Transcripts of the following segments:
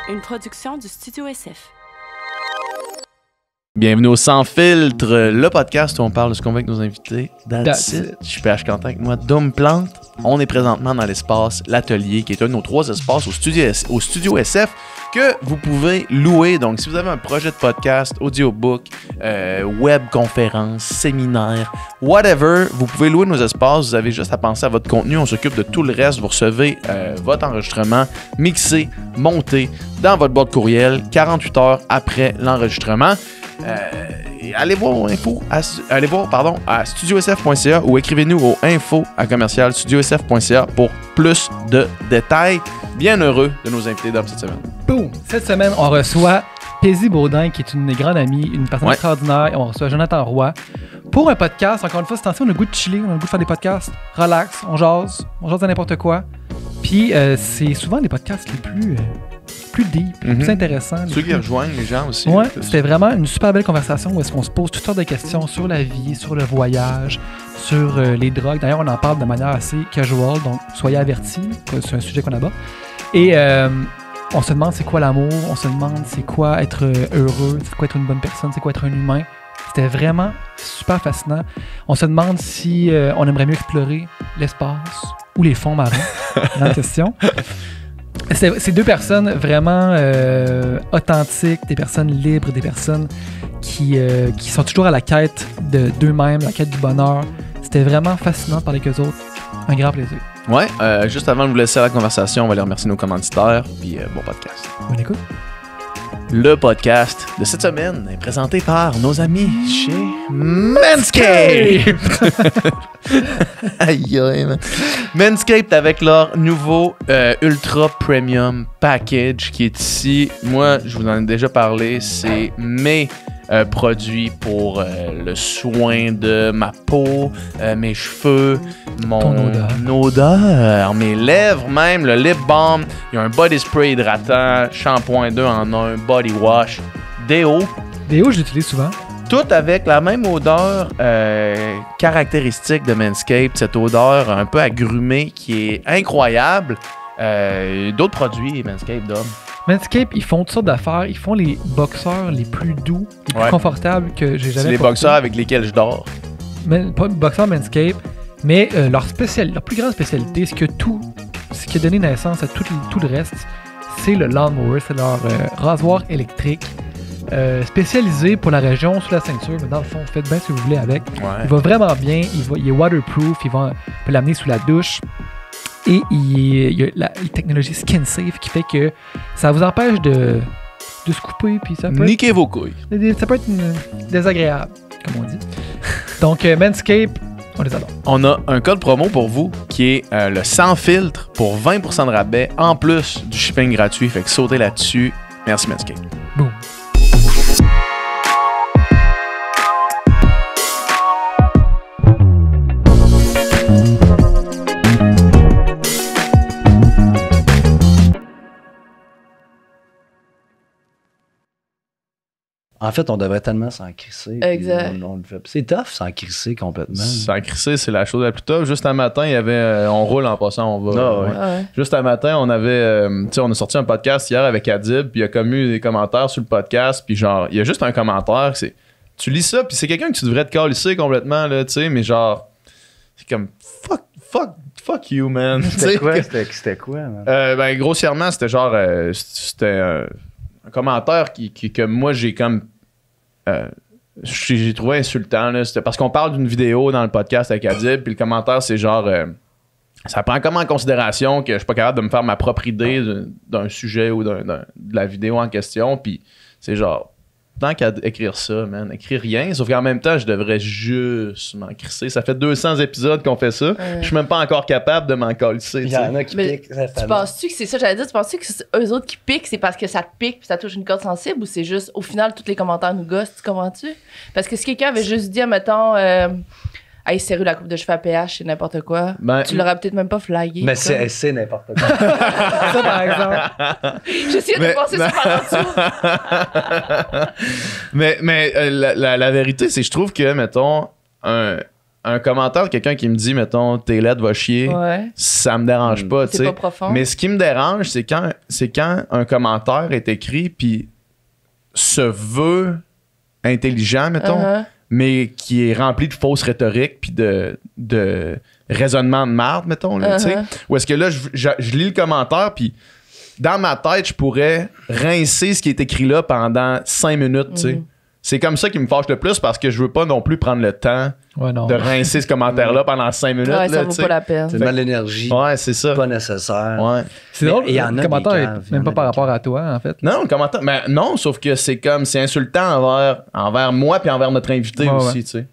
Une production du Studio SF. Bienvenue au Sans Filtre, le podcast où on parle de ce qu'on veut avec nos invités. That's it. Je suis PH Quentin avec moi, Dom Plante. On est présentement dans l'espace L'Atelier, qui est un de nos 3 espaces au Studio SF que vous pouvez louer. Donc, si vous avez un projet de podcast, audiobook, web conférence, séminaire, whatever, vous pouvez louer nos espaces. Vous avez juste à penser à votre contenu. On s'occupe de tout le reste. Vous recevez votre enregistrement mixé, monté dans votre boîte courriel 48 heures après l'enregistrement. Allez voir à studiosf.ca ou écrivez-nous au info@studiosf.ca pour plus de détails. Bien heureux de nos invités d'homme cette semaine. Boum! Cette semaine, on reçoit Paisy Baudin, qui est une grande amie, une personne extraordinaire, et on reçoit Jonathan Roy pour un podcast. Encore une fois, c'est temps-ci, on a le goût de chiller, on a le goût de faire des podcasts. Relax, on jase de n'importe quoi. Puis c'est souvent les podcasts les plus deep, plus intéressants. Ceux qui rejoignent les gens aussi. Ouais, c'était vraiment une super belle conversation où est-ce qu'on se pose toutes sortes de questions sur la vie, sur le voyage, sur les drogues. D'ailleurs, on en parle de manière assez casual, donc soyez avertis, c'est un sujet qu'on aborde. Et on se demande c'est quoi l'amour, on se demande c'est quoi être heureux, c'est quoi être une bonne personne, c'est quoi être un humain. C'était vraiment super fascinant. On se demande si on aimerait mieux explorer l'espace ou les fonds marins. Grande question. C'est 2 personnes vraiment authentiques, des personnes libres, des personnes qui sont toujours à la quête d'eux-mêmes, la quête du bonheur. C'était vraiment fascinant de parler avec eux autres. Un grand plaisir. Ouais, juste avant de vous laisser à la conversation, on va aller remercier nos commanditaires, puis bon podcast. Bonne écoute. Le podcast de cette semaine est présenté par nos amis chez Manscaped. Aïe, aïe, man. Manscaped avec leur nouveau Ultra Premium Package qui est ici. Moi, je vous en ai déjà parlé. C'est mes produits pour le soin de ma peau, mes cheveux, mon odeur, mes lèvres même, le lip balm. Il y a un body spray hydratant, shampoing 2 en 1, body wash, déo. Déo, je l'utilise souvent. Tout avec la même odeur caractéristique de Manscaped, cette odeur un peu agrumée qui est incroyable. D'autres produits, Manscaped, Dom. Manscaped, ils font toutes sortes d'affaires. Ils font les boxeurs les plus doux, les plus confortables que j'ai jamais C'est les portés. boxeurs avec lesquels je dors. Pas boxeurs Manscaped, mais leur plus grande spécialité, c'est que ce qui a donné naissance à tout le reste, c'est le lawnmower, c'est leur rasoir électrique spécialisé pour la région sous la ceinture. Mais dans le fond, faites bien ce que vous voulez avec. Ouais. Il va vraiment bien, il est waterproof, on peut l'amener sous la douche. Et il y a la technologie Skin Safe qui fait que ça vous empêche de se couper. Puis ça peut Niquez vos couilles. Ça peut être désagréable, comme on dit. Donc, Manscaped, on les adore. On a un code promo pour vous qui est le Sans Filtre pour 20% de rabais en plus du shipping gratuit. Fait que sautez là-dessus. Merci Manscaped. Boom. En fait, on devrait tellement s'en crisser. Exact. On le fait. C'est tough s'en crisser complètement. S'en crisser, c'est la chose la plus tough. Juste un matin, il y avait. On roule en passant, on va. Ah, ouais. Ouais. Juste un matin, on avait. Tu sais, on a sorti un podcast hier avec Adib, puis il y a comme eu des commentaires sur le podcast, puis genre, il y a juste un commentaire, c'est. Tu lis ça, puis c'est quelqu'un que tu devrais te calisser complètement, là, tu sais, mais genre. C'est comme. Fuck you, man. C'était quoi? C'était quoi, man? Ben, grossièrement, c'était genre. C'était un commentaire que moi, j'ai comme. J'ai trouvé insultant, là. C'était parce qu'on parle d'une vidéo dans le podcast avec Adib, puis le commentaire, c'est genre. Ça prend comme en considération que je suis pas capable de me faire ma propre idée d'un sujet ou de la vidéo en question, puis c'est genre. Tant qu'à écrire ça, man, écrire rien. Sauf qu'en même temps, je devrais juste m'en crisser. Ça fait 200 épisodes qu'on fait ça. Je suis même pas encore capable de m'en calisser. Il y en a qui piquent. Tu penses-tu que c'est ça, j'allais dire, tu penses-tu que eux autres qui piquent, c'est parce que ça te pique puis ça touche une corde sensible ou c'est juste, au final, tous les commentaires nous gossent, tu comprends-tu? Parce que si quelqu'un avait juste dit, mettons, hey, sérieux, la coupe de cheveux à pH, c'est n'importe quoi, Ben, tu l'aurais peut-être même pas flagué. Mais c'est n'importe quoi. Ça, par exemple. J'essayais de penser ça par en dessous. mais la vérité, c'est que je trouve que, mettons, un commentaire de quelqu'un qui me dit, mettons, tes lettres va chier, Ouais. ça me dérange pas, tu C'est sais. pas profond. Mais ce qui me dérange, c'est quand un commentaire est écrit puis se veut intelligent, mettons, Uh-huh. mais qui est rempli de fausses rhétoriques puis de raisonnement de marde, mettons, là, tu sais. Uh-huh. Ou est-ce que là, je lis le commentaire puis dans ma tête, je pourrais rincer ce qui est écrit là pendant 5 minutes, tu sais. C'est comme ça qui me fâche le plus parce que je veux pas non plus prendre le temps Ouais, non. de rincer ce commentaire-là pendant 5 minutes. Ouais, là, ça vaut tu sais. pas la peine. C'est mal l'énergie, Ouais, c'est ça. pas nécessaire. Ouais. C'est Mais drôle, il y en a le des commentaire est caves, il y même en pas a par des rapport caves. à toi, en fait. Non, le commentaire. Mais non, sauf que c'est insultant envers moi puis envers notre invité Ouais, aussi, ouais. tu sais.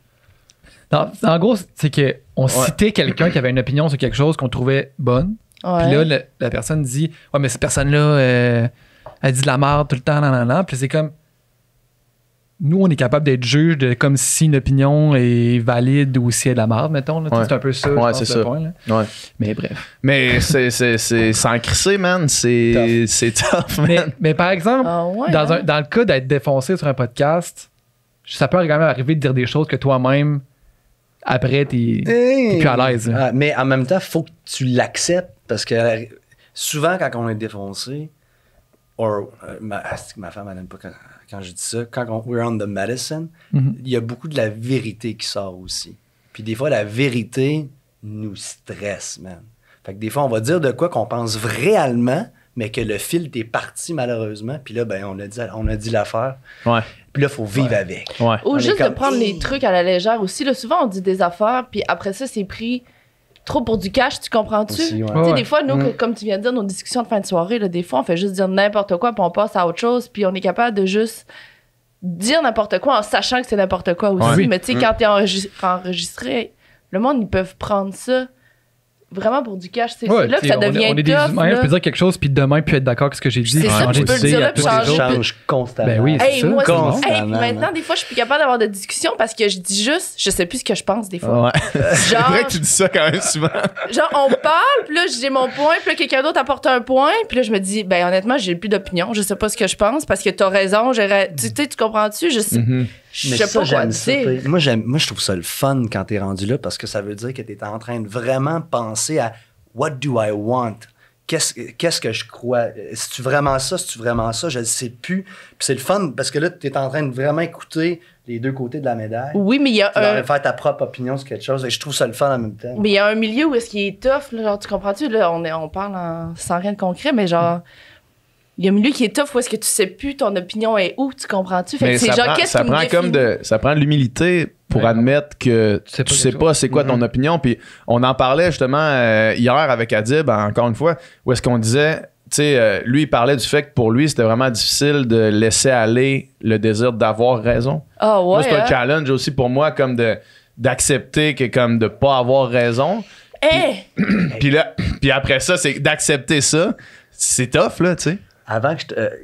En gros, c'est qu'on citait quelqu'un qui avait une opinion sur quelque chose qu'on trouvait bonne. Ouais. Puis là, la personne dit ouais, mais cette personne-là, elle dit de la merde tout le temps, nan. Puis c'est comme. Nous, on est capable d'être juge de comme si une opinion est valide ou si elle est de la merde, mettons. Là. Ouais. C'est un peu ça, je Ouais, pense, c'est le ça. point. Là. Ouais. Mais bref. Mais c'est sans crisser, man. C'est tough, man. Mais par exemple, Ah ouais, dans, hein? dans le cas d'être défoncé sur un podcast, ça peut quand même arriver de dire des choses que toi-même, après, t'es plus à l'aise. là. Ah, mais en même temps, il faut que tu l'acceptes parce que souvent, quand on est défoncé, ma femme, elle n'aime pas quand je dis ça, quand we're on the medicine, Mhm. il y a beaucoup de la vérité qui sort aussi. Puis des fois, la vérité nous stresse, man. Fait que des fois, on va dire de quoi qu'on pense réellement, mais que le fil est parti malheureusement. Puis là, ben, on a dit l'affaire. Ouais. Puis là, il faut vivre avec. Ouais. Ou On est juste de comme- prendre les trucs à la légère aussi. Là, souvent, on dit des affaires, puis après ça, c'est pris trop pour du cash, tu comprends-tu? Aussi, ouais. Tu sais, Ouais. des fois, nous, Mm. comme tu viens de dire, nos discussions de fin de soirée, là, des fois, on fait juste dire n'importe quoi, puis on passe à autre chose, puis on est capable de juste dire n'importe quoi en sachant que c'est n'importe quoi aussi. Ouais. Oui. Mais tu sais, quand t'es enregistré, le monde, ils peuvent prendre ça vraiment pour du cash. C'est Ouais, là que t'sais, ça devient on est des tough. humains, là. je peux dire quelque chose, puis demain, puis être d'accord avec ce que j'ai dit. C'est puis ça, changer tu peux le d'idée dire à là, puis tous les changer. jours. Change constamment. Ben oui, c'est Hey, ça. moi, Constamment, maintenant, man. des fois, je suis plus capable d'avoir de discussions parce que je dis juste, je sais plus ce que je pense des fois. Ouais. C'est Genre, vrai que tu dis ça quand même souvent. genre, on parle, puis là, j'ai mon point, puis là, quelqu'un d'autre apporte un point, puis là, je me dis, ben, honnêtement, j'ai plus d'opinion, je sais pas ce que je pense, parce que t'as raison, tu sais, tu comprends-tu? Je sais, Mhm. je Mais sais ça, pas quoi j'aime ça. dire. Moi, je trouve ça le fun quand t'es rendu là parce que ça veut dire que t'es en train de vraiment penser à what do I want? Qu'est-ce que je crois? C'est-tu vraiment ça? C'est-tu vraiment ça? Je ne sais plus. Puis c'est le fun parce que là, t'es en train de vraiment écouter les deux côtés de la médaille. Oui, mais il y a Tu vas un. faire ta propre opinion sur quelque chose. Et je trouve ça le fun en même temps. Mais il y a un milieu où est-ce qu'il est tough, là, genre, tu comprends-tu? Là, on parle sans rien de concret, mais genre, il y a un milieu qui est tough où est-ce que tu sais plus ton opinion est où, tu comprends-tu? Fait Mais que c'est ça genre, prend, qu'est-ce ça qui me prend comme définit? ça prend de l'humilité pour Ouais. admettre que Tu sais pas tu sais quelque pas c'est quoi ton opinion. Puis on en parlait justement hier avec Adib, encore une fois, où est-ce qu'on disait, tu sais, lui, il parlait du fait que pour lui, c'était vraiment difficile de laisser aller le désir d'avoir raison. Ah ouais, Moi, c'est un hein? challenge aussi pour moi, comme d'accepter que comme de pas avoir raison. Hey! Puis après ça, c'est d'accepter ça. C'est tough, là, tu sais. Avant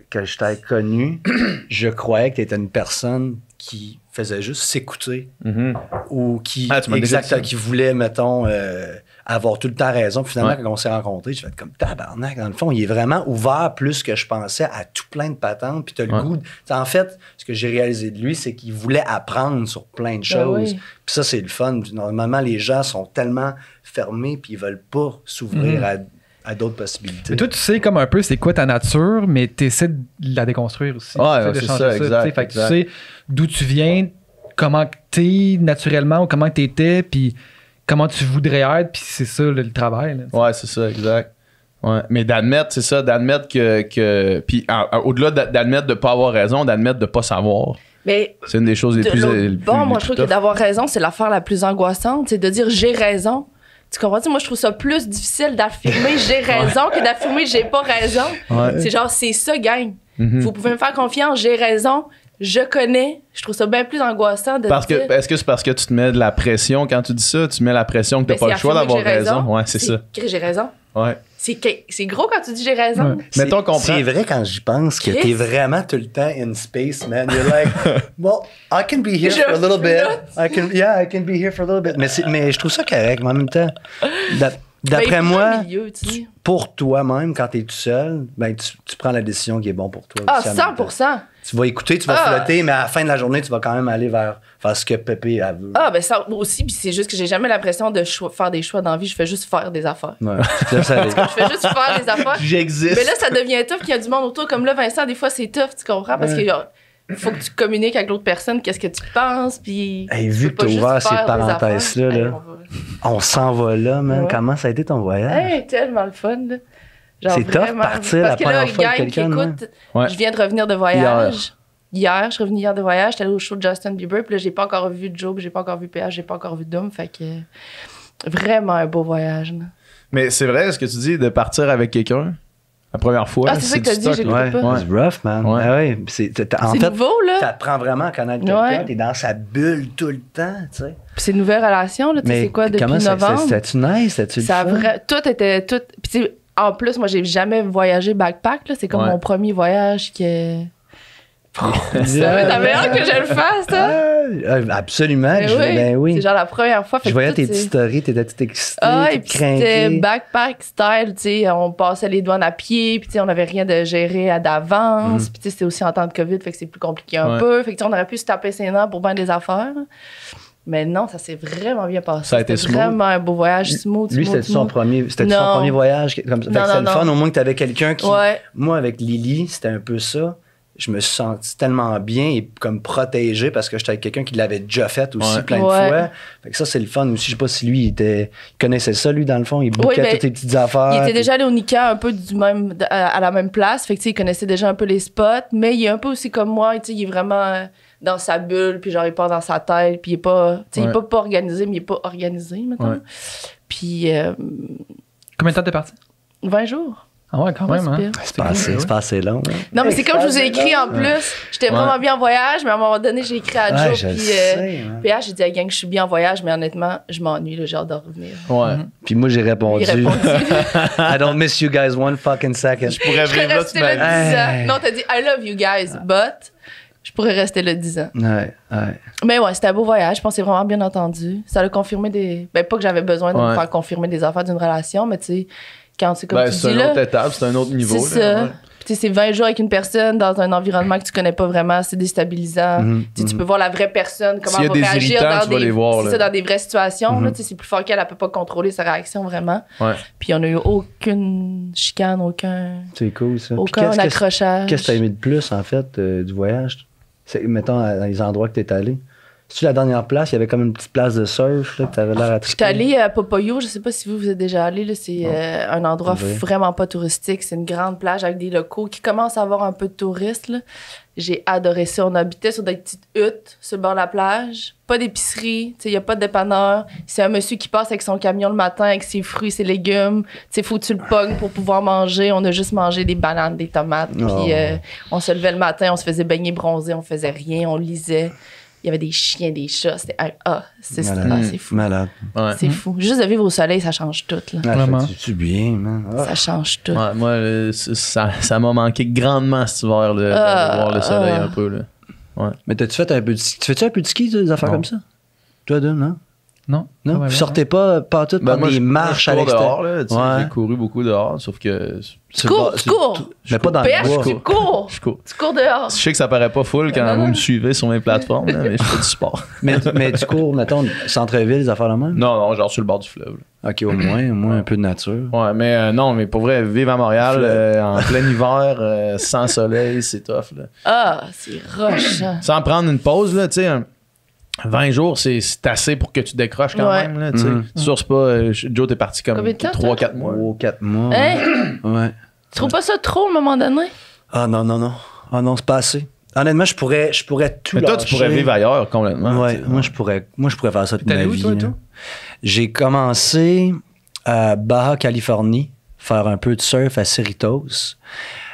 que je t'aie connu, je croyais que tu étais une personne qui faisait juste s'écouter ou qui, Ah, tu m'as déjà dit ça. qui voulait, mettons, avoir tout le temps raison. Puis finalement, Ouais. quand on s'est rencontrés, je fais comme tabarnak. Dans le fond, il est vraiment ouvert plus que je pensais à tout plein de patentes. Puis tu as le Ouais. goût. En fait, ce que j'ai réalisé de lui, c'est qu'il voulait apprendre sur plein de choses. oui. Puis ça, c'est le fun. Puis normalement, les gens sont tellement fermés puis ils veulent pas s'ouvrir à d'autres possibilités. Mais toi, tu sais comme un peu c'est quoi ta nature, mais tu essaies de la déconstruire aussi. Ouais, Tu essaies de c'est changer ça, tu exact, sais. Fait que exact. tu sais d'où tu viens, comment t'es naturellement ou comment t'étais, puis comment tu voudrais être, puis c'est ça le travail. Là. Ouais, c'est ça, exact. Ouais. Mais d'admettre, c'est ça, d'admettre que puis au-delà d'admettre de pas avoir raison, d'admettre de pas savoir. Mais C'est une des choses les de plus. l'autre les bord, plus- moi, les je trouve plus que d'avoir raison, c'est l'affaire la plus angoissante. C'est de dire j'ai raison. Tu comprends-tu? Moi, je trouve ça plus difficile d'affirmer j'ai raison que d'affirmer j'ai pas raison. Ouais. C'est genre, c'est ça, gang. Mhm. Vous pouvez me faire confiance, j'ai raison, je connais. Je trouve ça bien plus angoissant de Parce dire. que, est-ce que c'est parce que tu te mets de la pression quand tu dis ça? Tu mets la pression que Ben, t'as pas c'est le choix affirmer d'avoir que j'ai raison. Ouais, c'est ça. que j'ai raison. Ouais. C'est gros quand tu dis j'ai raison. Ouais. Mettons qu'on C'est prend. vrai quand j'y pense que Chris. t'es vraiment tout le temps in space, man. You're like, well, I can be here Je for a little bit. flotte. I can be here for a little bit. Mais je trouve ça correct, mais en même temps, D'après moi, milieu, tu sais. pour toi-même, quand t'es tout seul, ben, tu prends la décision qui est bon pour toi. Ah, aussi en même temps. 100%. Tu vas écouter, tu vas flotter, mais à la fin de la journée, tu vas quand même aller vers ce que Pépé a vu. Ah, ben ça aussi, puis c'est juste que j'ai jamais l'impression de faire des choix dans la vie. Je fais juste faire des affaires. Ouais, je savais. Je fais juste faire des affaires. J'existe. Mais là, ça devient tough qu'il y a du monde autour. Comme là, Vincent, des fois, c'est tough, tu comprends? Parce qu'il faut que tu communiques avec l'autre personne, qu'est-ce que tu penses, puis... Hey, vu que t'as ouvert ces parenthèses-là, là, on s'en va là, man. Ouais. Comment ça a été ton voyage? Hey, tellement le fun, là. Genre, C'est tough vraiment. partir Parce la que là, première fois avec gang qui quelqu'un, écoute, ouais. je viens de revenir de voyage. Hier, je suis revenue hier de voyage, j'étais allée au show de Justin Bieber, puis là, j'ai pas encore vu Joe, puis j'ai pas encore vu PH, j'ai pas encore vu Dom, fait que vraiment un beau voyage. Là. Mais c'est vrai ce que tu dis de partir avec quelqu'un la première fois. Ah, c'est ça que t'as du dit, stock, j'ai là. écouté pas. C'est rough, man. Ouais. Ah ouais. En C'est fait, nouveau, là. t'apprends vraiment à connaître quelqu'un, Ouais. t'es dans sa bulle tout le temps, tu sais. Puis c'est une nouvelle relation, là, tu sais, c'est quoi, depuis comment novembre? C'était-tu nice? C'était-tu le Ça fun? tout était... Puis tu sais, en plus, moi, j'ai jamais voyagé backpack, là. C'est comme Ouais. mon premier voyage que... T'avais hâte que je le fasse, ça? Absolument. Ben oui. C'est genre la première fois. Fait Je que voyais tout, tes c'est- petites stories, t'étais tout excité, Ah, et tout puis c'était craqué. backpack style, tu sais, on passait les douanes à pied, puis tu sais, on n'avait rien de géré d'avance, puis tu sais, c'était aussi en temps de COVID, fait que c'est plus compliqué un Ouais. peu, fait que tu sais, on aurait pu se taper ses nerfs pour bien des affaires. Mais non, ça s'est vraiment bien passé. Ça a été C'était smooth. vraiment un beau voyage, smooth, Lui, smooth, c'était son smooth. premier, Non. son premier voyage. Comme ça. Fait que Non, c'était non, le fun, non. au moins que t'avais quelqu'un qui. Ouais. Moi, avec Lily, c'était un peu ça. Je me suis senti tellement bien et comme protégé parce que j'étais avec quelqu'un qui l'avait déjà fait aussi Ouais. plein de Ouais. fois. Fait que ça, c'est le fun aussi. Je sais pas si lui, il connaissait ça, lui, dans le fond. Il bouquait ben, toutes les petites affaires. Il était puis- déjà allé au Nika un peu à la même place. Fait que, tu sais, il connaissait déjà un peu les spots. Mais il est un peu aussi comme moi. Tu sais, il est vraiment dans sa bulle. Puis genre, il part dans sa tête. Puis il est pas... Tu sais, il est pas organisé, mais il est pas organisé, maintenant. Ouais. Puis Combien de temps t'es parti? 20 jours. Ah ouais, quand Ouais, même, c'est hein? pire. C'est pas assez long. Hein. Non, mais c'est comme je vous ai écrit en plus. J'étais vraiment bien en voyage, mais à un moment donné, j'ai écrit à Ouais, Joe. je Puis le sais, hein. PH, j'ai dit à gang, je suis bien en voyage, mais honnêtement, je m'ennuie. Là, j'ai hâte de revenir. Ouais. Puis moi, j'ai répondu. Il répond I don't miss you guys one fucking second. Je pourrais Je pourrais vivre là toute rester ma là vie. 10 ans. Hey. Non, t'as dit I love you guys, but je pourrais rester là 10 ans. Ouais. Mais ouais, c'était un beau voyage. Je pense que c'est vraiment bien entendu. Ça a confirmé des. Ben, pas que j'avais besoin de me Ouais. faire confirmer des affaires d'une relation, mais tu sais, quand c'est comme Ben, tu c'est dis une là. autre étape, c'est un autre niveau. C'est là, ça. ouais. Puis, tu sais, c'est 20 jours avec une personne dans un environnement que tu connais pas vraiment, c'est déstabilisant. Tu sais, tu peux voir la vraie personne, comment S'il y elle a va des réagir irritants, dans tu vas des, les voir, c'est là. ça, dans des vraies situations. Là, tu sais, c'est plus fort qu'elle, elle peut pas contrôler sa réaction vraiment. Ouais. Puis on a eu aucune chicane, aucun C'est cool, ça. Puis accrochage. Qu'est-ce que t'as aimé de plus, en fait, du voyage? Mettons, dans les endroits que t'es allé. C'est-tu la dernière place? Il y avait comme une petite place de surf, là, que t'avais l'air à triper. J'étais allée à Popoyo, je sais pas si vous êtes déjà allé, là, c'est un endroit Ouais. vraiment pas touristique. C'est une grande plage avec des locaux qui commencent à avoir un peu de touristes. Là. J'ai adoré ça. On habitait sur des petites huttes sur le bord de la plage. Pas d'épicerie, il n'y a pas de dépanneur. C'est un monsieur qui passe avec son camion le matin avec ses fruits, ses légumes. Il faut que tu le pognes pour pouvoir manger. On a juste mangé des bananes, des tomates. Oh. Puis on se levait le matin, on se faisait baigner bronzer, on faisait rien, on lisait. Il y avait des chiens, des chats. C'était c'est fou. Malade. Ouais. C'est fou. Juste de vivre au soleil, ça change tout. Là. Ah, Vraiment. fais-tu bien, man? Ah. Ça change tout. Ouais, moi, ça m'a manqué grandement cet hiver de voir le soleil un peu. Là. Mais t'as-tu fait un peu de ski? Tu fais-tu un peu de ski, des affaires Non. comme ça? Toi, Dom, non? Non? Non? Pas Vous vraiment. sortez pas tout Ben, par des marches à je cours l'extérieur? dehors, là, tu sais, Ouais. J'ai couru beaucoup dehors, sauf que Tu cours, tu cours. Mais pas dans le PH, bois. tu cours. je cours. Tu cours dehors. Je sais que ça paraît pas full quand vous me suivez sur mes plateformes, là, mais je fais du sport. Mais tu cours, mettons, centre-ville, des affaires de même? Non, genre sur le bord du fleuve. là. OK, au moins un peu de nature. Ouais, mais non, mais pour vrai, vivre à Montréal en plein hiver, sans soleil, c'est tough. Là. Ah, c'est rushant. Sans prendre une pause, là, tu sais, 20 jours, c'est assez pour que tu décroches quand Ouais. même. Là, tu sais. C'est sûr, c'est pas. Joe, t'es parti comme Combien de temps, 3-4 mois. 3-4 mois. Hein? Ouais. Tu trouves pas ça trop à un moment donné? Ah non. Ah non, c'est pas assez. Honnêtement, je pourrais tout Mais toi, tu lâcher. pourrais vivre ailleurs complètement. Ouais, tu sais. moi je pourrais faire ça toute T'es ma allé où, vie. toi, et là. tout? J'ai commencé à Baja Californie, faire un peu de surf à Cerritos.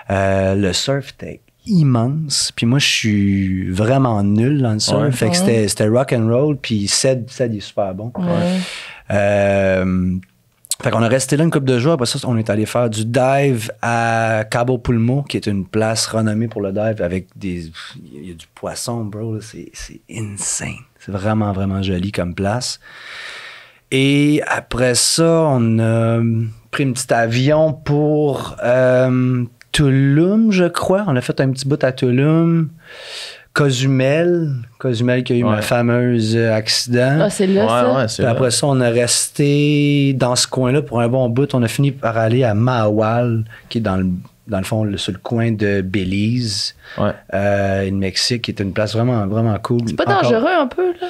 Le surf était immense, puis moi je suis vraiment nul dans le surf, Ouais. fait que c'était rock and roll, puis Ced il est super bon. Ouais. Fait qu'on a resté là une couple de jours. Après ça, on est allé faire du dive à Cabo Pulmo, qui est une place renommée pour le dive avec des. Il y a du poisson, bro. là. C'est insane. C'est vraiment, vraiment joli comme place. Et après ça, on a pris un petit avion pour Tulum, je crois. On a fait un petit bout à Tulum. Cozumel qui a eu ma fameuse accident. Ah, c'est là, ça? Ouais, c'est Puis après ça, on a resté dans ce coin-là pour un bon bout. On a fini par aller à Mahahual, qui est dans le fond, sur le coin de Belize, et le Mexique, qui est une place vraiment, vraiment cool. C'est pas dangereux un peu, là?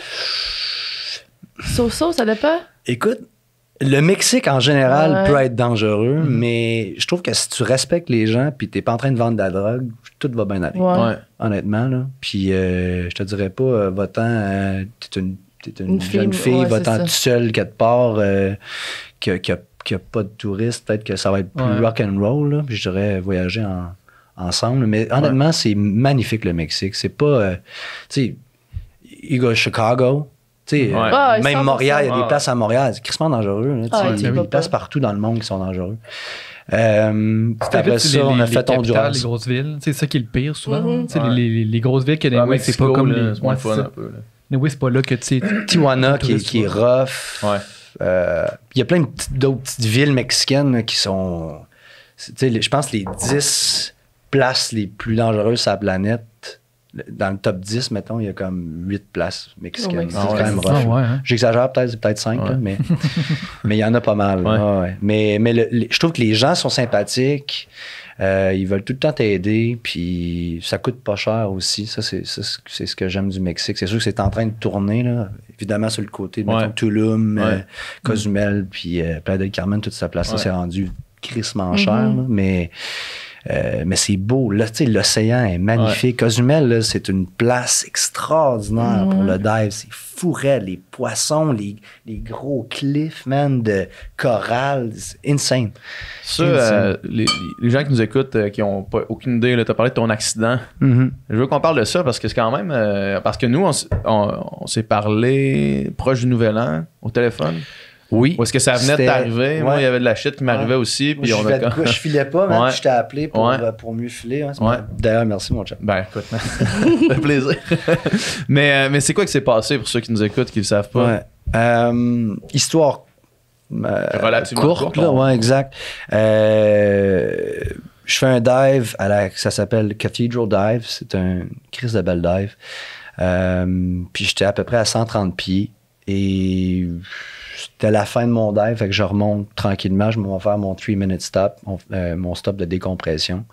So-so, ça dépend? Écoute, le Mexique, en général, peut être dangereux, mais je trouve que si tu respectes les gens puis t'es pas en train de vendre de la drogue, tout va bien aller. Ouais. Honnêtement, là. Puis je te dirais pas, va-t'en, t'es une jeune fille, va-t'en tout seul quelque part, qui a pas de touristes, peut-être que ça va être plus rock and roll, là. Puis je dirais voyager ensemble. Mais honnêtement, c'est magnifique, le Mexique. C'est pas... tu sais, you go to Chicago... Même Montréal, il y a des places à Montréal, c'est crissement dangereux. Il y a des places partout dans le monde qui sont dangereux. Après ça, on a fait Honduras. Les grosses villes, c'est ça qui est le pire souvent. Les grosses villes que anyway, c'est pas comme les. C'est moins fun un peu. Oui, c'est pas là que tu sais. Tijuana qui est rough. Il y a plein d'autres petites villes mexicaines là, qui sont. Je pense les 10 places les plus dangereuses sur la planète. Dans le top 10, mettons, il y a comme 8 places mexicaines. C'est quand même rough. J'exagère peut-être, c'est peut-être 5, là, mais il y en a pas mal. Mais je trouve que les gens sont sympathiques. Ils veulent tout le temps t'aider. Puis ça coûte pas cher aussi. Ça, c'est ce que j'aime du Mexique. C'est sûr que c'est en train de tourner, là. Évidemment, sur le côté de Tulum, Cozumel, puis Playa del Carmen, toute cette place-là, c'est rendu crissement cher. Là, mais c'est beau. Là, l'océan est magnifique. Cozumel, là, c'est une place extraordinaire pour le dive. C'est fou raide. Les poissons, les gros cliffs, man, de corail. C'est insane. Ça, les gens qui nous écoutent, qui n'ont aucune idée, tu as parlé de ton accident. Je veux qu'on parle de ça parce que c'est quand même... parce que nous, on s'est parlé proche du Nouvel An, au téléphone. Oui. Ou est-ce que ça venait de t'arriver? Moi, il y avait de la shit qui m'arrivait aussi. Puis je filais pas, mais je t'ai appelé pour mieux filer. D'ailleurs, merci, mon chat. Ben, écoute, ça fait plaisir. mais c'est quoi qui s'est passé pour ceux qui nous écoutent, qui ne le savent pas? Histoire relativement courte. Là, exact. Je fais un dive, ça s'appelle Cathedral Dive. C'est un crise de belle dive. Puis j'étais à peu près à 130 pieds. Et... c'était la fin de mon dive, fait que je remonte tranquillement. Je vais faire mon 3-minute stop, mon stop de décompression.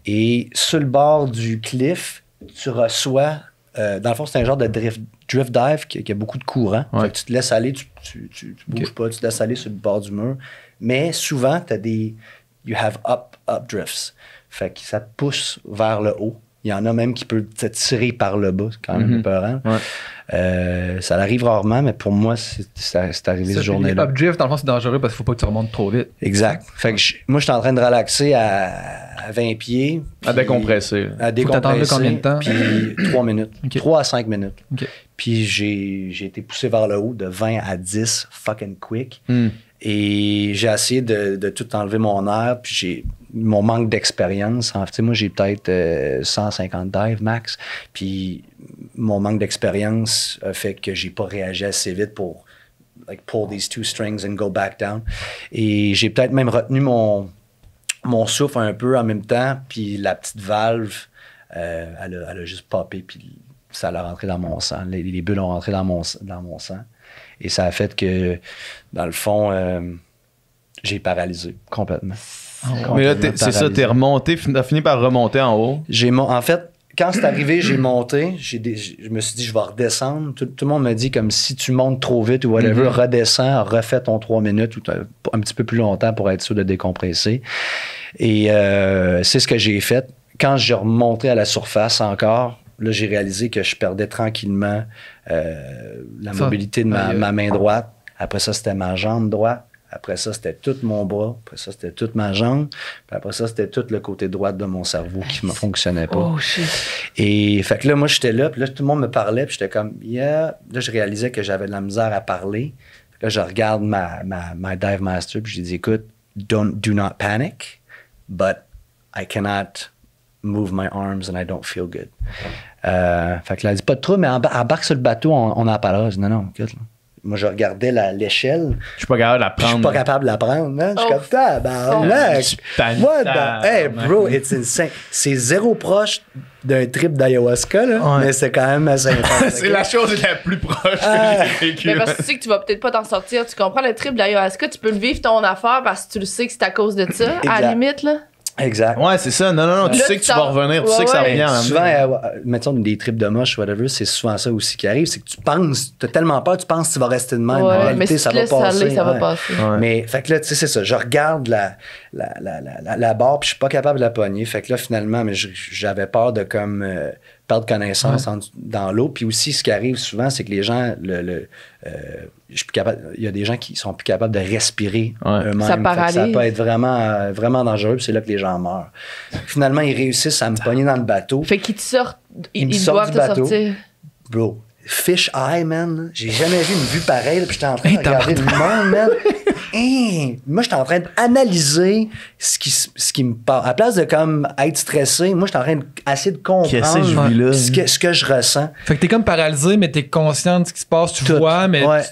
Et sur le bord du cliff, tu reçois... dans le fond, c'est un genre de drift dive qui a beaucoup de courant. Fait que tu te laisses aller, tu bouges pas, tu te laisses aller sur le bord du mur. Mais souvent, tu as des... You have up drifts. Fait que ça te pousse vers le haut. Il y en a même qui peuvent te tirer par le bas. C'est quand même épeurant. Ça arrive rarement, mais pour moi, c'est arrivé cette journée-là. Les updrift, dans le fond, c'est dangereux parce qu'il faut pas que tu remontes trop vite. Exact. Fait que moi, je suis en train de relaxer à 20 pieds. À décompresser. À décompresser. Combien de temps? Puis 3 minutes. 3 à 5 minutes. Puis j'ai été poussé vers le haut de 20 à 10 fucking quick. Et j'ai essayé de tout enlever mon air, puis mon manque d'expérience. En fait, moi, j'ai peut-être 150 dives max, puis mon manque d'expérience a fait que j'ai pas réagi assez vite pour pull these 2 strings and go back down. Et j'ai peut-être même retenu mon souffle un peu en même temps, puis la petite valve, elle a juste popé, puis ça l'a rentré dans mon sang. Les bulles ont rentré dans mon sang. Et ça a fait que, dans le fond, j'ai paralysé complètement. Mais là, c'est ça, t'es remonté, t'as fini par remonter en haut. En fait, quand c'est arrivé, j'ai monté. Je me suis dit, je vais redescendre. Tout le monde me dit comme si tu montes trop vite ou whatever, redescends, refais ton 3 minutes ou un petit peu plus longtemps pour être sûr de décompresser. Et c'est ce que j'ai fait. Quand j'ai remonté à la surface encore, là, j'ai réalisé que je perdais tranquillement la mobilité de ma main droite. Après ça, c'était ma jambe droite. Après ça, c'était tout mon bras. Après ça, c'était toute ma jambe. Puis après ça, c'était tout le côté droit de mon cerveau qui ne fonctionnait pas. Oh, shit. Et fait que là, moi, j'étais là. Puis là, tout le monde me parlait. Puis j'étais comme, yeah. Là, je réalisais que j'avais de la misère à parler. Là, je regarde ma dive master. Puis j'ai dit, écoute, do not panic. But I cannot move my arms and I don't feel good. Fait que là, elle dit, pas de trouble, mais embarque sur le bateau, on en parlera. Je dis, non, écoute, là. moi, je regardais l'échelle. Je suis pas capable de la Je suis prendre. pas capable de la prendre, man. Je suis Oh. comme, tabarnak. Tu paniques. What the... Hey, bro, it's insane. C'est zéro proche d'un trip d'ayahuasca, là, Ouais. mais c'est quand même assez intense. C'est la chose la plus proche Ah. que j'ai vécue. Mais parce que tu sais que tu vas peut-être pas t'en sortir. Tu comprends le trip de l'ayahuasca, tu peux le vivre ton affaire parce que tu le sais que c'est à cause de ça, à la Exact. limite, là. Exact. Ouais, c'est ça. Non, tu Là, sais que tu tu vas t'en- revenir, tu Ouais, sais que ça ouais. revient en Souvent, mettons des trips de moche, whatever, c'est souvent ça aussi qui arrive. C'est que tu penses, t'as tellement peur, tu penses que tu vas rester de même. En Ouais, mais réalité, si ça tu va laisses passer. aller, ça va ouais. passer. Ouais. Mais, fait que là, tu sais, c'est ça. Je regarde la barre, puis je suis pas capable de la pogner. Fait que là, finalement, mais j'avais peur de comme perdre connaissance dans l'eau. Puis aussi, ce qui arrive souvent, c'est que les gens, je suis plus capable. Il y a des gens qui sont plus capables de respirer Ouais. eux-mêmes. Ça Fait que paralyse. ça peut être vraiment, vraiment dangereux. Puis c'est là que les gens meurent. Finalement, ils réussissent à me pogner dans le bateau. Fait qu'ils te sortent, Ils me ils sortent doivent du te bateau. sortir. Bro, fish eye, man. J'ai jamais vu une vue pareille. là, Puis j'étais en train Hey, de regarder le monde, man. Hein, moi, j'étais en train d'analyser ce qui me parle. À la place de comme être stressé, moi, j'étais en train d'essayer de comprendre Qu'est-ce que je vis là? ce que je ressens. Fait que t'es comme paralysé, mais t'es conscient de ce qui se passe, tu Tout. vois, mais Ouais.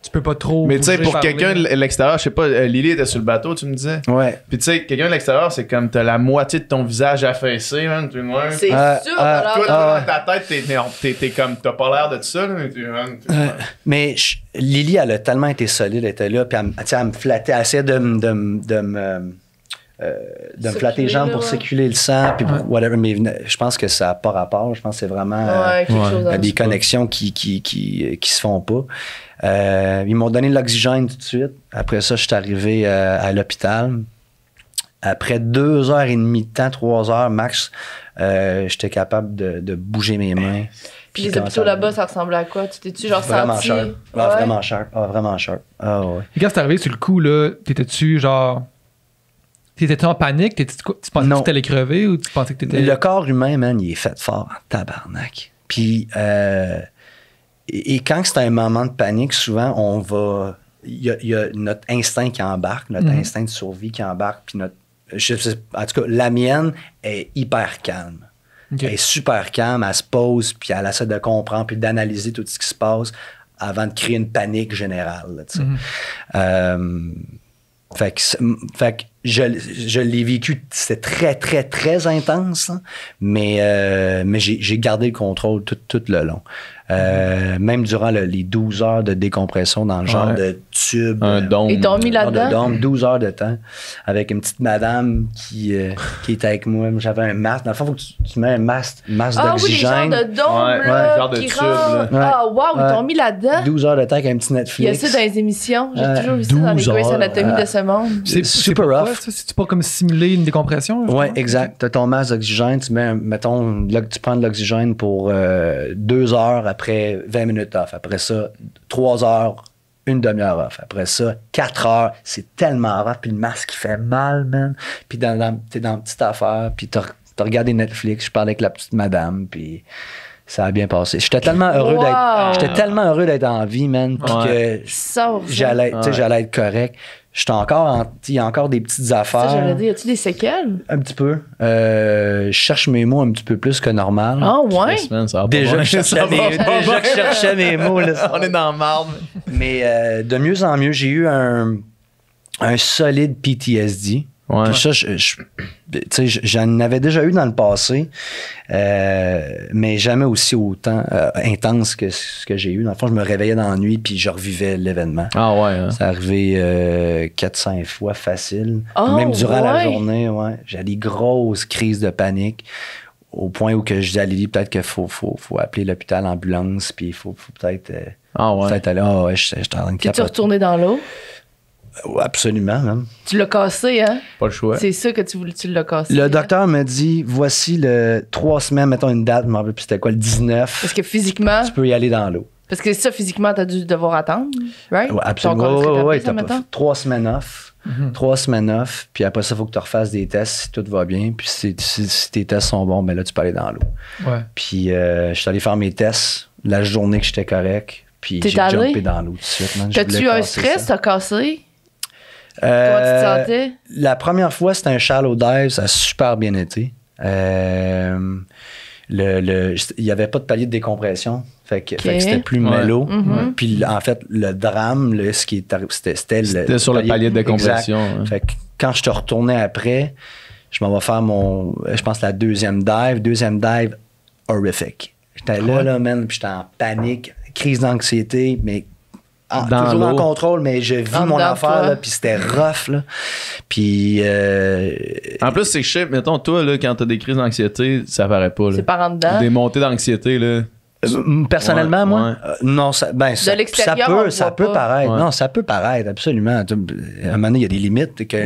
tu peux pas trop. Mais tu sais, bouger, pour parler. quelqu'un de l'extérieur, je sais pas, Lily était sur le bateau, tu me disais. Ouais. Puis tu sais, quelqu'un de l'extérieur, c'est comme t'as la moitié de ton visage affaissé, man. Tu vois. C'est Ah, sûr, ah, alors. Toi, Ah, dans ta tête, t'es comme, t'as pas l'air de ça, là. Mais Mais Lily, elle a tellement été solide, elle était là, puis elle me flattait, elle essayait de me flatter les jambes Circuler, pour là, circuler le sang, puis whatever. Mais je pense que ça n'a pas rapport. Je pense que c'est vraiment Ouais, quelque chose il y a à des connexions qui se font pas. Ils m'ont donné de l'oxygène tout de suite. Après ça, je suis arrivé à l'hôpital. Après 2h30 de temps, 3 heures max, j'étais capable de bouger mes mains. Puis les hôpitaux là-bas, ça ressemblait à quoi? Tu t'es-tu genre Vraiment senti? sharp. Ah, Ouais. vraiment sharp. Ah, vraiment sharp. Ah, ouais. Et quand c'est arrivé sur le coup, là, t'étais-tu genre. T'étais-tu en panique? Tu pensais Non. que t'allais crever ou tu pensais que t'étais. Le corps humain, man, il est fait fort en tabarnak. Puis, et quand c'est un moment de panique, souvent, on va. Il y a notre instinct qui embarque, notre instinct de survie qui embarque. Puis en tout cas, la mienne est hyper calme. Ok. Elle est super calme, elle se pose, puis elle essaie de comprendre, puis d'analyser tout ce qui se passe avant de créer une panique générale. Là, tu sais. Fait que je l'ai vécu, c'était très, très, très intense, là, mais j'ai gardé le contrôle tout le long. Même durant les 12 heures de décompression dans le genre Ouais. de tube. Un dôme. Ils t'ont mis genre de là-dedans? dôme, 12 heures de temps, avec une petite madame qui était avec moi. Moi, j'avais un masque. Dans le fond, il faut que tu mets un masque Ah oui, les genres d'oxygène. de dômes, Ouais, là, genre de qui tube, rentrent. là. Ah, wow, ils Ouais. t'ont mis là-dedans. 12 heures de temps avec un petit Il y a Netflix. ça dans les émissions. J'ai Ouais, toujours vu ça dans les 12 Grey's heures. Anatomy de ce monde. C'est super pourquoi, rough. ça? C'est-tu pas comme simuler une décompression? Oui, justement? exact. Tu as ton masque d'oxygène, tu mets, mettons, là, tu prends de l'oxygène pour 2 heures, après 20 minutes off. Après ça, 3 heures, une demi-heure off. Après ça, 4 heures. C'est tellement rough. Puis le masque, il fait mal, man. Puis t'es dans une petite affaire, puis t'as regardé Netflix, je parlais avec la petite madame, puis ça a bien passé. J'étais tellement heureux Wow. d'être en vie, man, puis Ouais. que Sors ça. j'allais être correct. J'étais encore il y a encore des petites affaires. Ça, j'allais dire, y a-tu des séquelles? Un petit peu. Je cherche mes mots un petit peu plus que normal. Ah, ouais? Man, ça va pas Déjà, bien. que je cherchais Ça va mes, pas déjà que je bien. cherchais mes mots. Là. On est dans le marde. Mais de mieux en mieux, j'ai eu un solide PTSD. Ouais. Puis ça, tu sais, j'en avais déjà eu dans le passé, mais jamais aussi autant intense que ce que j'ai eu. Dans le fond, je me réveillais dans la nuit puis je revivais l'événement. Ah ouais. Hein. Ça arrivait 4-5 fois facile. Oh, Même durant la ouais. journée, ouais. J'ai des grosses crises de panique au point où que je dis à Lily, peut-être qu'il faut appeler l'hôpital, l'ambulance, puis il faut peut-être Ah ouais. peut-être aller. Ah ouais, j'étais en train de Puis tu capoter. retourné dans l'eau? Ouais, absolument, même. Tu l'as cassé, hein? Pas le choix. C'est ça que tu l'as cassé. Le hein? docteur me dit, voici le 3 semaines, mettons une date, je me rappelle plus c'était quoi, le 19. Parce que physiquement, Tu peux y aller dans l'eau. parce que ça, physiquement, t'as dû devoir attendre, right? Ouais, absolument. Ton corps serait Ouais, tapé, ça, t'as pas mettons? 3 semaines off. 3 semaines off. Puis après ça, il faut que tu refasses des tests si tout va bien. Puis si tes tests sont bons, ben là, tu peux aller dans l'eau. Ouais. Puis je suis allé faire mes tests la journée que j'étais correct. Puis T'es j'ai allé? jumpé dans l'eau tout de suite. man. Je T'as-tu voulais eu un casser stress? ça. T'as cassé? Comment tu Euh, te sentais? La première fois, c'était un shallow dive. Ça a super bien été. il n'y avait pas de palier de décompression. Fait que c'était plus mélo. Puis en fait, le drame, là, ce qui est arrivé, c'était sur le palier de décompression. Hein. Fait que quand je te retournais après, je m'en vais faire je pense, la deuxième dive horrific. J'étais là, man, puis j'étais en panique, crise d'anxiété, mais toujours en contrôle, mais je vis mon affaire, là, puis c'était rough, là. Puis... En plus, c'est chiant. Mettons, toi, là, quand t'as des crises d'anxiété, ça paraît pas, là. C'est par en dedans. Des montées d'anxiété, là. Personnellement, moi, non, ça peut paraître. Ouais. Non, ça peut paraître, absolument. À un moment donné, il y a des limites que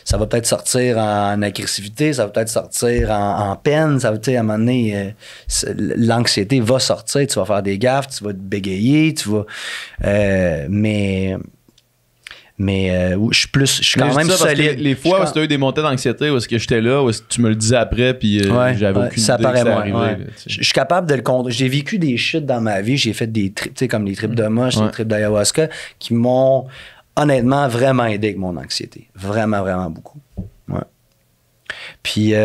ça va peut-être sortir en agressivité, ça va peut-être sortir en peine, ça va, à un moment donné, l'anxiété va sortir, tu vas faire des gaffes, tu vas te bégayer, tu vas... Mais je suis quand même solide. Les fois où tu as eu des montées d'anxiété, où est-ce que j'étais là, où est-ce que tu me le disais après, puis j'avais aucune ça idée paraît que ça moins. arrivait. Je suis capable de le contrôler. J'ai vécu des chutes dans ma vie. J'ai fait des trips, tu sais, comme les trips de moche, les trips d'ayahuasca, qui m'ont honnêtement vraiment aidé avec mon anxiété. Vraiment, vraiment beaucoup. Ouais. Puis,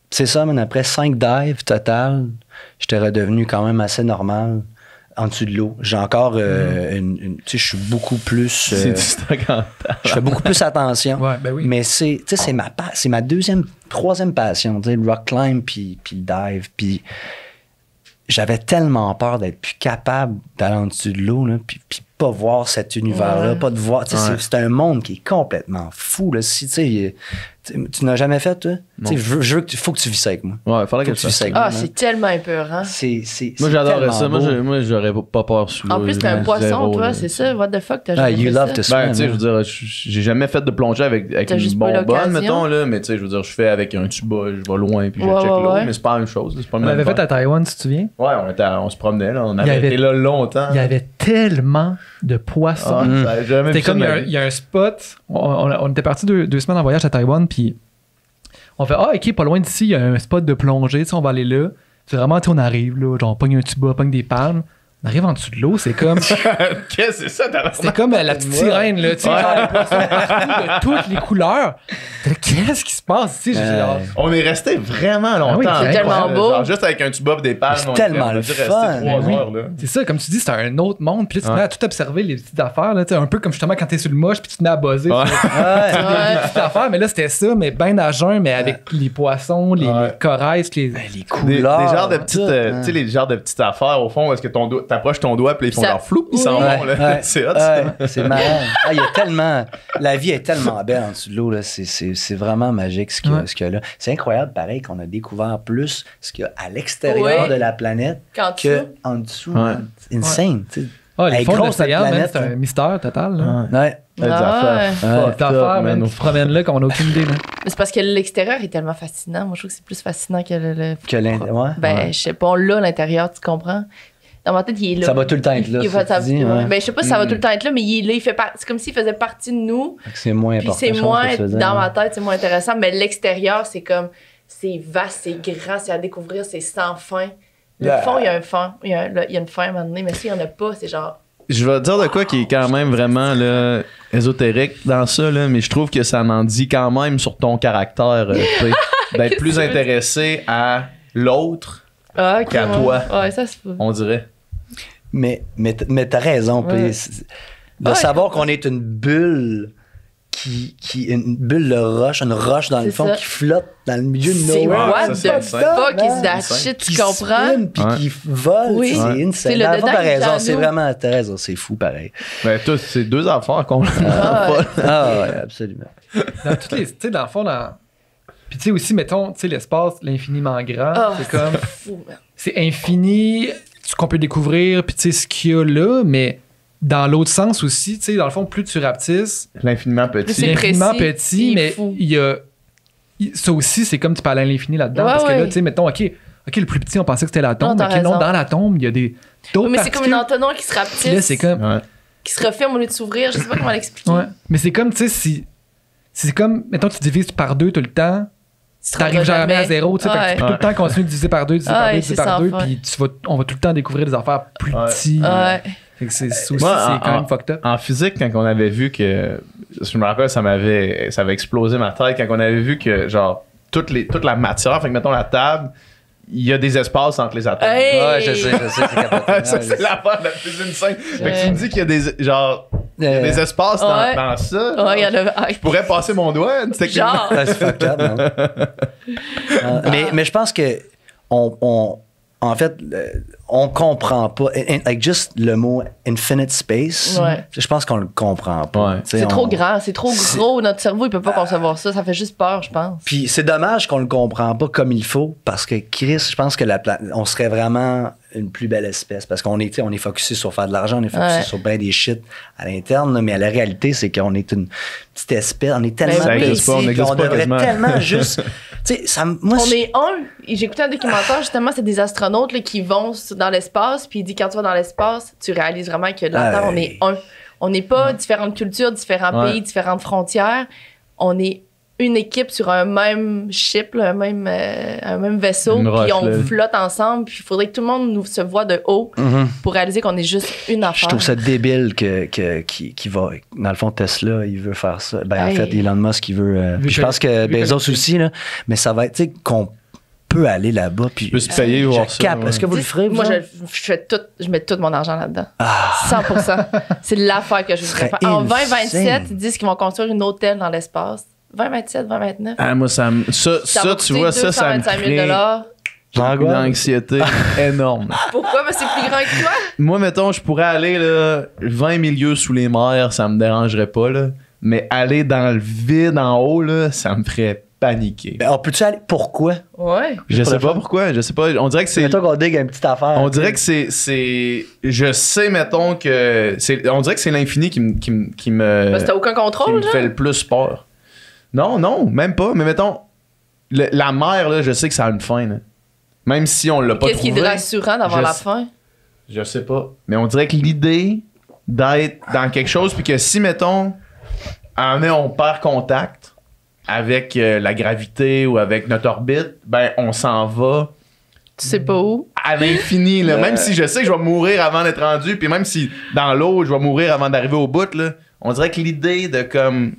c'est ça, mais après 5 dives total, j'étais redevenu quand même assez normal. En dessous de l'eau. J'ai encore tu sais, je suis beaucoup plus... C'est du stock en je fais beaucoup plus attention. Ouais, ben oui. Mais c'est ma troisième passion, tu sais, le rock climb puis le dive. Puis j'avais tellement peur d'être plus capable d'aller en dessous de l'eau, là, puis pas voir cet univers-là, pas de voir... Tu sais, c'est un monde qui est complètement fou, là. Si, tu sais, tu n'as jamais fait, toi? Tu sais, je veux faut que tu vis ça avec moi. Ouais, faudrait que tu vis ça avec moi. C'est tellement épeurant. Moi, j'adorais ça. Moi, j'aurais pas peur sous l'eau. En plus, t'es un poisson, toi, c'est ça? What the fuck, t'as jamais you fait love ça? to swim. Ben, tu sais, je veux dire, j'ai jamais fait de plongée avec une bonbonne, mettons, là, mais tu sais, je veux dire, je fais avec un tuba, je vais loin, puis je check l'eau, mais c'est pas la même chose. C'est pas le On même l'avait fait vibe. à Taïwan, tu te souviens? Ouais, on se promenait, là, on avait été là longtemps. Il y avait tellement de poissons. C'était comme, il y a un spot, on était partis 2 semaines en voyage à Taïwan, puis on fait, ok, pas loin d'ici, il y a un spot de plongée, tu sais, on va aller là. C'est vraiment, tu sais, on arrive, là, genre, on pogne un tuba, pogne des palmes. On arrive en dessous de l'eau, c'est comme. Qu'est-ce que c'est ça, c'était comme la petite sirène, là, tu sais, genre les poissons partout, de toutes les couleurs. Qu'est-ce qui se passe ici? On est resté vraiment longtemps. oui, c'est tellement beau. Genre, juste avec un tuba et des palmes. C'est tellement le fun. 3 heures, là. C'est ça, comme tu dis, c'est un autre monde. Puis là, tu te mets à tout observer les petites affaires, là, tu sais, un peu comme justement quand t'es sur le moche, puis tu te mets à buzzer. Des petites affaires, mais là, c'était ça, mais ben à jeun, mais avec les poissons, les corails, les couleurs. Des genres de petites, tu sais, les genres de petites affaires, au fond, où est-ce que t'approches ton doigt, puis ils font leur flou, ils s'en vont, là. C'est hot, ça. C'est marrant. Il y a tellement... La vie est tellement belle en dessous de l'eau, là. C'est vraiment magique ce qu'il y a là. C'est incroyable, pareil, qu'on a découvert plus ce qu'il y a à l'extérieur de la planète qu'en dessous. Insane, tu sais. Les fonds de l'océan, c'est un mystère total, là. Des affaires. Des affaires, man, qui se promènent là, qu'on n'a aucune idée, là. Mais c'est parce que l'extérieur est tellement fascinant. Moi, je trouve que c'est plus fascinant que le... je sais pas, on l'a, l'intérieur, tu comprends? Dans ma tête, il est là. Ça va tout le temps être là. Ben, je sais pas si ça va tout le temps être là, mais il est là. C'est comme s'il faisait partie de nous. C'est moins important. Puis c'est moins, dans ma tête, c'est moins intéressant. Mais l'extérieur, c'est comme, c'est vaste, c'est grand, c'est à découvrir, c'est sans fin. Le fond, il y a un fond. Il y a une fin à un moment donné, mais s'il y en a pas, c'est genre. Je vais te dire de quoi qui est quand même vraiment là, ésotérique dans ça, là, mais je trouve que ça m'en dit quand même sur ton caractère d'être plus intéressé à l'autre qu'à toi. Ouais, ça se peut. On dirait. Mais t'as raison. De savoir qu'on est une bulle une bulle de roche, une roche dans le fond qui flotte dans le milieu de C'est what nowhere. the fuck is that shit, tu comprends? Puis qui vole, Oui. c'est insane. Le dedans T'as raison, est c'est nous. vraiment, t'as raison, c'est fou pareil. Ben, toi, c'est 2 affaires qu'on ouais, absolument. Dans toutes les, tu sais, dans le fond, puis tu sais aussi, mettons, tu sais, l'espace, l'infiniment grand, c'est comme, fou, man. c'est infini, ce qu'on peut découvrir, puis tu sais, ce qu'il y a là, mais dans l'autre sens aussi, tu sais, dans le fond, plus tu rapetisses, l'infiniment petit. C'est l'infiniment précis, petit, c'est mais fou. il y a, ça aussi, c'est comme tu parles à l'infini là-dedans, Ouais, parce que là, ouais. tu sais, mettons, OK, le plus petit, on pensait que c'était l'atome, Non, t'as OK, non, raison. dans l'atome, il y a d'autres Oui, mais c'est comme une entonnoir qui se Puis là, rapetisse, c'est comme, qui se referme au lieu de s'ouvrir. Je sais pas comment l'expliquer. ouais, mais c'est comme, tu sais, si c'est comme, mettons, tu divises par 2 tout le temps, Tu te t'arrives rendras jamais à 0, tu sais, fait que tu peux tout le temps continuer de diviser par 2, diviser par 2, diviser c'est par 2, sans fin. puis on va tout le temps découvrir des affaires plus petits. Ouais. Fait que c'est aussi, Moi, c'est quand même fucked up. En physique, quand on avait vu que. Je me rappelle, ça avait explosé ma tête quand on avait vu que, genre, toute la matière. Fait que, mettons, la table, il y a des espaces entre les atomes. Hey! Ouais, je sais, c'est capoté. Ça, c'est l'affaire de la plus insane. Fait que tu me dis qu'il y a des espaces dans ça. Ouais, il y en a. Je pourrais passer mon doigt, techniquement. Genre. C'est fucked up, non? Mais je pense que en fait, on comprend pas. Like, juste le mot infinite space, Ouais. je pense qu'on le comprend pas. Ouais. C'est trop grand, c'est trop gros. Notre cerveau, il peut pas concevoir ça. Ça fait juste peur, je pense. Puis c'est dommage qu'on le comprend pas comme il faut, parce que Chris, je pense que on serait vraiment une plus belle espèce, parce qu'on est, on est focusé sur faire de l'argent, on est focusé sur bien des shit à l'interne, là, mais la réalité, c'est qu'on est une petite espèce, on est tellement Ça existe pas, on petit, n'existe qu'on pas devrait quasiment. tellement juste... Tu sais, ça, moi, On est un. J'ai écouté un documentaire, justement, c'est des astronautes là, qui vont dans l'espace, puis il dit quand tu vas dans l'espace, tu réalises vraiment que la Terre, on est un. On n'est pas différentes cultures, différents pays, différentes frontières. On est une équipe sur un même ship, là, un même vaisseau, Une roche, puis on là. flotte ensemble, puis il faudrait que tout le monde nous se voit de haut pour réaliser qu'on est juste une je affaire. trouve ça débile qui va... Dans le fond, Tesla, il veut faire ça. Ben, Hey. en fait, Elon Musk, il veut... Vu puis je que- pense que vu que- Bezos aussi, là, mais ça va être, tu sais, qu'on peut aller là-bas, puis... Je peux se payer voir ça. Cap. Est-ce que vous le ferez, vous Moi, autres? je mets tout mon argent là-dedans. Ah. 100%. C'est l'affaire que je voudrais serait faire. En insane. 2027, ils disent qu'ils vont construire une hôtel dans l'espace. 2027, 2029. Ah, moi, ça, va tu coûter vois, ça me 225 000 crée une J'angoisse. anxiété énorme. Pourquoi? Parce que c'est plus grand que toi. Moi, mettons, je pourrais aller là, 20 milieux sous les mers, ça me dérangerait pas, là. Mais aller dans le vide en haut, là, ça me ferait paniquer. Ben, on peut-tu aller... Pourquoi? Ouais. Je sais pour le pas fun. pourquoi, je sais pas. On dirait que c'est. Mettons qu'on digue une petite affaire. On dirait que c'est. Je sais, mettons que. On dirait que c'est l'infini qui me. Parce que t'as aucun qui contrôle, me genre. fait le plus peur. Non, même pas. Mais mettons, la mer, là, je sais que ça a une fin. Là. Même si on l'a pas Qu'est-ce qui trouvé. est rassurant d'avoir Je la sais- fin? Je sais pas. Mais on dirait que l'idée d'être dans quelque chose, puis que si, mettons, à un moment, on perd contact avec la gravité ou avec notre orbite, ben, on s'en va Tu sais pas où. à l'infini, là. Même si je sais que je vais mourir avant d'être rendu, puis même si dans l'eau, je vais mourir avant d'arriver au bout, là, on dirait que l'idée de comme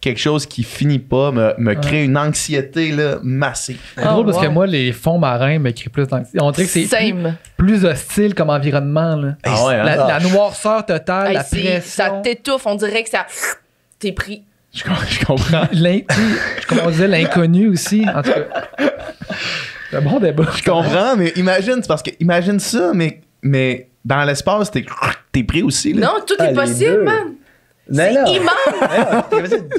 quelque chose qui finit pas me crée une anxiété là, massive. C'est drôle parce que wow. moi, les fonds marins me créent plus d'anxiété. On dirait que c'est Same. plus hostile comme environnement. Là. Ah ouais, hein? La noirceur totale, Hey, la ça pression. t'étouffe. On dirait que ça. T'es pris. Je comprends. Comme on disait, l'inconnu aussi. En tout cas, c'est un bon débat. Je comprends, mais imagine, c'est parce que imagine ça, mais dans l'espace, t'es pris aussi. Là. Non, tout Ah, est les possible, deux. man. Non, C'est non. immense.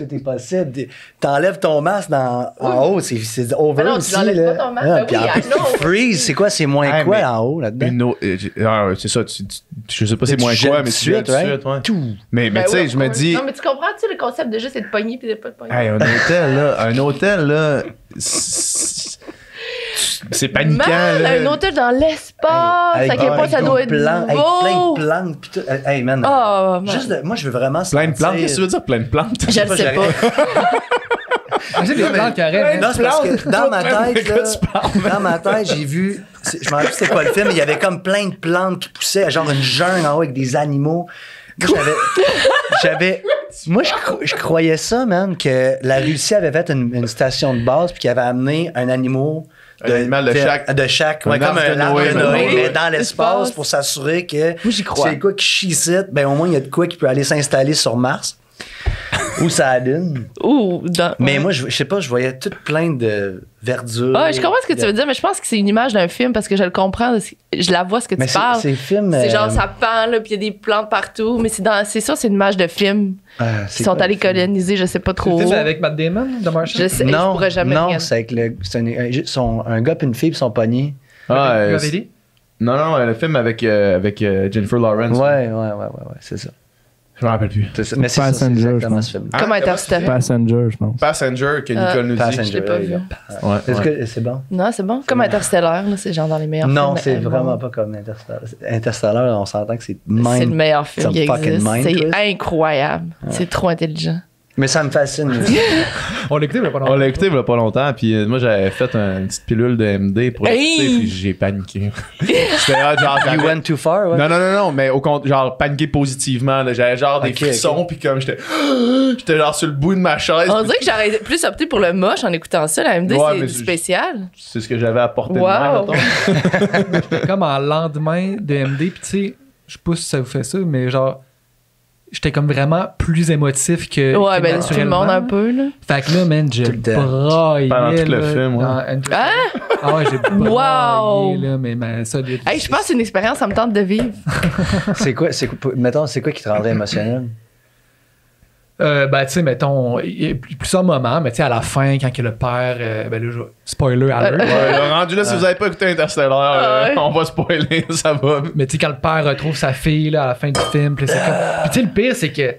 T'es possible. T'enlèves ton masque en haut, c'est over Ben non, tu aussi. l'enlèves là. pas ton masque. Ah, Ben puis oui, en I plus, know. freeze, c'est quoi? C'est moins Ah, quoi mais en haut là-dedans? C'est ça, je sais pas c'est Tu moins gèles quoi, tout mais de tu gèles suite, tout de right? suite, ouais. Tout. Mais Ben tu sais, oui, je me of course. dis, Non, mais tu comprends-tu le concept de juste être pogné puis de pas être pogné? hey, un hôtel là, c'est paniquant. Man, là. un hôtel dans l'espace, à quel point ça des doit être plantes, avec plein beau. de plantes pis tout. Hey man. Oh, man. Juste moi je veux vraiment Plein de sentir- plantes, qu'est-ce que tu veux dire plein de plantes? Je le sais pas. J'ai des plans carrés. Non, c'est parce que dans ma tête, De quoi tu parles? dans ma tête, j'ai vu, je me rappelle c'était quoi le film, mais il y avait comme plein de plantes qui poussaient, genre une jungle en haut avec des animaux. Moi, je croyais ça, man, que la Russie avait fait une station de base puis qu'il avait amené un animal Un animal de chaque- ouais, un comme arche un de arbre Noé, de Noé, oui. mais dans l'espace L'espace. pour s'assurer que Moi, j'y crois. c'est quoi qui chie ici, ben au moins il y a de quoi qui peut aller s'installer sur Mars ou sur la Lune. Ouh, Mais ouais. moi, je sais pas, je voyais tout plein de verdure. Ah, je comprends ce que tu veux dire, mais je pense que c'est une image d'un film parce que je le comprends. Je la vois ce que Mais tu parles. c'est film. C'est genre ça pend, là, puis il y a des plantes partout. Mais c'est ça, c'est une image de film. Ils sont allés coloniser, je sais pas trop. C'est avec Matt Damon, de Martian? Je sais, je Non, pourrais jamais non, rien. c'est avec un gars et une fille qui sont pognés. Ah, Vous l'avez dit? non, le film avec Jennifer Lawrence. Ouais, c'est ça. Je me rappelle plus. C'est ça. Mais c'est ça, c'est Passenger, exactement je ce film. Comme Interstellar. Passenger, je pense. Passenger que Nicole nous dit. Passenger, Je l'ai pas ouais, vu. ouais. Ouais, Est-ce ouais. que c'est bon? Non, c'est bon. Comme Interstellar, là, c'est genre dans les meilleurs films. Non, c'est du vraiment monde. pas comme Interstellar. Interstellar, on s'entend que c'est C'est le mind. meilleur film Some qui fucking existe. mind C'est twist. incroyable. C'est trop intelligent. Mais ça me fascine. On l'a écouté, mais pas On longtemps. l'a écouté il y a pas longtemps, puis moi j'avais fait une petite pilule de MD pour l'écouter, Hey! puis j'ai paniqué. J'étais genre, You went too far, ouais. non, mais au compte, genre paniqué positivement, là. J'avais genre des Ok, frissons, puis comme j'étais genre sur le bout de ma chaise. On puis dirait que j'aurais plus opté pour le moche en écoutant ça. La MD, Ouais, c'est mais du spécial. c'est ce que j'avais apporté de Wow. même, mettons. J'étais comme en lendemain de MD, puis tu sais, je sais pas si ça vous fait ça, mais genre, j'étais comme vraiment plus émotif que. Ouais, que ben tout le naturellement. monde un peu, là. Fait que là, man, je Tout le temps. braillais. Pendant tout le là, film, ouais. Ah ouais, j'ai braillé, Wow. là, mais ça... Hey, je pense que c'est une expérience, ça me tente de vivre. Mettons, c'est quoi qui te rendrait émotionnel? Ben, tu sais, mettons, il y a plusieurs moments, mais tu sais, à la fin, quand que le père. Ben là, spoiler alert. Ouais, là, rendu là, si vous avez pas écouté Interstellar, Ah ouais. on va spoiler, ça va. Mais tu sais, quand le père retrouve sa fille là, à la fin du film, puis c'est comme. Puis tu sais, le pire, c'est que.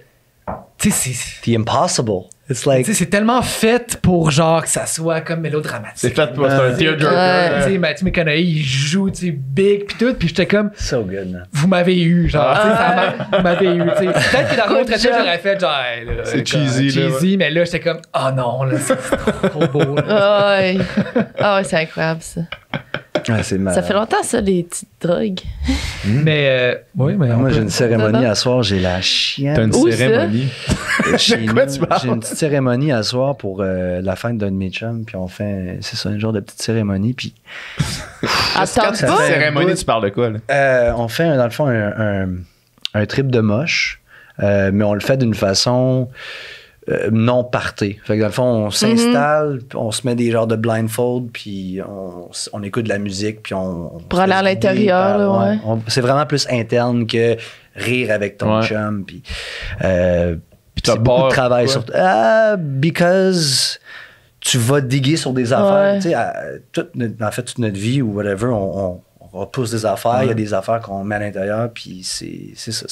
Tu sais, The impossible. It's like. c'est tellement fait pour genre que ça soit comme mélodramatique. C'est fait pour c'est un tearjerker. Ouais. Tu sais, Matthew McConaughey, il joue, tu sais, big pis tout, pis j'étais comme, So good, man. vous m'avez eu, genre, tu sais, vous m'avez eu, tu sais. Peut-être que dans Good l'autre épisode, job. j'aurais fait genre, hey, là, C'est comme, cheesy, là, cheesy, mais là, j'étais comme, oh non, là, c'est trop beau, là. Ah ouais. Ah ouais, c'est incroyable, ça. Ouais, c'est Ça fait longtemps, ça, les petites drogues. Mais, oui, mais. on Moi, peut- j'ai une cérémonie Non. à soir, j'ai la T'as chienne. une Où ça? cérémonie. Chez De quoi nous, tu parles? j'ai une petite cérémonie à soir pour la fête d'un de mes chums, puis on fait, c'est ça, un genre de petite cérémonie, puis Attends Quand tu pas. dis cérémonie, tu parles de quoi, là? on fait, dans le fond, un trip de moche, mais on le fait d'une façon non partée. Fait que dans le fond, on s'installe, puis on se met des genres de blindfold, puis on écoute de la musique, puis on Pour se aller à laisse guider l'intérieur, par- là, ouais. c'est vraiment plus interne que rire avec ton Ouais. chum, puis t'as c'est beaucoup peur, de travail pourquoi? sur... because tu vas diguer sur des affaires. Ouais. Tu sais, toute notre vie ou whatever, on repousse des affaires. Il y a des affaires qu'on met à l'intérieur, puis c'est ça.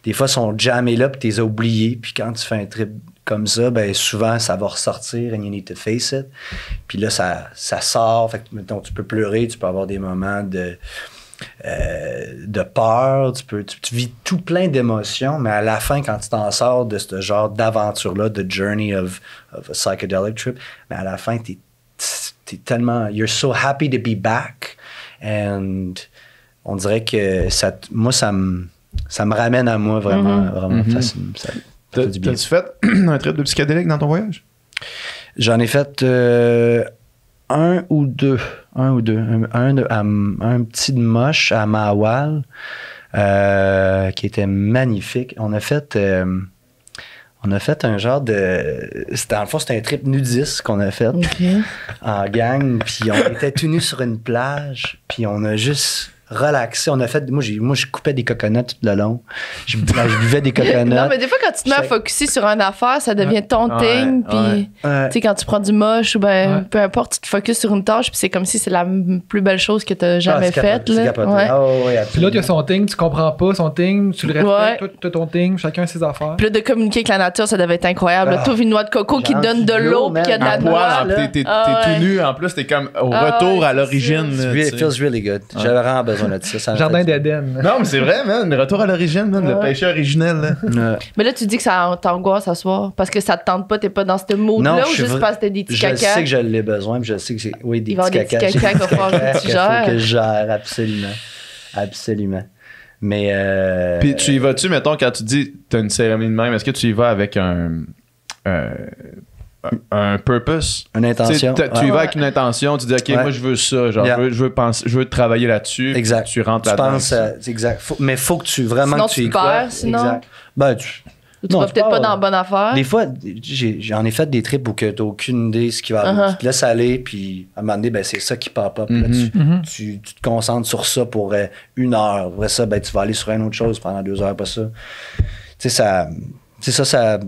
Des fois, ils sont jammés là, puis tu les as oubliés. Puis quand tu fais un trip comme ça, ben souvent, ça va ressortir and you need to face it. Puis là, ça sort. Fait que, mettons, tu peux pleurer, tu peux avoir des moments de peur, tu vis tout plein d'émotions, mais à la fin, quand tu t'en sors de ce genre d'aventure-là, de journey of a psychedelic trip, mais à la fin, t'es tellement, you're so happy to be back, and on dirait que moi, ça me ramène à moi vraiment, vraiment facilement. Ça fait du bien. T'as-tu fait un trip de psychédélique dans ton voyage? J'en ai fait un ou deux. Un petit de moche à Mahawal qui était magnifique. On a fait un genre de... Dans le fond, c'était un trip nudiste qu'on a fait OK. en gang. Puis on était tout nus sur une plage. Puis on a juste relaxé. On a fait... Moi, je coupais des coconuts tout le long. Je buvais des coconuts. Non, mais des fois, quand tu te mets à focuser sur une affaire, ça devient ton thing. Puis, Ouais. tu sais, quand tu prends du moche ou ben, Ouais. peu importe, tu te focuses sur une tâche, puis c'est comme si c'est la plus belle chose que tu as jamais c'est faite. capoté, c'est Là. capoté. Ouais. Ah, ouais, Puis absolument. l'autre, il y a son thing, tu comprends pas son thing, tu le respectes, Ouais. toi, t'as ton thing, chacun ses affaires. Puis là, de communiquer avec la nature, ça devait être incroyable. Ah. Tu ouvres une noix de coco qui te donne de l'eau, puis qu'il y a de la À Man. noix. poil, là. t'es Ah ouais. tout nu, en plus, t'es comme au Ah retour ouais, à c'est l'origine. ça. là, It tu sais. feels really good. J'avais vraiment besoin de ça. Ça me Jardin fait- d'Éden. Non, mais c'est vrai, man. Le retour à l'origine, man. Le Ouais. péché originel, là. Ouais. Mais là, tu dis que ça t'angoisse à soir parce que ça te tente pas, t'es pas dans ce mood-là ou je suis juste parce que t'as des petits Je caca. sais que je l'ai besoin, puis je sais que c'est. Oui, des Il va y petits avoir des petits caca. caca qu'il va falloir que tu Qu'il faut gères. que je gère, absolument. Absolument. Mais. Puis tu y vas-tu, mettons, quand tu dis t'as une cérémonie de même, est-ce que tu y vas avec un purpose? Une intention. Tu sais, tu y Ouais. vas avec une intention, tu dis, OK, Ouais. moi, je veux ça. Genre, Yeah. je veux travailler là-dessus. Exact. Tu rentres Tu là-dedans. penses. C'est exact. Mais faut que tu. Vraiment Sinon, que tu tu y perds, crois. sinon. Exact. Ben, tu. Ou tu Non, vas tu peut-être pas pars, dans la bonne affaire. Des fois, j'en ai fait des trips où tu n'as aucune idée ce qui va arriver. Uh-huh. Tu te laisses aller, puis à un moment donné, ben, c'est ça qui pop up. Là, tu te concentres sur ça pour 1 heure. Après ça, ben, tu vas aller sur une autre chose pendant 2 heures, pas ça. Tu sais, ça.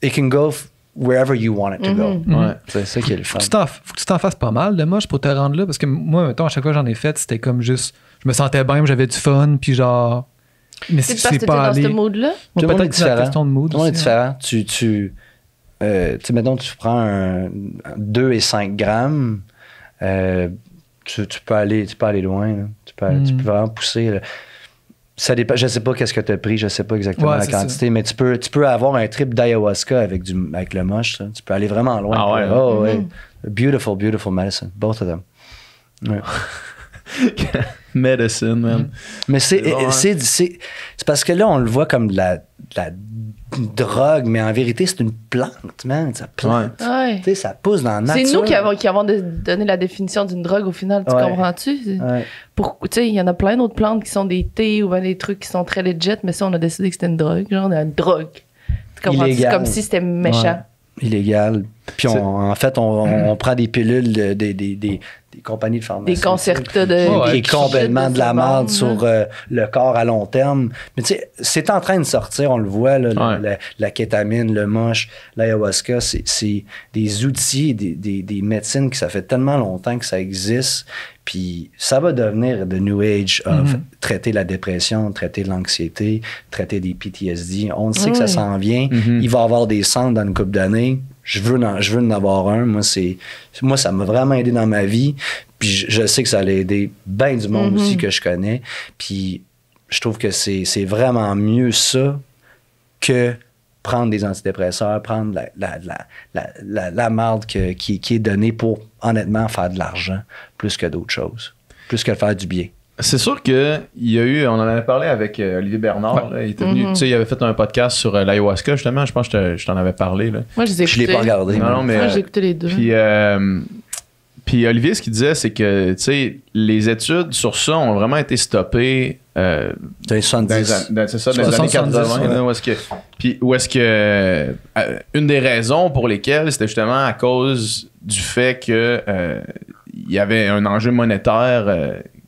It can go wherever you want it to go. Ouais. C'est ça qui est le fun. Faut que tu t'en fasses pas mal de moche pour te rendre là. Parce que moi, mettons, à chaque fois que j'en ai fait, c'était comme juste. Je me sentais bien, j'avais du fun, puis genre. Mais C'est si parce que c'est t'étais pas dans ce allé. mood-là. Tout le monde est Peut-être que c'est la différent. question de mood. Tout le monde est aussi, hein. différent. Tu sais, mettons, tu prends un 2 et 5 grammes, tu peux aller loin. Là. Tu peux vraiment pousser. Là. Ça dépend, je sais pas qu'est-ce que tu as pris, je sais pas exactement Ouais, la c'est quantité, mais tu peux avoir un trip d'ayahuasca avec le moche. Ça. Tu peux aller vraiment loin. Ah ouais. Oh, ouais. Beautiful, beautiful medicine. Both of them. Ouais. Medicine, man. Mais c'est bon, parce que là, on le voit comme de la drogue, mais en vérité, c'est une plante, man. Ça plante. Ouais. Tu sais, ça pousse dans la nature. C'est nous qui avons donné la définition d'une drogue au final, tu Ouais. comprends-tu? Ouais. Tu sais, il y en a plein d'autres plantes qui sont des thés ou bien des trucs qui sont très legit, mais ça, on a décidé que c'était une drogue. Genre, une drogue. Tu comprends? Illégal. C'est comme si c'était méchant. Illégal. Puis en fait, on prend des pilules des compagnies de pharmacie. Des concertos de. Qui est complètement de la merde merde sur le corps à long terme. Mais tu sais, c'est en train de sortir, on le voit, là, la kétamine, le moche, l'ayahuasca, c'est des outils, des médecines que ça fait tellement longtemps que ça existe. Puis ça va devenir the new age of traiter la dépression, traiter l'anxiété, traiter des PTSD. On sait que ça s'en vient. Il va y avoir des centres dans une couple d'années. Je veux en avoir un. Moi, ça m'a vraiment aidé dans ma vie. Puis je sais que ça allait aider bien du monde aussi que je connais. Puis je trouve que c'est vraiment mieux ça que prendre des antidépresseurs, prendre la marde qui est donnée pour, honnêtement, faire de l'argent plus que d'autres choses. Plus que faire du bien. C'est sûr qu'il y a eu, on en avait parlé avec Olivier Bernard, là, il était venu, tu sais, il avait fait un podcast sur l'ayahuasca, justement, je pense que je t'en avais parlé. Là. Moi, je l'ai pas regardé. Non, mais, moi, j'ai écouté les deux. Puis Olivier, ce qu'il disait, c'est que, tu sais, les études sur ça ont vraiment été stoppées dans les 70. C'est ça, dans les années 80. Là, où est-ce que une des raisons pour lesquelles, c'était justement à cause du fait que il y avait un enjeu monétaire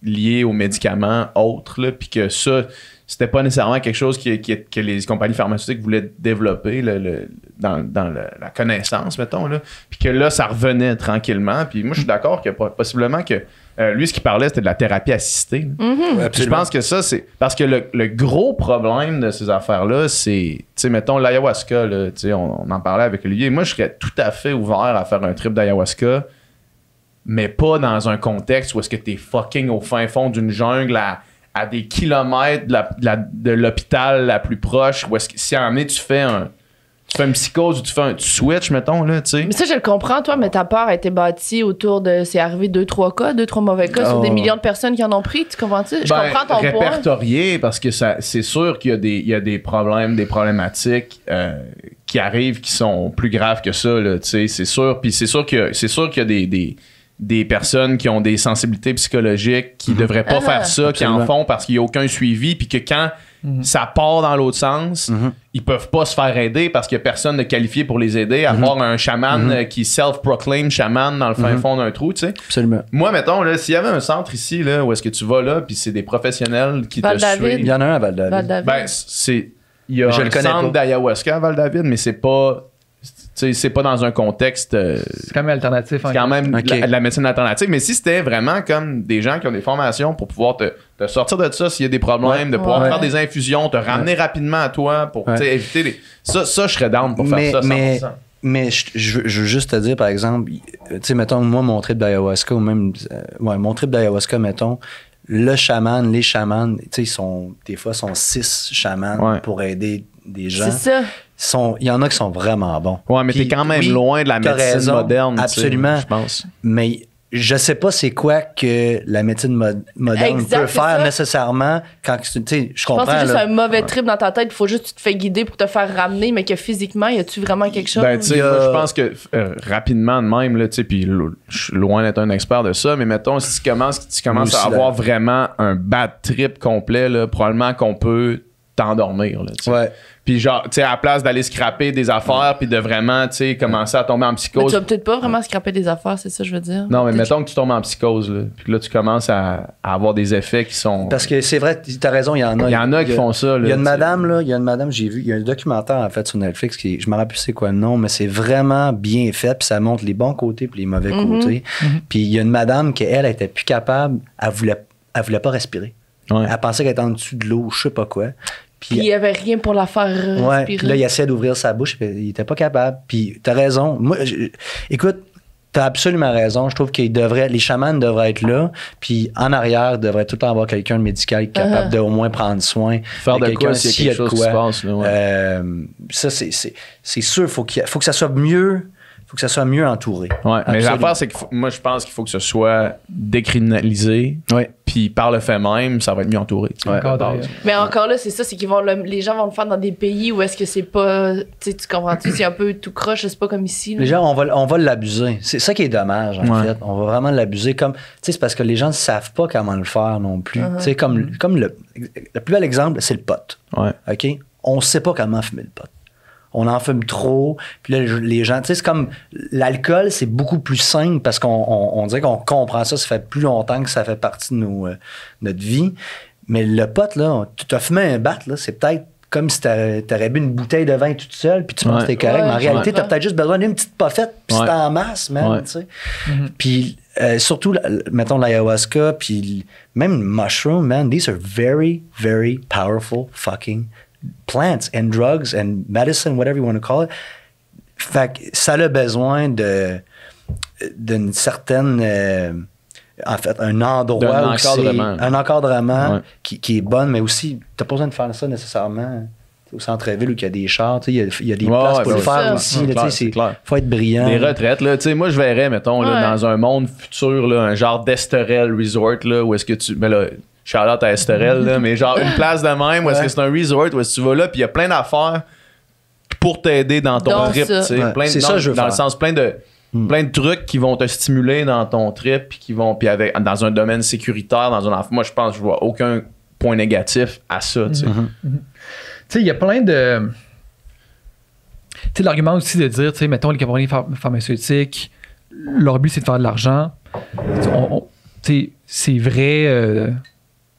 lié aux médicaments autres, là, puis que ça, c'était pas nécessairement quelque chose que les compagnies pharmaceutiques voulaient développer dans la connaissance, mettons, là. Puis que là, ça revenait tranquillement. Puis moi, je suis d'accord que possiblement que lui, ce qu'il parlait, c'était de la thérapie assistée. Puis je pense que ça, c'est... Parce que le gros problème de ces affaires-là, c'est... Tu sais, mettons, l'ayahuasca, là, tu sais, on en parlait avec Olivier. Moi, je serais tout à fait ouvert à faire un trip d'ayahuasca, mais pas dans un contexte où est-ce que t'es fucking au fin fond d'une jungle à des kilomètres de l'hôpital la plus proche, où est-ce que si à un moment donné, tu fais une psychose ou tu fais un switch, mettons, là, tu sais. Mais ça, je le comprends, toi, mais ta peur a été bâtie autour de... C'est arrivé 2-3 mauvais cas sur des millions de personnes qui en ont pris, tu comprends-tu? Je comprends ton point. Répertorié, parce que c'est sûr qu'il y a des problèmes, des problématiques qui arrivent qui sont plus graves que ça, là, tu sais, c'est sûr. Puis c'est sûr qu'il y a des personnes qui ont des sensibilités psychologiques qui devraient pas faire ça, Absolument. qui en font parce qu'il n'y a aucun suivi, puis que quand ça part dans l'autre sens, ils peuvent pas se faire aider parce qu'il y a personne de qualifié pour les aider, à part un chaman qui self-proclaim chaman dans le fin fond d'un trou, tu sais. Absolument. Moi, mettons, là, s'il y avait un centre ici, là, où est-ce que tu vas là, puis c'est des professionnels qui te Val-David. suivent. Il y en a un à Val-David. Val-David. Ben, il y a Je le un connais centre pas. d'ayahuasca à Val-David, mais c'est pas... Tu sais, c'est pas dans un contexte... C'est quand même alternatif. c'est quand même Ok. de la médecine alternative. Mais si c'était vraiment comme des gens qui ont des formations pour pouvoir te sortir de ça s'il y a des problèmes, de pouvoir faire des infusions, te ramener rapidement à toi pour tu sais, éviter les... Ça, je serais down pour faire ça 100%. Mais je veux juste te dire, par exemple, tu sais, mettons, moi, mon trip d'ayahuasca, ou même, mon trip d'ayahuasca, mettons, les chamans, tu sais, des fois, sont 6 chamans pour aider des gens. C'est ça. Il y en a qui sont vraiment bons. Ouais, mais t'es quand même oui, loin de la t'as médecine raison, moderne. absolument. Je pense. Mais je sais pas c'est quoi que la médecine moderne Exact, peut c'est faire ça. nécessairement quand tu sais, je Je pense comprends. que c'est juste là. un mauvais trip dans ta tête. Il faut juste que tu te fais guider pour te faire ramener, mais que physiquement, y a-tu vraiment quelque chose? Ben, tu sais, moi, je pense que rapidement de même, là, tu sais, puis je suis loin d'être un expert de ça, mais mettons, si tu commences à avoir vraiment un bad trip complet, là, probablement qu'on peut t'endormir, là, tu sais. Ouais. Puis genre, tu sais, à la place d'aller scraper des affaires puis de vraiment, tu sais, commencer à tomber en Mais psychose. tu vas peut-être pas vraiment scraper des affaires, c'est ça que je veux dire. Non, mais Peut-être mettons que tu tombes en psychose, là, puis que là, tu commences à avoir des effets qui sont... Parce que c'est vrai, t'as raison, il y en a. Il y en a qui font ça, là. Il y a une tu sais. madame, j'ai vu, il y a un documentaire en fait sur Netflix qui, je me rappelle plus c'est quoi le nom, mais c'est vraiment bien fait, puis ça montre les bons côtés puis les mauvais côtés. Puis il y a une madame qui elle était plus capable, elle voulait pas respirer. Ouais. Elle pensait qu'elle était en dessous de l'eau, je sais pas quoi. Puis il y avait rien pour la faire Ouais, respirer. puis là, il essayait d'ouvrir sa bouche, puis il était pas capable. Puis t'as raison. Moi, écoute, t'as absolument raison. Je trouve que les chamans devraient être là, puis en arrière, devrait tout le temps avoir quelqu'un de médical capable de au moins prendre soin. Faire de quoi s'il y a quelque chose qui se passe. Là, ouais. Ça, c'est sûr. Faut que ça soit mieux. Faut que ça soit mieux entouré. Ouais, mais l'affaire, c'est que moi, je pense qu'il faut que ce soit décriminalisé. Ouais. Puis par le fait même, ça va être mieux entouré. Ouais. Mais encore là, c'est ça, c'est qu'ils vont les gens vont le faire dans des pays où est-ce que c'est pas. Tu comprends-tu? C'est un peu tout croche, c'est pas comme ici. Là. Les gens, on va l'abuser. C'est ça qui est dommage, en fait. On va vraiment l'abuser. Comme, c'est parce que les gens ne savent pas comment le faire non plus. Comme le plus bel exemple, c'est le pot. Ouais. OK? On ne sait pas comment fumer le pot. On en fume trop. Puis là, les gens, c'est comme l'alcool, c'est beaucoup plus simple parce qu'on dirait qu'on comprend ça. Ça fait plus longtemps que ça fait partie de notre vie. Mais le pot, là, tu t'as fumé un bat, là, c'est peut-être comme si t'aurais bu une bouteille de vin toute seule, puis tu penses que t'es correct. Mais en réalité, t'as peut-être juste besoin d'une petite puffette, puis c'est en masse, man, tu sais. Puis surtout, mettons l'ayahuasca, puis même le mushroom, man, these are very, very powerful fucking plants and drugs and medicine, whatever you want to call it. Fait que ça a besoin d'une certaine... en fait, un endroit un encadrement qui est bon, mais aussi, t'as pas besoin de faire ça nécessairement au centre-ville où il y a des chars, il y a des places pour le faire aussi. Il faut être brillant. Des retraites, là, moi je verrais, mettons, là, dans un monde futur, là, un genre d'Esterel Resort, là, où est-ce que tu... Ben là, Charlotte à Esterel, là, mais genre une place de même où est-ce que c'est un resort, où est-ce que tu vas là, puis il y a plein d'affaires pour t'aider dans ton trip. C'est ça, je veux dans faire. le sens, plein de trucs qui vont te stimuler dans ton trip, puis dans un domaine sécuritaire, moi je pense que je vois aucun point négatif à ça. Tu sais, il y a plein de... Tu sais, l'argument aussi de dire, tu sais, mettons, les compagnies pharmaceutiques, leur but c'est de faire de l'argent. Tu sais, c'est vrai...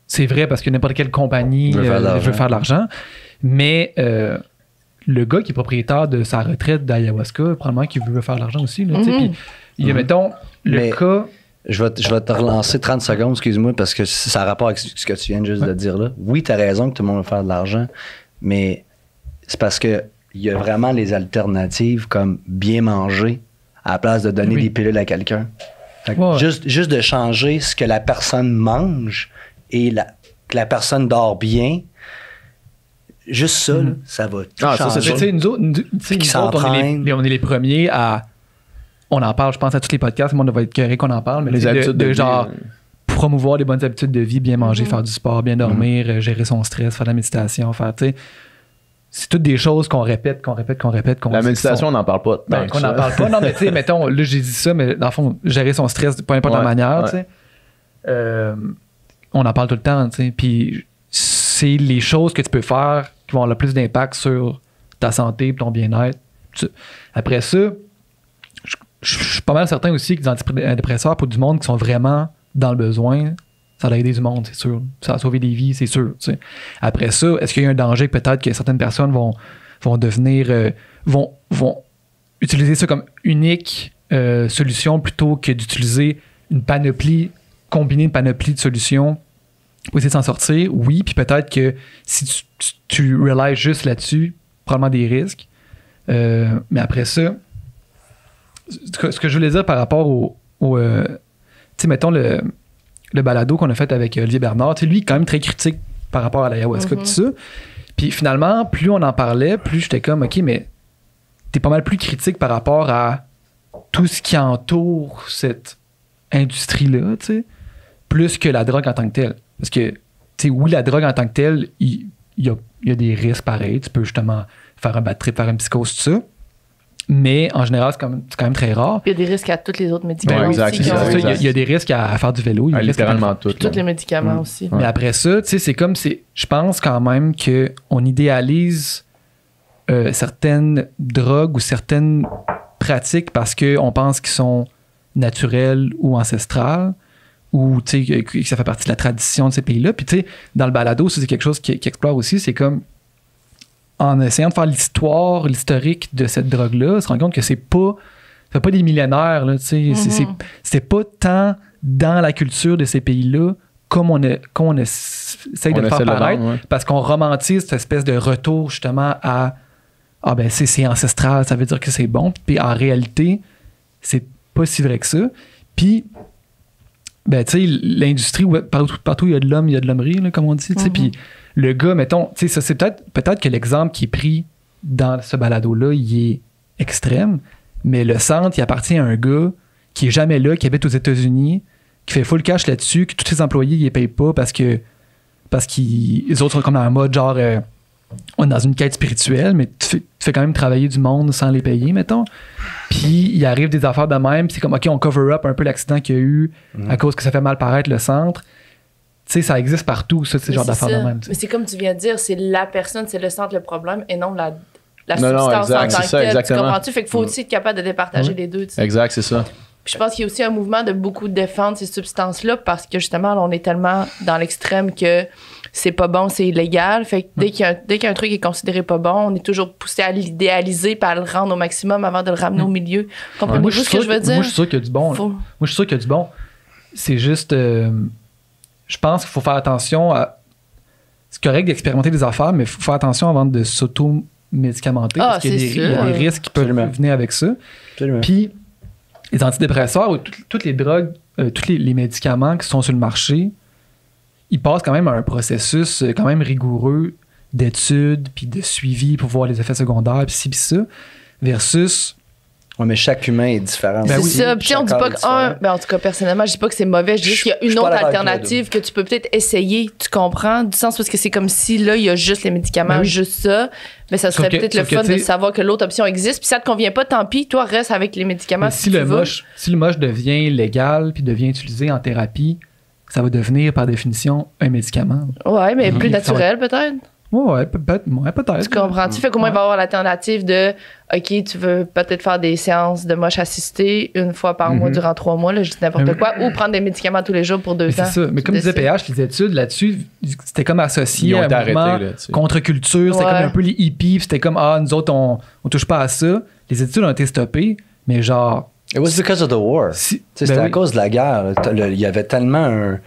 c'est vrai parce que n'importe quelle compagnie veut faire de l'argent. Mais le gars qui est propriétaire de sa retraite d'ayahuasca, probablement qu'il veut faire de l'argent aussi. Là, puis, il y a, mettons, cas... Je vais te relancer 30 secondes, excuse-moi, parce que ça a rapport avec ce que tu viens juste de dire là. Oui, tu as raison que tout le monde veut faire de l'argent, mais c'est parce que il y a vraiment les alternatives comme bien manger à la place de donner des pilules à quelqu'un. Juste de changer ce que la personne mange et que la personne dort bien, juste ça, là, ça va tout changer. Nous autres, on est les premiers à... On en parle, je pense, à tous les podcasts. Moi, on va être correct qu'on en parle, mais les habitudes de genre promouvoir les bonnes habitudes de vie, bien manger, faire du sport, bien dormir, gérer son stress, faire de la méditation, c'est toutes des choses qu'on répète. La méditation, on n'en parle pas. On n'en parle pas. Non, mais tu sais, mettons, là, j'ai dit ça, mais dans le fond, gérer son stress, peu importe la manière, tu sais. On en parle tout le temps, tu sais. Puis c'est les choses que tu peux faire qui vont avoir le plus d'impact sur ta santé et ton bien-être. Après ça, je suis pas mal certain aussi que les antidépresseurs, pour du monde qui sont vraiment dans le besoin, ça va aider du monde, c'est sûr. Ça va sauver des vies, c'est sûr. Tu sais. Après ça, est-ce qu'il y a un danger peut-être que certaines personnes vont devenir... vont utiliser ça comme unique solution plutôt que d'utiliser combiner une panoplie de solutions pour essayer de s'en sortir? Oui, puis peut-être que si tu relies juste là-dessus, probablement des risques. Mais après ça, ce que je voulais dire par rapport au tu sais, mettons le balado qu'on a fait avec Olivier Bernard, tu sais, lui, il est quand même très critique par rapport à l'ayahuasca et tout ça. Puis finalement, plus on en parlait, plus j'étais comme, OK, mais t'es pas mal plus critique par rapport à tout ce qui entoure cette industrie-là, tu sais, plus que la drogue en tant que telle. Parce que, tu sais, oui, la drogue en tant que telle, il y a des risques pareils. Tu peux justement faire un bad trip, faire une psychose, tout ça. Mais en général, c'est quand même très rare. Il y a des risques à tous les autres médicaments aussi. Il y a des risques à faire du vélo. Littéralement tout. Tous les médicaments aussi. Mais après ça, tu sais, c'est comme je pense quand même qu'on idéalise certaines drogues ou certaines pratiques parce qu'on pense qu'ils sont naturelles ou ancestrales ou tu sais, que ça fait partie de la tradition de ces pays-là. Puis tu sais, dans le balado, ça, c'est quelque chose qui explore aussi. C'est comme en essayant de faire l'historique de cette drogue-là, on se rend compte que ça fait pas des millénaires, là, tu sais, c'est pas tant dans la culture de ces pays-là comme on essaye de le faire paraître, parce qu'on romantise cette espèce de retour justement à ben c'est ancestral, ça veut dire que c'est bon, puis en réalité, c'est pas si vrai que ça. Puis, ben, tu sais, l'industrie, partout où il y a de l'homme, il y a de l'hommerie, là, comme on dit. Puis le gars, mettons, tu sais, ça, c'est peut-être que l'exemple qui est pris dans ce balado-là, il est extrême, mais le centre, il appartient à un gars qui est jamais là, qui habite aux États-Unis, qui fait full cash là-dessus, que tous ses employés, ils les payent pas parce qu'ils les autres sont comme dans un mode genre on est dans une quête spirituelle, mais tu fais quand même travailler du monde sans les payer, mettons. Puis il arrive des affaires de même, puis c'est comme OK, on cover up un peu l'accident qu'il y a eu à cause que ça fait mal paraître le centre. Tu sais, ça existe partout, ça, ces genres d'affaires de même. Mais c'est comme tu viens de dire, c'est la personne, c'est le centre le problème et non la Non, substance exact, en tant c'est que ça, telle. Tu exactement. comprends-tu? Fait qu'il faut aussi être capable de départager les deux. Tu sais. Exact, c'est ça. Puis je pense qu'il y a aussi un mouvement de beaucoup défendre ces substances-là parce que justement, là, on est tellement dans l'extrême que c'est pas bon, c'est illégal. Fait que dès qu'il y a un truc qui est considéré pas bon, on est toujours poussé à l'idéaliser et à le rendre au maximum avant de le ramener au milieu. Comprenez-vous ce que je veux dire? Moi, je suis sûr qu'il y a du bon. Moi, je suis sûr qu'il y a du bon. C'est juste... je pense qu'il faut faire attention à... C'est correct d'expérimenter des affaires, mais il faut faire attention avant de s'auto-médicamenter parce qu'il y a des risques qui peuvent venir avec ça. Puis, les antidépresseurs ou toutes les drogues, tous les médicaments qui sont sur le marché, ils passent quand même à un processus quand même rigoureux d'études puis de suivi pour voir les effets secondaires puis ci puis ça, versus... Oui, mais chaque humain est différent. C'est ça. Puis on dit pas que en tout cas, personnellement, je dis pas que c'est mauvais. Je dis juste qu'il y a une autre alternative que tu peux peut-être essayer. Tu comprends? Du sens parce que c'est comme si là, il y a juste les médicaments, juste ça. Mais ça serait peut-être le fun de savoir que l'autre option existe. Puis ça te convient pas, tant pis. Toi, reste avec les médicaments si tu veux. Si le moche devient légal puis devient utilisé en thérapie, ça va devenir par définition un médicament. Ouais, mais plus naturel peut-être. Ouais, peut-être. Tu comprends-tu? Fait qu'au moins, il va y avoir l'alternative de OK, tu veux peut-être faire des séances de moche assistée une fois par mois durant 3 mois, là, je dis n'importe quoi, ou prendre des médicaments tous les jours pour 2 ans. C'est ça. Mais comme disait PH, les études là-dessus, c'était comme associé à un mouvement contre-culture. C'était comme un peu les hippies. C'était comme, nous autres, on touche pas à ça. Les études ont été stoppées, mais genre... It was because of the war. C'était à cause de la guerre. Il y avait tellement un...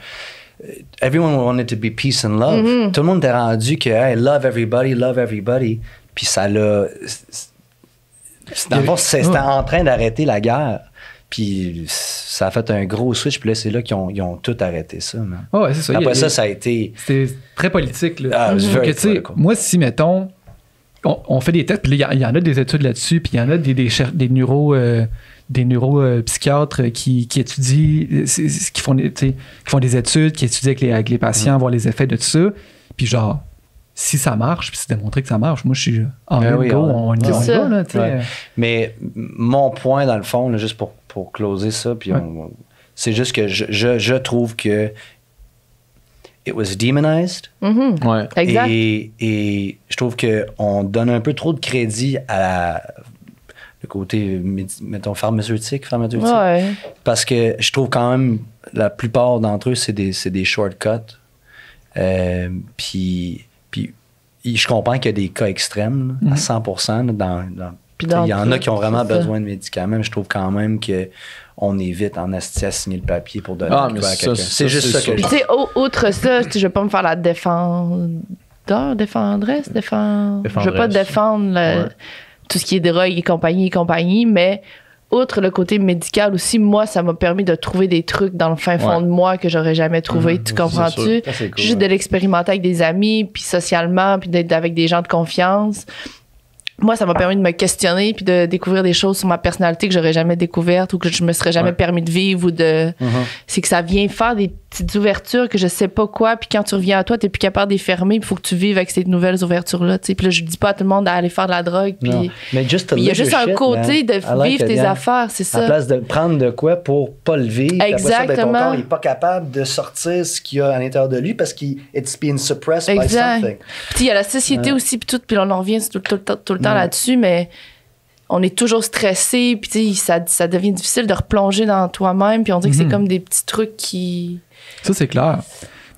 Everyone wanted to be peace and love. Tout le monde était rendu que hey, love everybody. Puis ça l'a. Dans le fond, c'était en train d'arrêter la guerre. Puis ça a fait un gros switch. Puis là, c'est là qu'ils ont tout arrêté ça. Ouais, c'est ça. Après ça a été. C'était très politique. Là. Ah, moi, si, mettons, on fait des tests, puis il y en a des études là-dessus, puis il y en a des neuropsychiatres qui étudient, qui font des études, qui étudient avec les patients, voir les effets de tout ça. Puis genre, si ça marche, puis c'est démontré que ça marche, moi je suis on y va. Là, mais mon point dans le fond, là, juste pour closer ça, puis c'est juste que je trouve que it was demonized. Ouais. Exact. Et je trouve qu'on donne un peu trop de crédit à le côté, mettons, pharmaceutique. Ouais. Parce que je trouve quand même, la plupart d'entre eux, c'est des shortcuts. Puis je comprends qu'il y a des cas extrêmes, à 100%. Il y en a qui ont vraiment besoin de médicaments, mais je trouve quand même qu'on est vite en asti à signer le papier pour donner à quelqu'un. C'est juste ça que je dis. Outre ça, je vais pas me faire la défendresse. Je veux pas défendre tout ce qui est drogue et compagnie, mais outre le côté médical aussi, moi, ça m'a permis de trouver des trucs dans le fin fond de moi que j'aurais jamais trouvé. Tu comprends-tu? Cool, juste de l'expérimenter avec des amis, puis socialement, puis d'être avec des gens de confiance. Moi, ça m'a permis de me questionner puis de découvrir des choses sur ma personnalité que j'aurais jamais découvertes ou que je me serais jamais permis de vivre ou de... C'est que ça vient faire des petites ouvertures que je sais pas quoi, puis quand tu reviens à toi, t'es plus capable de les fermer, il faut que tu vives avec ces nouvelles ouvertures-là, tu sais. Puis là, je dis pas à tout le monde d'aller faire de la drogue, puis... Mais il y a juste un côté de vivre tes affaires, c'est ça. À place de prendre de quoi pour pas le vivre, exactement. Ton corps, il est pas capable de sortir ce qu'il y a à l'intérieur de lui parce qu'il it's being suppressed by something. Puis il y a la société aussi, puis tout, puis on en revient tout le temps là-dessus, mais on est toujours stressé, puis ça devient difficile de replonger dans toi-même, puis on dit que c'est comme des petits trucs qui... Ça, c'est clair.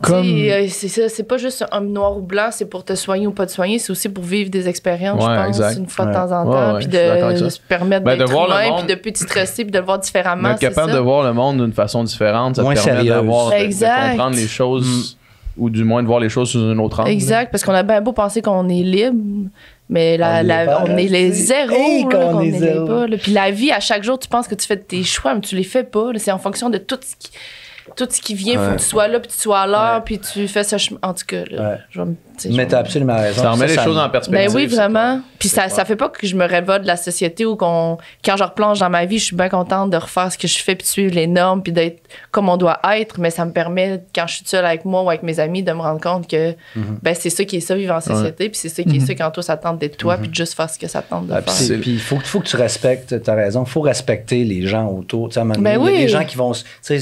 C'est ça, c'est pas juste un noir ou blanc, c'est pour te soigner ou pas te soigner, c'est aussi pour vivre des expériences, je pense, une fois de temps en temps, puis de se permettre d'être humain, puis de plus te stresser, puis de le voir différemment. D'être capable de voir le monde d'une façon différente, ça te permet de comprendre les choses, ou du moins de voir les choses sous un autre angle. Exact, parce qu'on a bien beau penser qu'on est libre, Mais on est les zéros, Hey, là, qu'on on est est zéro. pas. Là. Puis la vie, à chaque jour, tu penses que tu fais tes choix, mais tu les fais pas. Là. C'est en fonction de tout ce qui vient. Faut Ouais. que tu sois là, puis tu sois à l'heure, Ouais. puis tu fais ce chemin. En tout cas, là, Ouais. je vais me- tu sais, Mais je t'as vais- absolument raison. Ça remet les ça choses en perspective. Ben oui, c'est vraiment. clair. Puis ça fait pas que je me révolte de la société ou quand je replonge dans ma vie, je suis bien contente de refaire ce que je fais puis de suivre les normes puis d'être comme on doit être. Mais ça me permet, quand je suis seule avec moi ou avec mes amis, de me rendre compte que ben, c'est ça qui est ça, vivre en société. Puis c'est ça qui est ça quand toi, ça tente d'être toi puis de juste faire ce que ça tente de Ah, puis faire. il faut que tu respectes, t'as raison, il faut respecter les gens autour. Tu sais, à un moment donné, Ben il y a oui. des gens qui vont. Tu sais,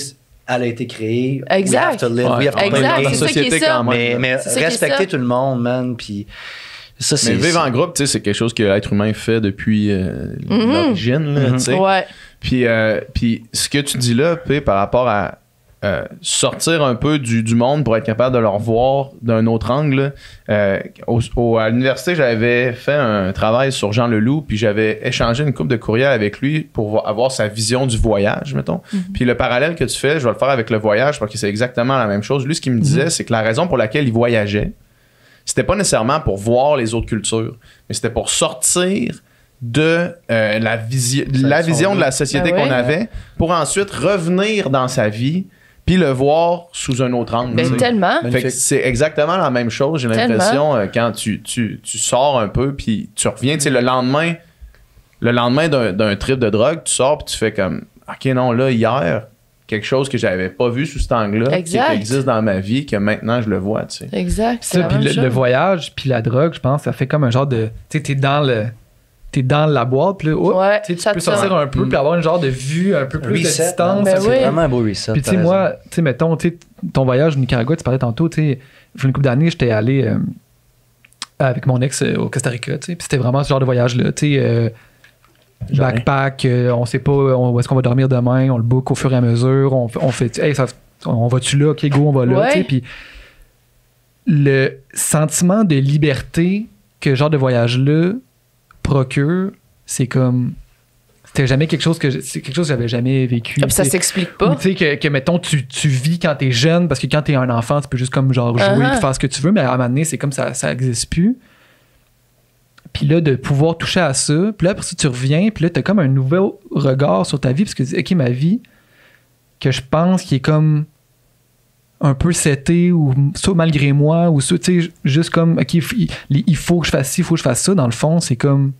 elle a été créée. Exact. We have to live, we have to Exact, play the c'est game. ça qui est société ça. quand même. Mais C'est ça qui est respecter ça. tout le monde, man. Puis ça, c'est. Mais vivre en groupe, tu sais, c'est quelque chose que l'être humain fait depuis l'origine, là, tu sais. Ouais. Puis ce que tu dis là, P, par rapport à sortir un peu du monde pour être capable de le revoir d'un autre angle, à l'université, j'avais fait un travail sur Jean Leloup, puis j'avais échangé une couple de courriels avec lui pour avoir sa vision du voyage, mettons. Puis le parallèle que tu fais, je vais le faire avec le voyage parce que c'est exactement la même chose. Lui, ce qu'il me disait, c'est que la raison pour laquelle il voyageait, c'était pas nécessairement pour voir les autres cultures, mais c'était pour sortir de la vision de la société Ah ouais. qu'on avait pour ensuite revenir dans sa vie puis le voir sous un autre angle. Ben, tu sais. tellement. Fait que c'est exactement la même chose, j'ai l'impression, quand tu sors un peu puis tu reviens, tu sais, le lendemain d'un trip de drogue, tu sors puis tu fais comme OK, non, là, hier, quelque chose que j'avais pas vu sous cet angle-là, qui Exact. existe dans ma vie, que maintenant je le vois, tu sais. Exact. c'est Ça, la puis même le chose. voyage, puis la drogue, je pense, ça fait comme un genre de. Tu sais, t'es dans la boîte, puis là, oups, Ouais, tu sais, tu ça peux te sortir sort. un peu, puis avoir une genre de vue un peu plus Reset, de distance. Ben c'est oui. vraiment un beau reset. Puis tu t'as sais, raison. moi, tu sais, mettons, tu sais, ton voyage au Nicaragua, tu parlais tantôt, tu sais, il y a une couple d'années, j'étais allé avec mon ex au Costa Rica, tu sais, puis c'était vraiment ce genre de voyage-là, tu sais, backpack, on sait pas où est-ce qu'on va dormir demain, on le book au fur et à mesure, on fait, hey, on va-tu là, ok, go, on va là, Ouais. tu sais, puis le sentiment de liberté que ce genre de voyage-là procure, c'est comme... C'était jamais quelque chose c'est quelque chose que j'avais jamais vécu. Ah, puis ça tu sais. s'explique Ou pas. tu sais que mettons, tu vis quand t'es jeune, parce que quand t'es un enfant, tu peux juste comme genre jouer Uh-huh. et faire ce que tu veux, mais à un moment donné, c'est comme ça existe plus. Puis là, de pouvoir toucher à ça, puis là, après ça, tu reviens, puis là, t'as comme un nouveau regard sur ta vie, parce que tu dis, OK, ma vie, que je pense qui est comme un peu setée, ou ça malgré moi, ou ça, tu sais, juste comme, OK, il faut que je fasse ci, il faut que je fasse ça, dans le fond, c'est comme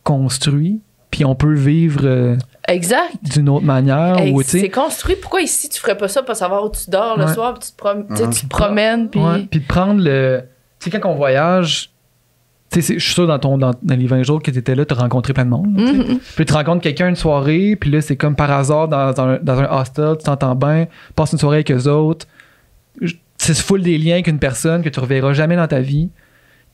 construit, puis on peut vivre Exact. d'une autre manière, Hey, ou tu sais... c'est construit. Pourquoi ici, tu ferais pas ça pour savoir où tu dors le Ouais. soir, puis tu te promènes, puis... Ouais, puis de prendre le. Tu sais, quand on voyage, tu sais, je suis sûr dans les 20 jours que tu étais là, tu as rencontré plein de monde. Tu sais. Mhm. Puis tu rencontres quelqu'un une soirée, puis là, c'est comme par hasard dans un hostel, tu t'entends bien, passes une soirée avec eux autres. C'est full des liens qu'une personne que tu reverras jamais dans ta vie.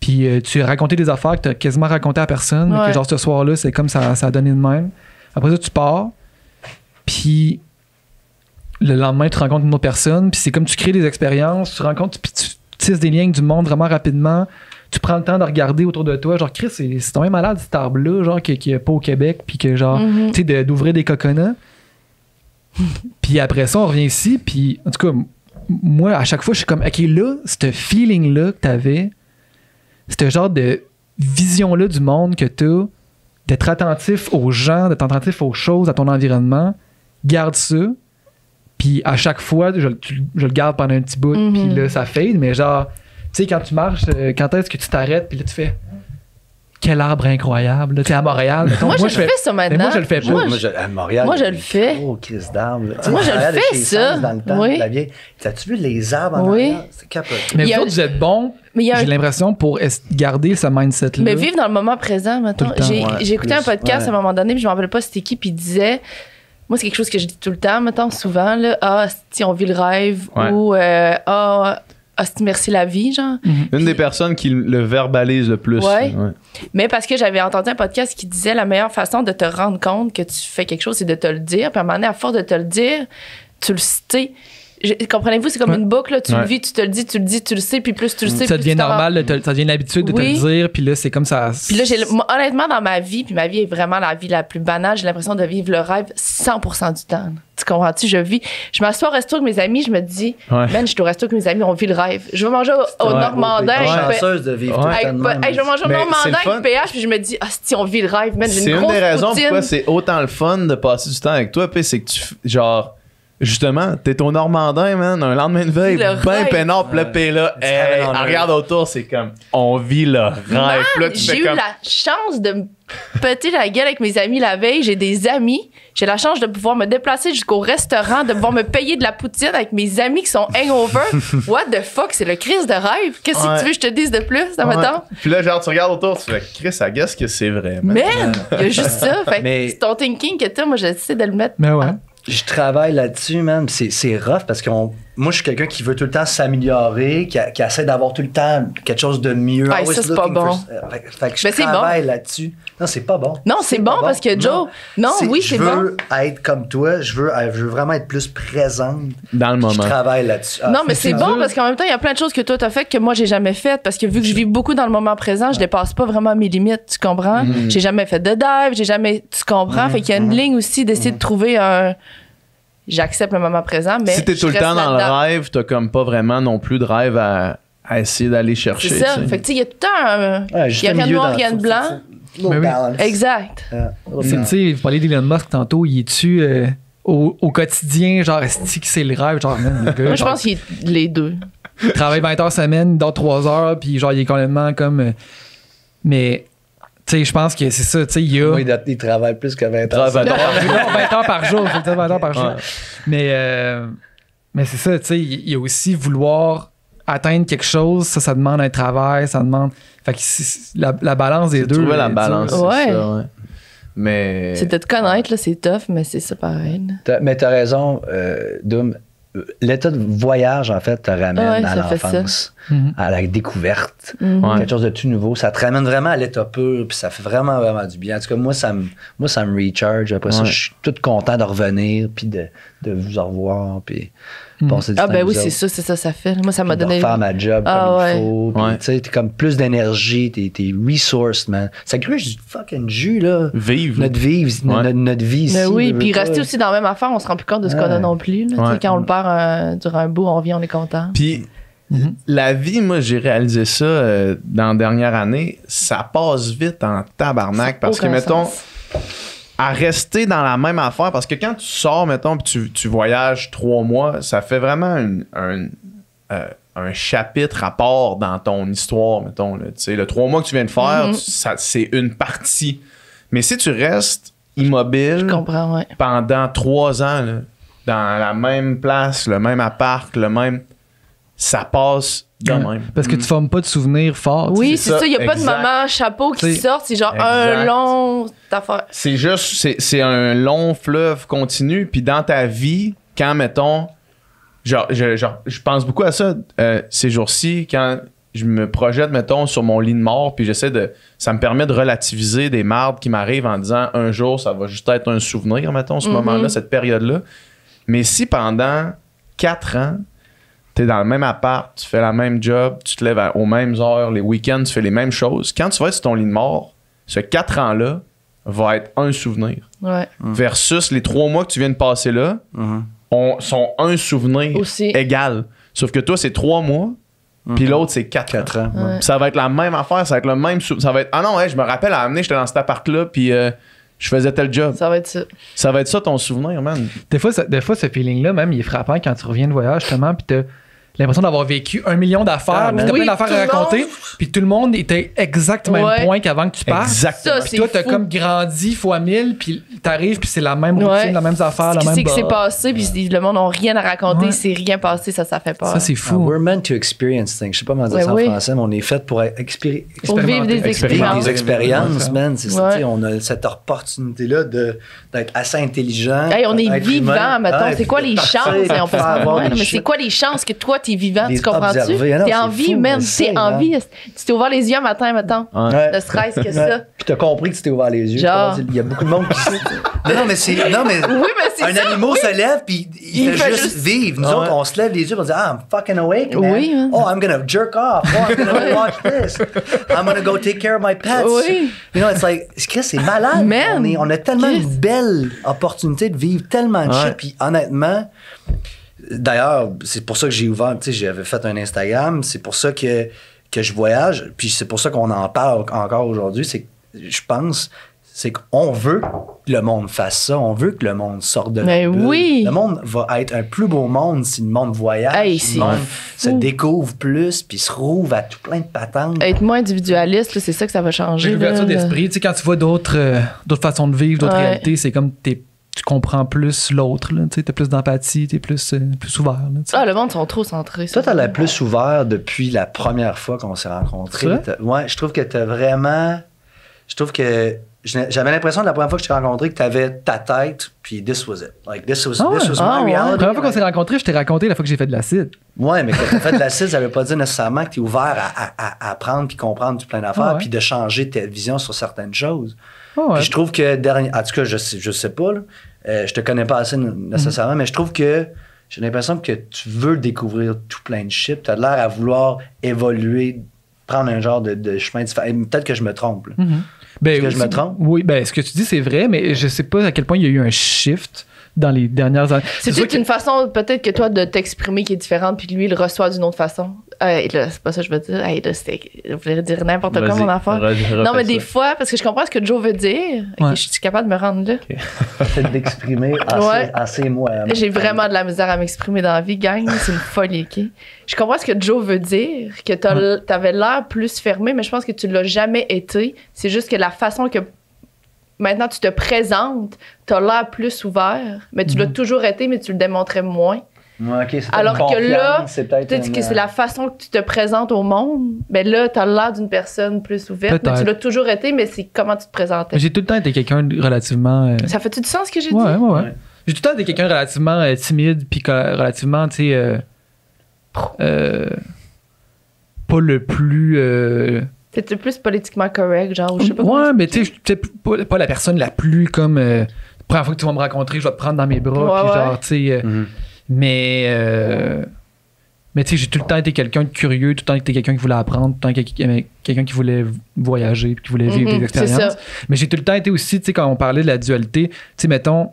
Puis tu as raconté des affaires que tu as quasiment raconté à personne. Mais Ouais. que genre ce soir-là, c'est comme ça a donné de même. Après ça, tu pars. Puis le lendemain, tu rencontres une autre personne. Puis c'est comme tu crées des expériences, tu rencontres, puis tu tisses des liens avec du monde vraiment rapidement. Tu prends le temps de regarder autour de toi. Genre, Chris, c'est quand même malade, cet arbre-là, genre, qui est pas au Québec. Puis que, genre, Mhm. tu sais, d'ouvrir des coconuts. Puis après ça, on revient ici. Puis en tout cas, moi, à chaque fois, je suis comme, OK, là, ce feeling-là que t'avais, ce genre de vision-là du monde que t'as, d'être attentif aux gens, d'être attentif aux choses, à ton environnement, garde ça. Puis à chaque fois, je le garde pendant un petit bout, Mhm. puis là, ça fade. Mais genre, tu sais, quand tu marches, quand est-ce que tu t'arrêtes, puis là, tu fais quel arbre incroyable. Tu sais, à Montréal, mettons, Moi, je le fais ça mais maintenant. moi, je le fais pas. Moi, À Montréal, moi, je il y a le des fais. gros crises d'arbres. là. Tu sais, Moi, je le Montréal, de fais, chez ça. Sens, dans le temps Oui. de la vieille. T'as-tu vu les arbres en Oui. arrière? C'est capoté. Mais Il y a vous autres, vous êtes bons, Mais il y a j'ai un- l'impression, pour garder ce mindset-là. Mais vivre dans le moment présent, maintenant. Tout le temps, J'ai écouté un plus, podcast ouais. à un moment donné, puis je me rappelle pas c'était qui, puis il disait, moi, c'est quelque chose que je dis tout le temps, maintenant, souvent, là, si on vit le rêve, Ouais. ou merci la vie, genre. Une des personnes qui le verbalise le plus. Ouais. Mais parce que j'avais entendu un podcast qui disait la meilleure façon de te rendre compte que tu fais quelque chose, c'est de te le dire. Puis à un moment donné, à force de te le dire, tu le sais. comprenez-vous, c'est comme Ouais. une boucle, là, tu Ouais. le vis, tu te le dis, tu le dis, tu le sais, puis plus tu le sais, Ça plus devient tu t'en rends- normal, ça devient une habitude de te Oui. le dire, puis là, c'est comme ça. Puis là, moi, honnêtement, dans ma vie, puis ma vie est vraiment la vie la plus banale, j'ai l'impression de vivre le rêve 100% du temps. Tu comprends-tu? Je m'assois au resto avec mes amis, je me dis, Ouais. man, je suis au resto avec mes amis, on vit le rêve. Je vais manger au Ouais. Normandin. T'es avec- chanceuse de vivre tout le Ouais. temps de même. je vais manger au Mais c'est Normandin le fun. avec PH, puis je me dis, ah, si on vit le rêve, man, j'ai C'est une une grosse des raisons poutine. pourquoi c'est autant le fun de passer du temps avec toi, puis c'est que genre, justement, t'es au Normandin, man, un lendemain de veille, Le ben rêve. peinard, pis là, pis là, Tu hey, ramènes en on regarde autour, c'est comme, on vit le rêve. Puis là, tu J'ai fais eu comme, la chance de me péter la gueule avec mes amis la veille. J'ai des amis. J'ai la chance de pouvoir me déplacer jusqu'au restaurant, de pouvoir me payer de la poutine avec mes amis qui sont hangover. What the fuck, c'est le crise de rêve. Qu'est-ce Ouais. que tu veux que je te dise de plus, ça ouais. m'attend? Puis là, genre, tu regardes autour, tu fais, Chris, I guess que c'est vrai, man. Man, il y a juste ça. Fait que Mais- c'est ton thinking que t'as, moi, j'essaie de le mettre. Mais ouais. Je travaille là-dessus, man. C'est rough parce que moi, je suis quelqu'un qui veut tout le temps s'améliorer, qui essaie d'avoir tout le temps quelque chose de mieux. Ah, Always ça, c'est pas looking for- bon. Fait que je Mais c'est travaille là-dessus. Non, c'est pas bon. Non, c'est bon parce que Joe. Non, oui, c'est Je bon. veux être comme toi. Je veux vraiment être plus présente. Dans le Je moment. travaille là-dessus. Ah, Non, mais c'est bon dur. parce qu'en même temps, il y a plein de choses que toi, t'as faites que moi, j'ai jamais faites. Parce que vu que je vis beaucoup dans le moment présent, je dépasse pas vraiment mes limites. Tu comprends? J'ai jamais fait de dive, j'ai jamais. Tu comprends? Fait qu'il y a une ligne aussi d'essayer de trouver un. J'accepte le moment présent, mais. Si t'es je tout le reste temps dans le là-dedans. rêve, t'as comme pas vraiment non plus de rêve à essayer d'aller chercher. C'est ça. tu sais. Fait que, tu sais, il y a tout le temps un. Ouais, juste il y a le rien de milieu noir, dans- rien de faut- blanc. faut- little Mais oui. balance. Exact. Yeah, little Tu balance. sais, vous parlez d'Elon Musk tantôt, il est-tu au quotidien, genre, est-ce que c'est le rêve, genre, man, le gars, Moi, je genre, pense qu'il est les deux. il travaille 20 heures semaine, il dort 3 heures, puis genre, il est complètement comme. Mais, tu sais, je pense que c'est ça, tu sais, il y a. Moi, il travaille plus que 20 ans. Travaille 20 heures. Non, 20 heures par jour, faut le dire 20 heures par jour. Ouais. Mais c'est ça, tu sais, il y a aussi vouloir atteindre quelque chose, ça demande un travail, ça demande. Fait que la balance des C'est deux. trouver la est dure. balance, c'est Ouais. ça, ouais. Mais. C'est de te connaître, là, c'est tough, mais c'est ça pareil. là. Mais t'as raison, Doom. L'état de voyage, en fait, te ramène Ouais, à ça fait l'enfance, Mhm. à la découverte, Mhm. Ouais. quelque chose de tout nouveau. Ça te ramène vraiment à l'état pur, puis ça fait vraiment, vraiment du bien. En tout cas, moi, ça me recharge. Après ça, Ouais. je suis tout content de revenir, puis de vous au revoir, puis Mhm. passer du Ah, temps ben avec oui, vous c'est autres, ça, ça fait. Moi, ça m'a puis de donné. refaire ma job Ah, comme ouais. il faut. Puis, Ouais. tu sais, t'es comme plus d'énergie, t'es resourced, man. Ça gruge du fucking jus, là. Vivre. Notre vie, notre vie ici. Mais oui, veux, puis veux rester pas. aussi dans la même affaire, on se rend plus compte de ce qu'on a Ouais. non plus. Là, tu sais, Ouais. quand on le perd durant un bout, on revient, on est content. Puis Mhm. la vie, moi, j'ai réalisé ça dans la dernière année, ça passe vite en tabarnak parce que, Aucun mettons, sens. à rester dans la même affaire, parce que quand tu sors, mettons, puis tu voyages 3 mois, ça fait vraiment un chapitre à part dans ton histoire, mettons. Là, tu sais, le 3 mois que tu viens de faire, Mhm. c'est une partie. Mais si tu restes immobile Je comprends, ouais. pendant 3 ans, là, dans la même place, le même appart, ça passe de même. Parce que tu formes pas de souvenirs forts. Oui, c'est c'est ça. ça, Il n'y a pas de exact. maman chapeau qui T'sais, sort. C'est genre exact. un long affaire. C'est juste, c'est un long fleuve continu. Puis dans ta vie, quand, mettons, je pense beaucoup à ça ces jours-ci, quand je me projette, mettons, sur mon lit de mort, puis ça me permet de relativiser des mardes qui m'arrivent en disant un jour, ça va juste être un souvenir, mettons, ce moment-là, cette période-là. Mais si pendant 4 ans, t'es dans le même appart, tu fais la même job, tu te lèves aux mêmes heures, les week-ends, tu fais les mêmes choses, quand tu vas être sur ton lit de mort, ce 4 ans-là va être un souvenir. Ouais. Versus les 3 mois que tu viens de passer là, Mhm. sont un souvenir Aussi. égal. Sauf que toi, c'est 3 mois, puis l'autre, c'est 4 ans. 4 ans. Ouais. Puis ça va être la même affaire, ça va être le même ça va être ah non, ouais, je me rappelle à amener, j'étais dans cet appart-là, puis je faisais tel job. Ça va être ça. Ça va être ça ton souvenir, man. Des fois, ce feeling-là, même, il est frappant quand tu reviens de voyage, justement, puis t'as l'impression d'avoir vécu 1 million d'affaires, Ah, puis man. t'as Oui, plein d'affaires tout à le raconter, monde. puis tout le monde était exactement au Ouais. même point qu'avant que tu partes. Exactement. Ça, Puis c'est toi, t'as fou. comme grandi fois 1000, puis t'arrives, puis c'est la même routine, Ouais. la même affaire, la Ce même qui s'est bar. passé, puis le monde n'a rien à raconter, Ouais. c'est rien passé, ça fait peur. Ça, c'est Ah, fou. we're meant to experience things. Je sais pas comment dire Ouais, ça oui. en français, mais on est fait pour Pour vivre des expérimenter. expériences. des expériences, man. C'est ça, Ouais. tu sais, on a cette opportunité-là d'être assez intelligent. Hey, on est d'être vivant, humain. mettons. Ouais, c'est quoi de les partir, chances? de Et on peut se faire dire, voir ouais, des mais shit. c'est quoi les chances que toi, t'es vivant? Les Tu comprends-tu? observer. Ah non, T'es c'est en vie, fou, man. mais T'es c'est, en man. vie. Tu t'es ouvert les yeux un matin, mettons. Ouais. Ne serait-ce que Ouais. ça. Puis t'as compris que tu t'es ouvert les yeux. Genre. Il y a beaucoup de monde qui. non, mais c'est. Non, mais. Oui, mais c'est Un ça, animal oui. se lève, puis il fait juste vivre. Nous autres, on se lève les yeux, on dit, I'm fucking awake, man. Oui, man. Oh, I'm gonna jerk off. Oh, I'm gonna watch this. I'm gonna go take care of my pets. Oui. You know, it's like, Chris, c'est malade. Man. On a tellement Chris. une belle opportunité de vivre tellement de Ouais. shit, puis honnêtement, d'ailleurs, c'est pour ça que j'ai ouvert, tu sais, j'avais fait un Instagram, c'est pour ça que je voyage, puis c'est pour ça qu'on en parle encore aujourd'hui, c'est que je pense, c'est qu'on veut que le monde fasse ça, on veut que le monde sorte de Mais leur bulle. oui. Le monde va être un plus beau monde si le monde voyage, Hey, si c'est le monde se fou. découvre plus, puis se rouvre à tout plein de patentes. Être moins individualiste, là, c'est ça que ça va changer. J'ai l'ouverture là. d'esprit. Tu sais, quand tu vois d'autres façons de vivre, d'autres Ouais. réalités, c'est comme tu comprends plus l'autre. Tu sais, t'as plus d'empathie, t'es plus ouvert. Là, tu sais. Ah, le monde sont trop centrés. Toi, t'as l'air plus ouvert depuis la première fois qu'on s'est rencontrés. C'est vrai? Ouais, je trouve que t'as vraiment... Je trouve que... J'avais l'impression de la première fois que je t'ai rencontré que t'avais ta tête, puis this was it. Like, this was Ah ouais? my ouais. La reality. première fois qu'on s'est rencontrés, je t'ai raconté la fois que j'ai fait de l'acide. Ouais, mais quand t'as fait de l'acide, ça veut pas dire nécessairement que t'es ouvert à apprendre puis comprendre tout plein d'affaires, Ah ouais. puis de changer ta vision sur certaines choses. Ah ouais. Puis je trouve que, en tout cas, je sais pas, là, je te connais pas assez nécessairement, mais je trouve que j'ai l'impression que tu veux découvrir tout plein de shit. Tu as l'air à vouloir évoluer, prendre un genre de chemin différent. Et peut-être que je me trompe. Là. Ben, Est-ce que je me trompe? Oui, ben, ce que tu dis, c'est vrai, mais je sais pas à quel point il y a eu un shift dans les dernières années. C'est sûr peut-être une façon, peut-être que toi, de t'exprimer qui est différente, puis que lui, il le reçoit d'une autre façon. Hey, là, c'est pas ça que je veux dire. Hey, là, je voulais dire n'importe quoi, mon enfant. Non, mais des fois, parce que je comprends ce que Joe veut dire. Ok, Ouais. je suis capable de me rendre là. Peut-être d'exprimer assez moi. J'ai vraiment de la misère à m'exprimer dans la vie, gang. C'est une folie, OK? Je comprends ce que Joe veut dire, que t'avais l'air plus fermé, mais je pense que tu l'as jamais été. C'est juste que la façon que maintenant tu te présentes, t'as l'air plus ouvert, mais tu l'as toujours été, mais tu le démontrais moins. Ouais, ok, c'est peut-être Alors une que là, confiance, c'est peut-être que c'est la façon que tu te présentes au monde. Ben là, t'as l'air d'une personne plus ouverte, mais tu Peut-être. l'as toujours été, mais c'est comment tu te présentais. Mais j'ai tout le temps été quelqu'un de relativement. Ça fait-tu du sens ce que j'ai Ouais, dit? ouais. Ouais. J'ai tout le temps été quelqu'un de relativement timide, puis relativement, tu sais, pas le plus. T'étais plus politiquement correct, genre, ou je sais pas. Ouais, mais tu sais, pas la personne la plus comme. Première fois que tu vas me rencontrer, je vais te prendre dans mes bras, Ouais, puis ouais. genre, tu sais. Mais tu sais, j'ai tout le temps été quelqu'un de curieux, tout le temps été quelqu'un qui voulait apprendre, tout le temps quelqu'un qui voulait voyager, puis qui voulait vivre des c'est expériences. ça. Mais j'ai tout le temps été aussi, tu sais, quand on parlait de la dualité, tu sais, mettons,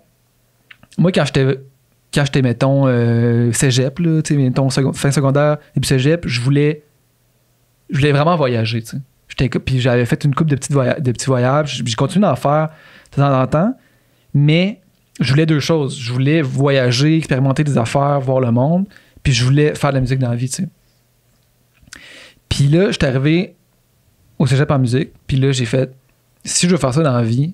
moi, quand j'étais, mettons, cégep, là, tu sais, mettons, fin secondaire, début cégep, je voulais vraiment voyager, tu sais. Puis j'avais fait une couple de petits voyages, j'ai continué d'en faire de temps en temps, mais je voulais deux choses. Je voulais voyager, expérimenter des affaires, voir le monde, puis je voulais faire de la musique dans la vie, tu sais. Puis là, je suis arrivé au cégep en musique, puis là, j'ai fait, si je veux faire ça dans la vie,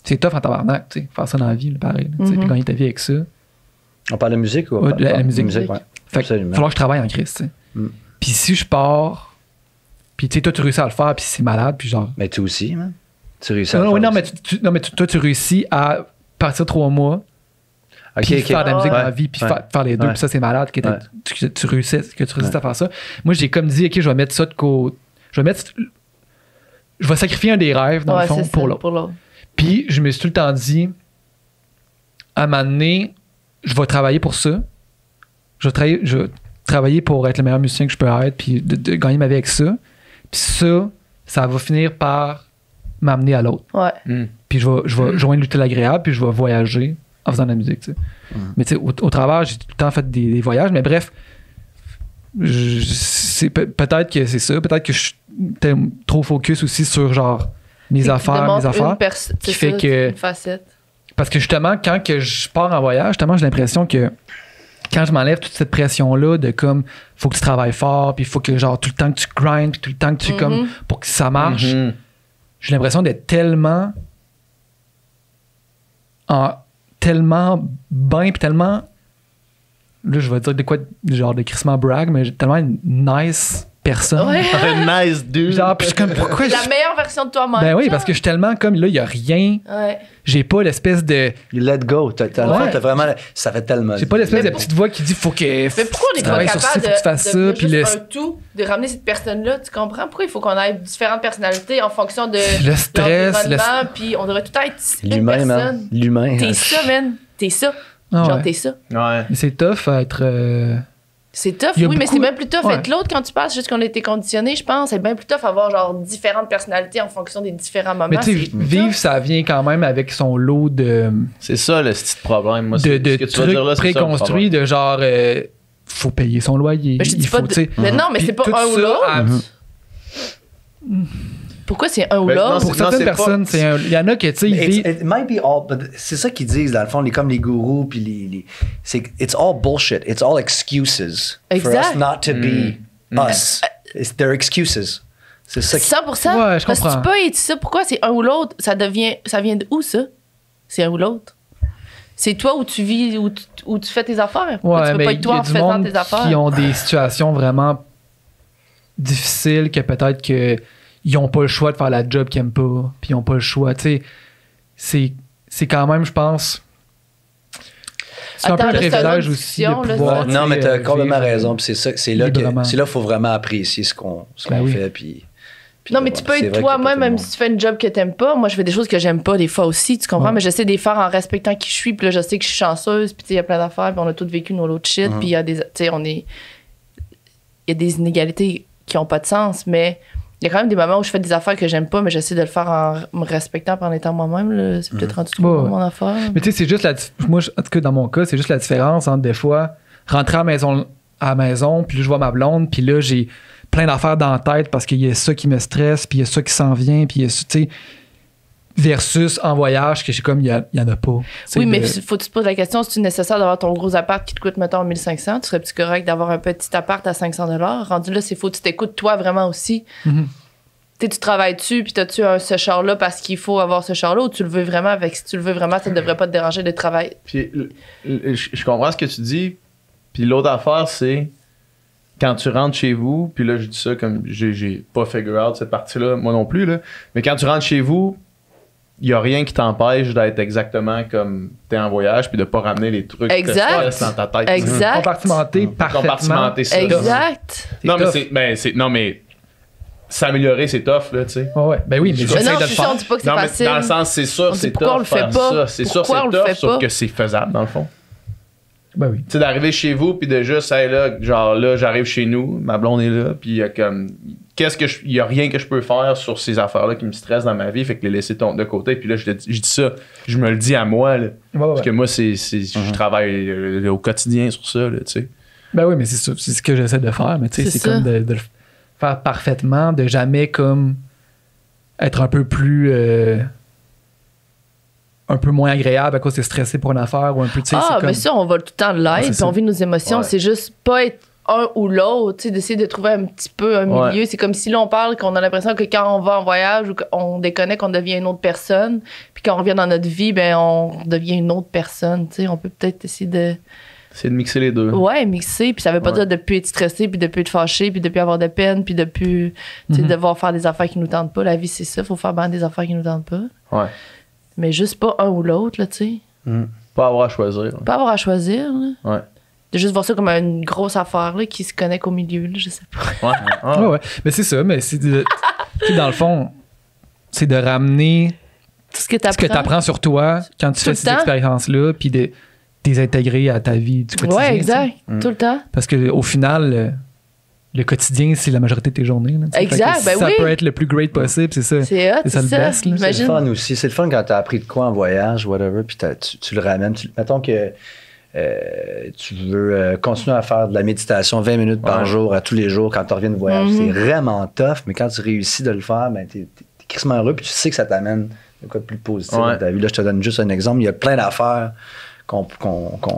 c'est tough en tabarnak, tu sais, faire ça dans la vie, là, pareil, tu sais, puis gagner ta vie avec ça. On parle de musique ou Ouais, la musique. ouais. Fait qu'il Absolument. va falloir que je travaille en crise, tu sais. Puis si je pars, puis tu sais, toi, tu réussis à le faire, puis c'est malade, puis genre... Mais tu aussi, man. Tu réussis à Non, faire non, aussi. mais toi, tu réussis à partir 3 mois, Ok, puis ok. faire de la musique Ouais, dans la vie, puis ouais. faire les deux, Ouais. puis ça, c'est malade que tu réussis à faire ça. Moi, j'ai comme dit, OK, je vais mettre ça de côté. Je vais sacrifier un des rêves, dans Ouais, le fond, c'est ça, pour l'autre. Puis, je me suis tout le temps dit, à un moment donné, je vais travailler pour ça. Je vais travailler pour être le meilleur musicien que je peux être, puis de gagner ma vie avec ça. Puis ça va finir par m'amener à l'autre. Ouais. Puis je vais joindre l'utile agréable, puis je vais voyager en faisant de la musique, tu sais. Mais tu sais, au travers, j'ai tout le temps fait des voyages, mais bref, peut-être que c'est ça, peut-être que je suis trop focus aussi sur genre mes affaires, qui fait que... Une facette. Parce que justement, quand que je pars en voyage, justement, j'ai l'impression que quand je m'enlève toute cette pression-là de comme, faut que tu travailles fort, puis il faut que genre tout le temps que tu grindes, puis tout le temps que tu comme, pour que ça marche, j'ai l'impression d'être tellement bien, puis tellement, là, je vais dire de quoi, genre de crissement brag, mais tellement une nice personne. Ouais. Un nice dude. Genre, puis je suis comme, pourquoi La meilleure version de toi-même. Ben oui, genre. parce que je suis tellement comme, là, il y a rien. Ouais. J'ai pas l'espèce de... You let go. T'as vraiment... Ça fait tellement... J'ai pas l'espèce Mais de petite voix qui dit, faut que... Mais pourquoi on n'est tu pas travailles sur capable ci, faut que tu fasses ça, de puis juste le- un tout, de ramener cette personne-là, tu comprends? Pourquoi il faut qu'on ait différentes personnalités en fonction de Le stress, l'environnement, puis on devrait tout être une L'humain, man. personne. L'humain. T'es ça, man. T'es ça. Ah Genre, ouais. t'es ça. Ouais. Mais c'est tough à être... C'est tough, Il y a oui, mais beaucoup- c'est bien plus tough ouais. être l'autre quand tu passes, juste qu'on a été conditionné, je pense. C'est bien plus tough avoir genre différentes personnalités en fonction des différents moments. Mais tu sais, C'est vivre, tough. ça vient quand même avec son lot de C'est ça le petit problème. Moi, de ce que tu vas trucs dire là, c'est ça, le préconstruits, de genre... faut payer son loyer. Mais je dis il pas faut, de- tu sais, Mais non, mais puis c'est pas tout un ou ça l'autre. à- Pourquoi c'est un ou Ben, non, l'autre? c'est- Pour certaines c'est personnes, pas- il y en a qui, tu sais, ils vivent... It might be all, but c'est ça qu'ils disent dans le fond, comme les gourous puis c'est it's all bullshit. It's all excuses for Exact. us not to be us. They're excuses. C'est ça qui 100%. Ouais, je Parce que comprends. tu peux être ça. Pourquoi c'est un ou l'autre? Ça vient de où, ça? C'est un ou l'autre. C'est toi où tu vis, où tu fais tes affaires. Pourquoi Ouais, tu peux mais pas il être y toi a en du faisant monde tes affaires. qui ont des situations vraiment difficiles que peut-être que ils n'ont pas le choix de faire la job qu'ils n'aiment pas, puis ils n'ont pas le choix. Tu sais, c'est quand même, je pense... C'est un peu Attends, un là, c'est une privilège autre aussi de discussion, là, pouvoir... ça. tu sais, Non, mais t'as complètement vivre, raison. Puis c'est là librement. qu'il faut vraiment apprécier ce qu'on Ben oui. fait. Puis Non, mais tu peux être toi-même, même si tu fais une job que t'aimes pas. Moi, je fais des choses que j'aime pas des fois aussi, tu comprends? Ouais. Mais j'essaie de les faire en respectant qui je suis. Puis là, je sais que je suis chanceuse. Puis tu sais, il y a plein d'affaires. Puis on a tous vécu nos lots de shit. Puis il y a des, tu sais, il y a des inégalités qui ont pas de sens. Mais il y a quand même des moments où je fais des affaires que j'aime pas, mais j'essaie de le faire en me respectant en étant moi-même. Là. C'est peut-être rendu trop Ouais. mon affaire. Mais tu sais, c'est juste moi, en tout cas, dans mon cas, c'est juste la différence entre des fois rentrer à la maison, puis là, je vois ma blonde, puis là, j'ai plein d'affaires dans la tête parce qu'il y a ça qui me stresse, puis il y a ça qui s'en vient, puis il y a ça, tu sais, versus en voyage, que j'ai comme, il y en a pas. C'est Oui, mais de- faut que tu te poses la question, si tu nécessaire d'avoir ton gros appart qui te coûte, mettons, 1500, tu serais-tu correct d'avoir un petit appart à 500 $? Rendu là, c'est faut que tu t'écoutes toi vraiment aussi. Mhm. Tu sais, tu travailles dessus, puis t'as-tu ce char-là parce qu'il faut avoir ce char-là, ou tu le veux vraiment avec, si tu le veux vraiment, ça ne devrait pas te déranger de travailler. Puis je comprends ce que tu dis. Puis l'autre affaire, c'est quand tu rentres chez vous, puis là, je dis ça comme j'ai pas figure out cette partie-là, moi non plus, là. Mais quand tu rentres chez vous, il y a rien qui t'empêche d'être exactement comme t'es en voyage, puis de pas ramener les trucs qui te Exact. stressent dans ta tête. Exact. compartimenter parfaitement. Compartimenter ça. Exact. Non, mais tough. non, mais s'améliorer, c'est tough, là, tu sais. Ouais, ouais. Ben oui, mais Mais j'essaie non, de je le suis sûre, on faire. dit pas que c'est Non, mais facile. dans le sens, c'est sûr, On dit c'est pourquoi on tough le fait faire pas? ça. C'est sûr, Pourquoi on c'est le tough, fait sauf pas? que c'est faisable, dans le fond. Ben oui. Tu sais, d'arriver chez vous, puis de juste, hey, là, genre, là, j'arrive chez nous, ma blonde est là, puis il y a comme, il y a rien que je peux faire sur ces affaires-là qui me stressent dans ma vie, fait que les laisser tomber de côté, puis là, je dis ça, je me le dis à moi, là, Ouais, ouais. parce que moi, je travaille au quotidien sur ça, là, tu sais. Ben oui, mais c'est ça. C'est ce que j'essaie de faire. Mais tu sais, C'est c'est comme ça. de le faire parfaitement, de jamais comme être un peu plus. Un peu moins agréable à cause de stressé pour une affaire ou un peu, tu sais, Ah, c'est comme... mais ça, on va tout le temps de Ouais, l'aide, c'est puis ça. on vit nos émotions. Ouais. C'est juste pas être un ou l'autre, tu sais, d'essayer de trouver un petit peu un Ouais. milieu. C'est comme si là, on parle qu'on a l'impression que quand on va en voyage ou qu'on déconnecte, qu'on devient une autre personne. Puis quand on revient dans notre vie, ben on devient une autre personne, tu sais. On peut peut-être essayer de... C'est de mixer les deux. Ouais, mixer, puis ça veut pas Ouais. dire de plus être stressé, puis de plus être fâché, puis de plus avoir de peine, puis de plus tu sais, Mhm. devoir faire des affaires qui nous tentent pas. La vie, c'est ça, faut faire bien des affaires qui nous tentent pas. Ouais. Mais juste pas un ou l'autre, là, tu sais. Pas avoir à choisir. là. Pas avoir à choisir, là. Ouais. De juste voir ça comme une grosse affaire, là, qui se connecte au milieu, là, je sais pas. Ouais. Ah. Ouais, ouais. Mais c'est ça, mais c'est tu sais, dans le fond, c'est de ramener Tout ce que ce que tu apprends sur toi quand tu Tout fais le ces temps. expériences-là, puis de les intégrer à ta vie du quotidien. Ouais, tu sais. exact. Tout le temps. Parce qu'au final, le quotidien, c'est la majorité de tes journées. Là, tu sais. Exact, Fait que ben ça oui. peut être le plus great possible, c'est ça. C'est hot, C'est ça c'est le ça. best, là. C'est le Imagine. fun aussi. C'est le fun quand tu as appris de quoi en voyage, whatever, puis tu le ramènes. Mettons que tu veux continuer à faire de la méditation 20 minutes par Ouais. jour, à tous les jours, quand tu reviens de voyage. Mhm. C'est vraiment tough, mais quand tu réussis de le faire, ben, t'es crissement heureux, puis tu sais que ça t'amène de quoi de plus positif Ouais. dans ta vie. Là, je te donne juste un exemple. Il y a plein d'affaires qui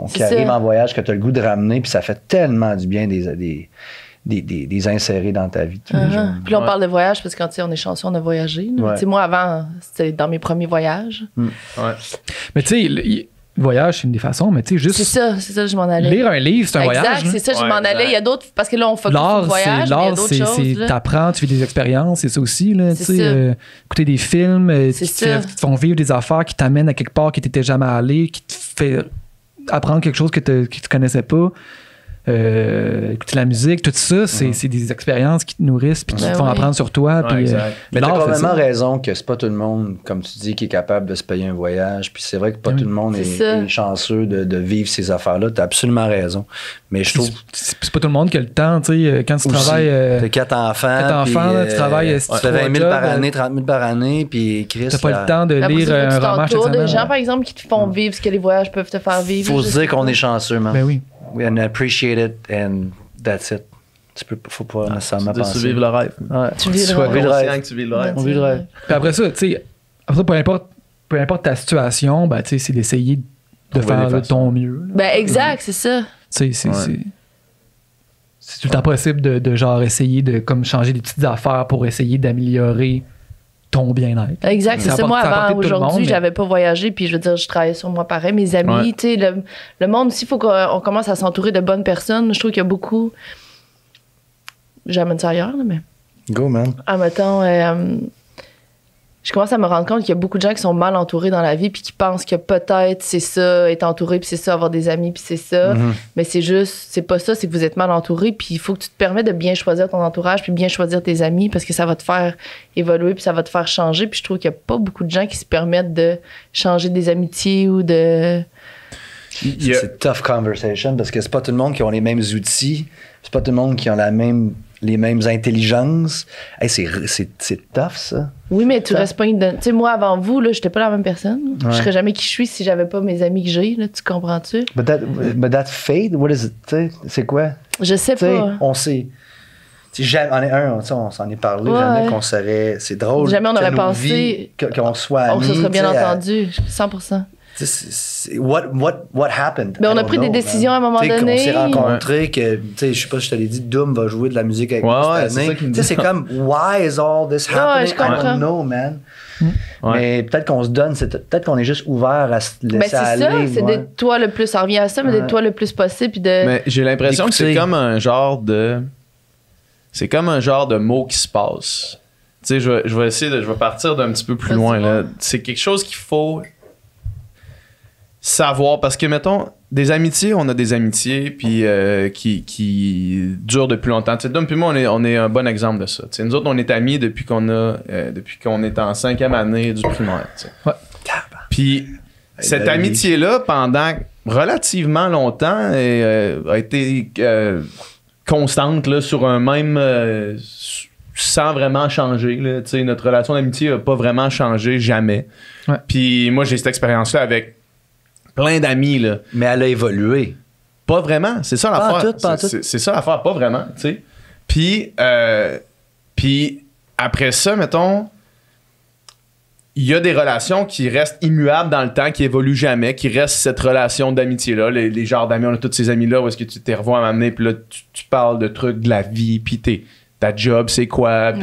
C'est arrivent ça. en voyage que tu as le goût de ramener, puis ça fait tellement du bien des insérer dans ta vie tous les jours. Puis là, on Ouais. parle de voyage parce que quand tu sais, on est chanceux, on a voyagé. là. Ouais. Tu sais, moi, avant, c'était dans mes premiers voyages. Ouais. Mais tu sais, Le voyage, c'est une des façons, mais tu sais, juste. C'est ça, je m'en allais. Lire un livre, c'est un voyage. Exact, c'est ça, je m'en allais. Il y a d'autres. Parce que là, on focus sur le voyage, mais il y a d'autres choses. T'apprends, tu fais des expériences, c'est ça aussi, là. Tu sais, écouter des films qui te font vivre des affaires, qui t'amènent à quelque part que t'étais jamais allé, qui te fait apprendre quelque chose que tu connaissais pas. Écouter la musique, tout ça, c'est des expériences qui te nourrissent puis qui te font apprendre sur toi. Puis, mais t'as complètement raison que c'est pas tout le monde, comme tu dis, qui est capable de se payer un voyage. Puis c'est vrai que pas tout le monde est chanceux de vivre ces affaires-là. T'as absolument raison. Mais je trouve. C'est pas tout le monde qui a le temps, tu sais, quand tu travailles. T'as 4 enfants. 4 enfants, tu travailles. Tu fais 20 000 par année, 30 000 par année. Puis Chris. T'as pas le temps de lire un roman chaque semaine. Des gens, par exemple, qui te font vivre ce que les voyages peuvent te faire vivre. Faut se dire qu'on est chanceux, man. Ben oui. And appreciate it, and that's it. Faut pas nécessairement penser. Tu vivre le rêve. Ouais. Tu vis Sois le conscient rêve. que tu vis le rêve. On vit le rêve. Puis après ça, tu sais, peu importe ta situation, ben, tu sais, c'est d'essayer de faire de ton mieux. Là. Ben, exact, c'est ça. Tu sais, c'est tout le temps possible de genre essayer de comme changer des petites affaires pour essayer d'améliorer ton bien-être. Exact, c'est ça. Moi, avant aujourd'hui, j'avais pas voyagé, puis je veux dire, je travaillais sur moi pareil. Mes amis, tu sais, le monde aussi, il faut qu'on commence à s'entourer de bonnes personnes. Je trouve qu'il y a beaucoup. J'amène ça ailleurs, là, mais. Go, man. Admettons, je commence à me rendre compte qu'il y a beaucoup de gens qui sont mal entourés dans la vie, puis qui pensent que peut-être c'est ça, être entouré, puis c'est ça, avoir des amis, puis c'est ça. Mais c'est juste, c'est pas ça, c'est que vous êtes mal entouré, puis il faut que tu te permettes de bien choisir ton entourage, puis bien choisir tes amis, parce que ça va te faire évoluer, puis ça va te faire changer. Puis je trouve qu'il y a pas beaucoup de gens qui se permettent de changer des amitiés ou de. C'est tough conversation, parce que c'est pas tout le monde qui ont les mêmes outils, c'est pas tout le monde qui ont les mêmes intelligences. Hey, c'est tough, ça. Oui, mais tu restes pas Tu sais, moi, avant vous, là, j'étais pas la même personne. Je serais jamais qui je suis si j'avais pas mes amis que j'ai, là, tu comprends-tu? But that fate, what is it? C'est quoi? Je sais pas. On sait. On s'en est parlé, jamais qu'on serait. C'est drôle. Jamais on aurait pensé. Qu'on soit amis. On se serait bien entendu, 100%. What happened? Mais on a pris des décisions à un moment donné. On s'est rencontrés, que, je sais pas si je te l'ai dit, Doom va jouer de la musique avec nous cette année. C'est comme, why is all this happening? I don't know, man. Mais peut-être qu'on se donne, peut-être qu'on est juste ouvert à se laisser aller. C'est ça, c'est d'être toi le plus, ça revient à ça, mais d'être toi le plus possible. Puis de. Mais j'ai l'impression que c'est comme un genre de. C'est comme un genre de mot qui se passe. Tu sais, je vais essayer je vais partir d'un petit peu plus loin, là. C'est quelque chose qu'il faut savoir, parce que, mettons, des amitiés, on a des amitiés puis qui durent depuis longtemps. Tu sais, Dom puis moi, on est un bon exemple de ça. Tu sais, nous autres, on est amis depuis qu'on est en 5e année du primaire. Tu sais. Ouais. Puis cette amitié-là, pendant relativement longtemps, a été constante là, sur un même... sans vraiment changer. Là. Tu sais, notre relation d'amitié n'a pas vraiment changé, jamais. Ouais. Puis moi, j'ai cette expérience-là avec plein d'amis, là. Mais elle a évolué. Pas vraiment, c'est ça l'affaire. C'est ça l'affaire, pas vraiment, tu sais. Puis après ça, mettons, il y a des relations qui restent immuables dans le temps, qui évoluent jamais, qui restent cette relation d'amitié-là. Les genres d'amis, on a tous ces amis-là où est-ce que tu t'es revois à m'amener, puis là, tu parles de trucs de la vie, puis ta job, c'est quoi, puis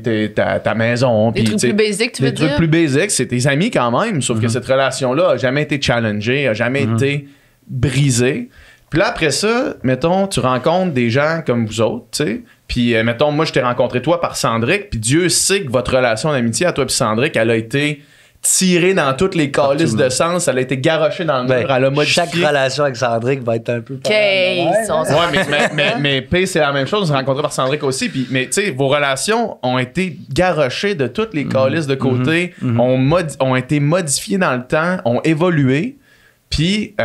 ta maison. Des trucs plus basiques, tu veux dire? Des trucs plus basiques, c'est tes amis quand même, sauf que cette relation-là a jamais été challengée, a jamais été brisée. Puis là, après ça, mettons, tu rencontres des gens comme vous autres, tu sais, puis mettons, moi, je t'ai rencontré toi par Sandrick, puis Dieu sait que votre relation d'amitié à toi puis Sandrick, elle a été tirée dans toutes les calices de sens, elle a été garochée dans le mur, elle a modifié. Chaque relation avec Sandrick va être un peu pareil. Mais P, c'est la même chose, on s'est rencontré par Sandrick aussi, puis, mais tu sais, vos relations ont été garochées de toutes les calices de côté, ont été modifiées dans le temps, ont évolué, puis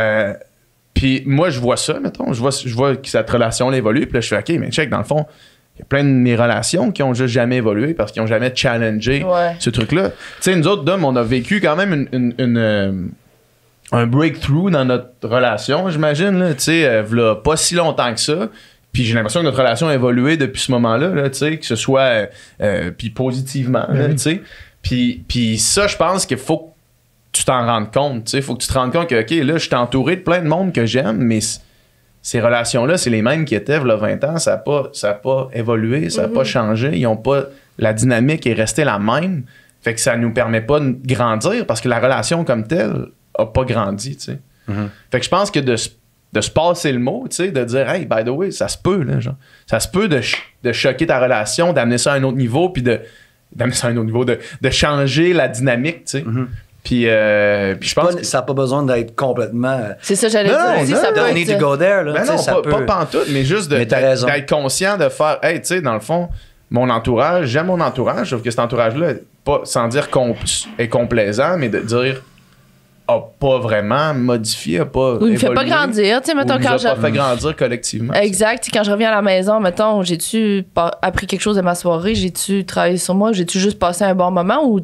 moi, je vois ça, mettons, je vois que cette relation évolue, puis là, je fais, OK, mais check, dans le fond, il y a plein de mes relations qui ont juste jamais évolué parce qu'ils ont jamais challengé ce truc-là. Tu sais, nous autres, Dom, on a vécu quand même un breakthrough dans notre relation, j'imagine, là, tu sais, v'là pas si longtemps que ça. Puis j'ai l'impression que notre relation a évolué depuis ce moment-là, là, tu sais, que ce soit puis positivement, tu sais. Puis ça, je pense qu'il faut que tu t'en rendes compte, tu sais. Faut que tu te rendes compte que, OK, là, je suis entouré de plein de monde que j'aime, mais ces relations-là, c'est les mêmes qui étaient il y a 20 ans. Ça n'a pas évolué, ça n'a pas changé. Ils ont pas... La dynamique est restée la même. Fait que ça nous permet pas de grandir parce que la relation comme telle a pas grandi, tu sais. Fait que je pense que de se passer le mot, tu sais, de dire, hey, by the way, ça se peut, là, genre. Ça se peut de choquer ta relation, d'amener ça à un autre niveau, puis de changer la dynamique, tu sais. Puis je pense que ça n'a pas besoin d'être complètement. C'est ça, j'allais Non, dire aussi, non, ça peut Don't need to être... go there, là. ben Tu sais, non, ça peut. pas pantoute, mais juste Mais t'as raison. d'être conscient de faire, hey, tu sais, dans le fond, mon entourage, j'aime mon entourage, sauf que cet entourage-là, pas, sans dire est complaisant, mais de dire a pas vraiment modifié, a pas Ou il me fait pas évolué, grandir, tu sais, mettons, ou nous quand a pas fait grandir collectivement. Exact. Quand je reviens à la maison, mettons, j'ai-tu appris quelque chose de ma soirée? J'ai-tu travaillé sur moi? J'ai-tu juste passé un bon moment? Ou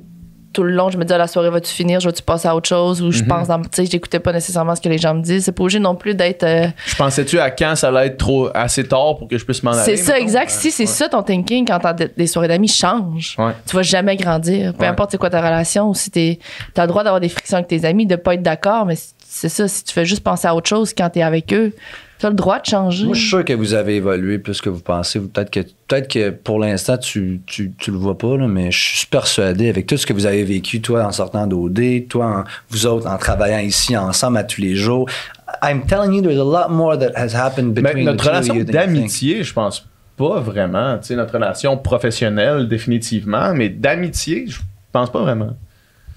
tout le long, je me dis, la soirée va-tu finir? Je vais-tu passer à autre chose? Ou je pense, tu sais, j'écoutais pas nécessairement ce que les gens me disent. C'est pas obligé non plus d'être... Je pensais-tu à quand ça allait être assez tard pour que je puisse m'en aller? C'est ça, mettons? exact. Si c'est ça ton thinking quand t'as des soirées d'amis, change. Ouais. Tu vas jamais grandir. Peu importe c'est quoi ta relation, ou si t'as le droit d'avoir des frictions avec tes amis, de pas être d'accord, mais c'est ça, si tu fais juste penser à autre chose quand t'es avec eux, t'as le droit de changer. Moi, je suis sûr que vous avez évolué plus que vous pensez. Peut-être que pour l'instant, tu le vois pas, là, mais je suis persuadé, avec tout ce que vous avez vécu, toi, en sortant d'OD, toi, vous autres, en travaillant ici ensemble à tous les jours. I'm telling you, there's a lot more that has happened between Notre the two of relation you than you think. d'amitié, je pense pas vraiment. Tu sais, notre relation professionnelle, définitivement, mais d'amitié, je pense pas vraiment.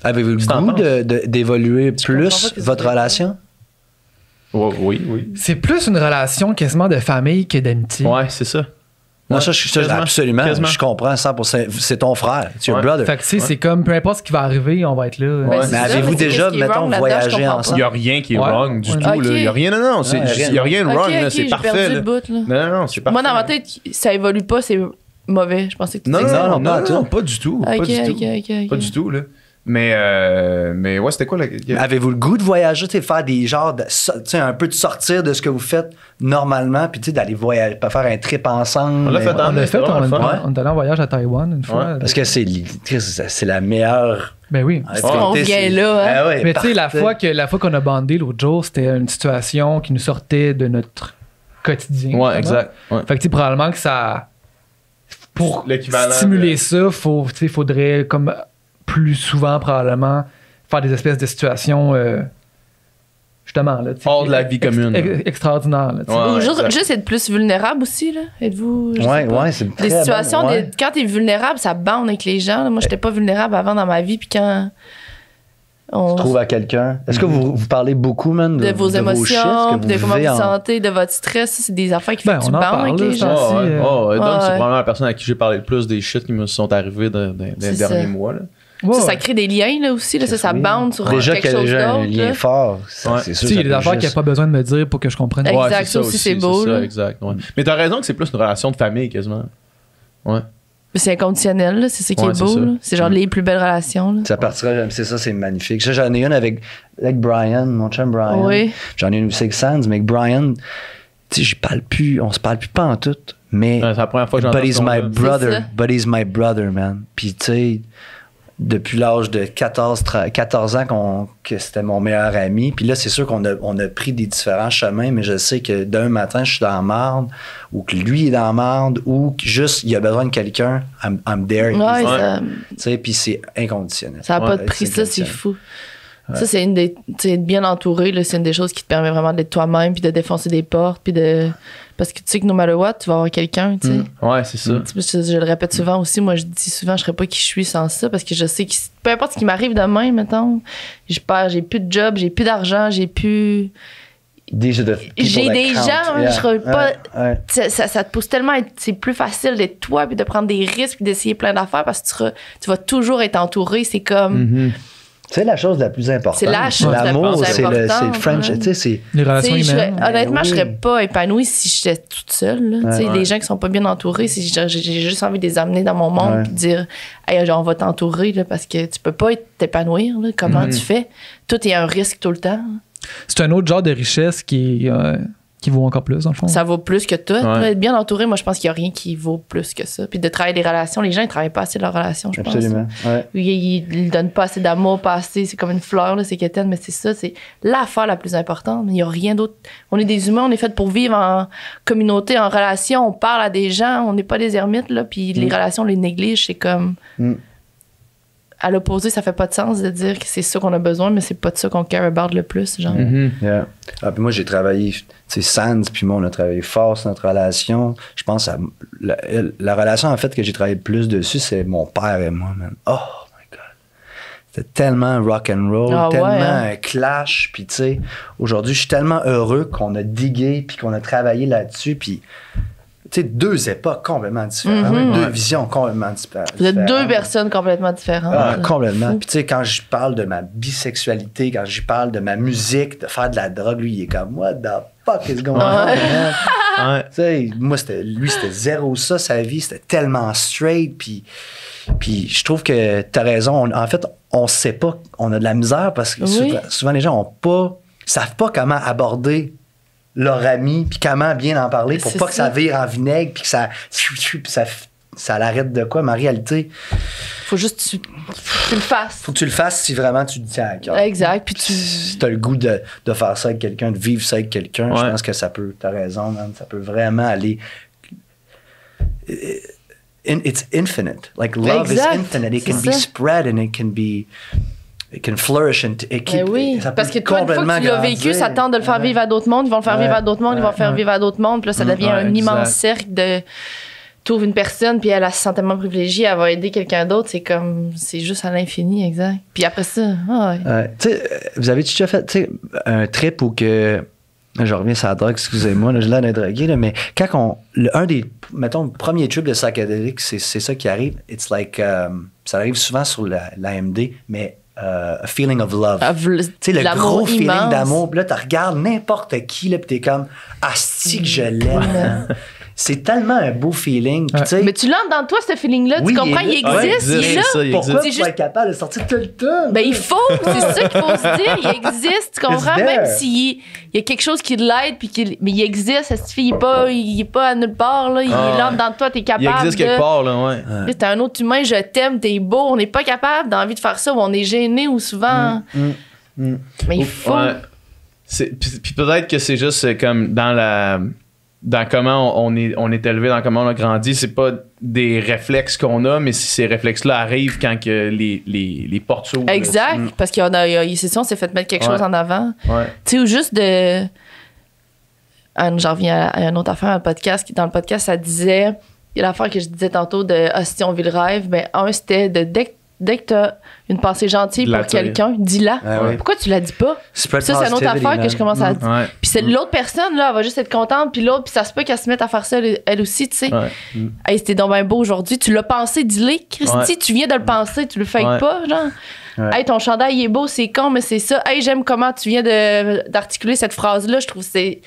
Avez-vous le Qu'est-ce que t'en goût penses? d'évoluer comprends plus pas ce que votre tu veux relation? Oui. C'est plus une relation quasiment de famille que d'amitié. Ouais, c'est ça. Non, Ouais, ça, quasiment. absolument. Quasiment. Je comprends 100%. C'est ton frère, c'est your Ouais. brother. Fait que, tu sais, c'est comme peu importe ce qui va arriver, on va être là. Ben, Ouais. c'est Mais ça, avez-vous c'est déjà, qu'est-ce qui est mettons, wrong là-dedans, voyagé je comprends pas. Il ensemble? n'y a rien qui est Ouais. wrong du Ouais. tout. Là. Ok. Il n'y a rien, non, Ouais, il n'y a rien de wrong. là, c'est j'ai parfait. perdu là. le bout, là. Non, c'est parfait. Moi, dans ma tête, ça évolue pas, c'est mauvais. Je pensais que tu Non, disais ça. non, pas du tout. Pas Ok, du tout. ok. Pas du tout, là. Mais ouais, c'était quoi la... Avez-vous le goût de voyager, tu sais, faire des genres de, tu sais, un peu de sortir de ce que vous faites normalement, puis tu sais, d'aller voyager, pas faire un trip ensemble. On l'a fait On l'a fait, vraiment le fun. on est allé en voyage à Taïwan une fois. Ouais. Parce que c'est la meilleure. Ben oui. On revient là, hein. Ah ouais, Mais tu sais, la parfait. fois qu'on a bandé l'autre jour, c'était une situation qui nous sortait de notre quotidien. Ouais, vraiment. exact. Ouais. Fait que tu sais, probablement que ça. Pour L'équivalent stimuler de- ça, faudrait comme plus souvent probablement faire des espèces de situations justement là, tu sais, Hors de la vie commune. extraordinaires. Là, tu sais. Ouais. Ou juste, exact. juste être plus vulnérable aussi, là. Êtes-vous. je sais Ouais, pas. ouais, c'est une Des très situations, bonne- ouais. quand t'es vulnérable, ça bande avec les gens. là. Moi, j'étais pas vulnérable avant dans ma vie, puis quand. On... Trouve à quelqu'un. Est-ce que vous parlez beaucoup, man, de vos shit, émotions, ce que puis de comment vous vivez vous en- sentez, de votre stress, ça, c'est des affaires qui font Ben, que tu on en bandes parle, avec là, les ça. gens. aussi, Don, c'est ouais. probablement la personne à qui j'ai parlé le plus des shit qui me sont arrivés dans les C'est derniers ça. mois. Là. Ouais, Ça ouais. crée des liens, là aussi. Là, ça Oui. bande sur Déjà quelque qu'il y a chose déjà un d'autre. lien là. fort, ça, Ouais. c'est Tu sûr. sais, il y a ça des peut affaires qu'il n'y juste- a pas besoin de me dire pour que je comprenne. Exact, Ouais, c'est ça aussi, c'est beau, ça, là. exact. Ouais. Mais t'as raison que c'est plus une relation de famille quasiment. Ouais. C'est inconditionnel, là, c'est ça qui Ouais, est c'est beau. ça. là. C'est genre les plus belles relations. Là. Ça partira, c'est ça, c'est magnifique. Ça, j'en ai une avec Brian, mon chum Brian. Oui. J'en ai une aussi avec Sands, mais avec Brian, tu sais, on se parle plus pas en tout, mais Ouais, c'est la première fois que j'entends but he's ce my nom-là. brother, ça. but he's my brother, man. Puis tu sais, depuis l'âge de 14 ans que c'était mon meilleur ami. Puis là, c'est sûr qu'on a pris des différents chemins, mais je sais que d'un matin, je suis dans la marde, ou que lui est dans la marde, ou que juste, il a besoin de quelqu'un, I'm there. Ouais, Tu sais, puis c'est inconditionnel. ça n'a pas de Ouais, prix, ça, c'est inconditionnel. fou. Ça, c'est une des. Tu sais, être bien entouré, là, c'est une des choses qui te permet vraiment d'être toi-même, puis de défoncer des portes, puis de. Parce que tu sais que no matter what, tu vas avoir quelqu'un, tu sais. Ouais, c'est ça. Tu sais, Je le répète souvent aussi, moi je dis souvent je serais pas qui je suis sans ça parce que je sais que peu importe ce qui m'arrive demain, mettons, j'ai plus de job, j'ai plus d'argent, j'ai plus. J'ai des gens, je serais pas- Ouais. Ça te pousse tellement à être. C'est plus facile d'être toi puis de prendre des risques puis d'essayer plein d'affaires parce que tu vas toujours être entouré. C'est comme. C'est la chose la plus importante. C'est la chose la L'amour, plus c'est le importante, French. ouais. Tu sais, c'est. Les relations Tu sais, humaines. honnêtement, je oui. serais pas épanouie si j'étais toute seule. Là. Tu sais, Ouais. Les gens qui sont pas bien entourés, j'ai juste envie de les amener dans mon monde Ouais. et de dire hey, genre, on va t'entourer là, parce que tu peux pas t'épanouir. Là. Comment tu fais? Tout est un risque tout le temps. C'est un autre genre de richesse qui vaut encore plus, dans le fond. Ça vaut plus que tout. Ouais. Là, être bien entouré, moi, je pense qu'il y a rien qui vaut plus que ça. Puis de travailler les relations, les gens, ils travaillent pas assez leurs relations, je Absolument. Ouais. pense. Ils donnent pas assez d'amour, pas assez. C'est comme une fleur, là, c'est quétaine, mais c'est ça, c'est l'affaire la plus importante. Il y a rien d'autre. On est des humains, on est fait pour vivre en communauté, en relation. On parle à des gens, on n'est pas des ermites, là. Puis les relations, on les néglige. C'est comme. à l'opposé, ça fait pas de sens de dire que c'est ça qu'on a besoin, mais c'est pas de ça qu'on care about le plus, genre. Yeah. Ah, puis moi, j'ai travaillé, tu sais, Sands, puis moi, on a travaillé fort sur notre relation. Je pense à la relation, en fait, que j'ai travaillé le plus dessus, c'est mon père et moi, man. Oh my God. C'était tellement rock and roll, tellement un clash. Puis, tu sais, aujourd'hui, je suis tellement heureux qu'on a digué, puis qu'on a travaillé là-dessus, puis... Tu sais, deux époques complètement différentes, deux visions complètement différentes. Vous êtes deux personnes complètement différentes. Ah, complètement. Puis tu sais, quand je parle de ma bisexualité, quand je parle de ma musique, de faire de la drogue, lui, il est comme, what the fuck is going on, man? Tu sais, moi, c'était zéro ça, sa vie, c'était tellement straight. Puis je trouve que t'as raison. En fait, on sait pas, on a de la misère parce que souvent les gens savent pas comment aborder leur ami, puis comment bien en parler pour pas que ça vire en vinaigre, puis que ça l'arrête de quoi, mais en réalité... Faut juste que tu le fasses. Faut que tu le fasses si vraiment tu le tiens à cœur. Exact. Puis si t'as le goût de faire ça avec quelqu'un, de vivre ça avec quelqu'un, je pense que ça peut, t'as raison, man, ça peut vraiment aller... It's infinite. Like, love is infinite. It can be spread and it can flourish and parce que toi, une fois que tu l'as vécu, ça tente de le faire vivre à d'autres mondes, ils vont le faire vivre à d'autres mondes, ils vont le faire vivre à d'autres mondes, puis là, ça devient un immense cercle de... T'ouvres une personne, puis elle se sent tellement privilégiée, elle va aider quelqu'un d'autre, c'est juste à l'infini, exact. Puis après ça, tu sais, vous avez déjà fait, un trip où que... Je reviens sur la drogue, excusez-moi, là, j'ai l'air d'être drogué, là, mais quand un des, mettons, premiers trips de psychédélique, c'est ça qui arrive. It's like, ça arrive souvent sur l'AMD, mais a feeling of love. Tu sais, le gros feeling d'amour. Puis là, tu regardes n'importe qui, là, puis t'es comme, asti que je l'aime. C'est tellement un beau feeling. Puis, mais tu l'as dans toi, ce feeling-là. Tu comprends, il existe, il est là. Pourquoi tu vas être capable de sortir tout le temps? Ben, il faut, c'est ça qu'il faut se dire. Il existe, tu comprends? Même s'il y a quelque chose qui l'aide, mais il existe, cette fille, il est pas à nulle part, là. Il est là dans toi, t'es capable. Il existe quelque part, là, ouais. T'es un autre humain, je t'aime, t'es beau. On n'est pas capable d'envie de faire ça, ou on est gêné, ou souvent. Mais il faut. Puis peut-être que c'est juste comme dans comment on est élevé, dans comment on a grandi, c'est pas des réflexes qu'on a, mais si ces réflexes-là arrivent quand que les portes s'ouvrent. Exact, parce qu'il y a c'est ça, on s'est fait mettre quelque chose en avant. Ouais. Tu sais, ou juste de... J'en reviens à une autre affaire, dans le podcast, ça disait, il y a l'affaire que je disais tantôt de si on vit le rêve, ben c'était de dès que t'as une pensée gentille pour quelqu'un, dis-la. Pourquoi tu la dis pas? Ça, c'est une autre affaire que je commence à dire. Puis c'est l'autre personne, là, elle va juste être contente, puis l'autre, puis ça se peut qu'elle se mette à faire ça, elle aussi, tu sais. Hey, c'était donc bien beau aujourd'hui. Tu l'as pensé, dis-le. Christy, tu viens de le penser, tu le fakes pas, genre. Hey, ton chandail, il est beau, c'est con, mais c'est ça. Hey, j'aime comment tu viens d'articuler cette phrase-là. Je trouve que c'est...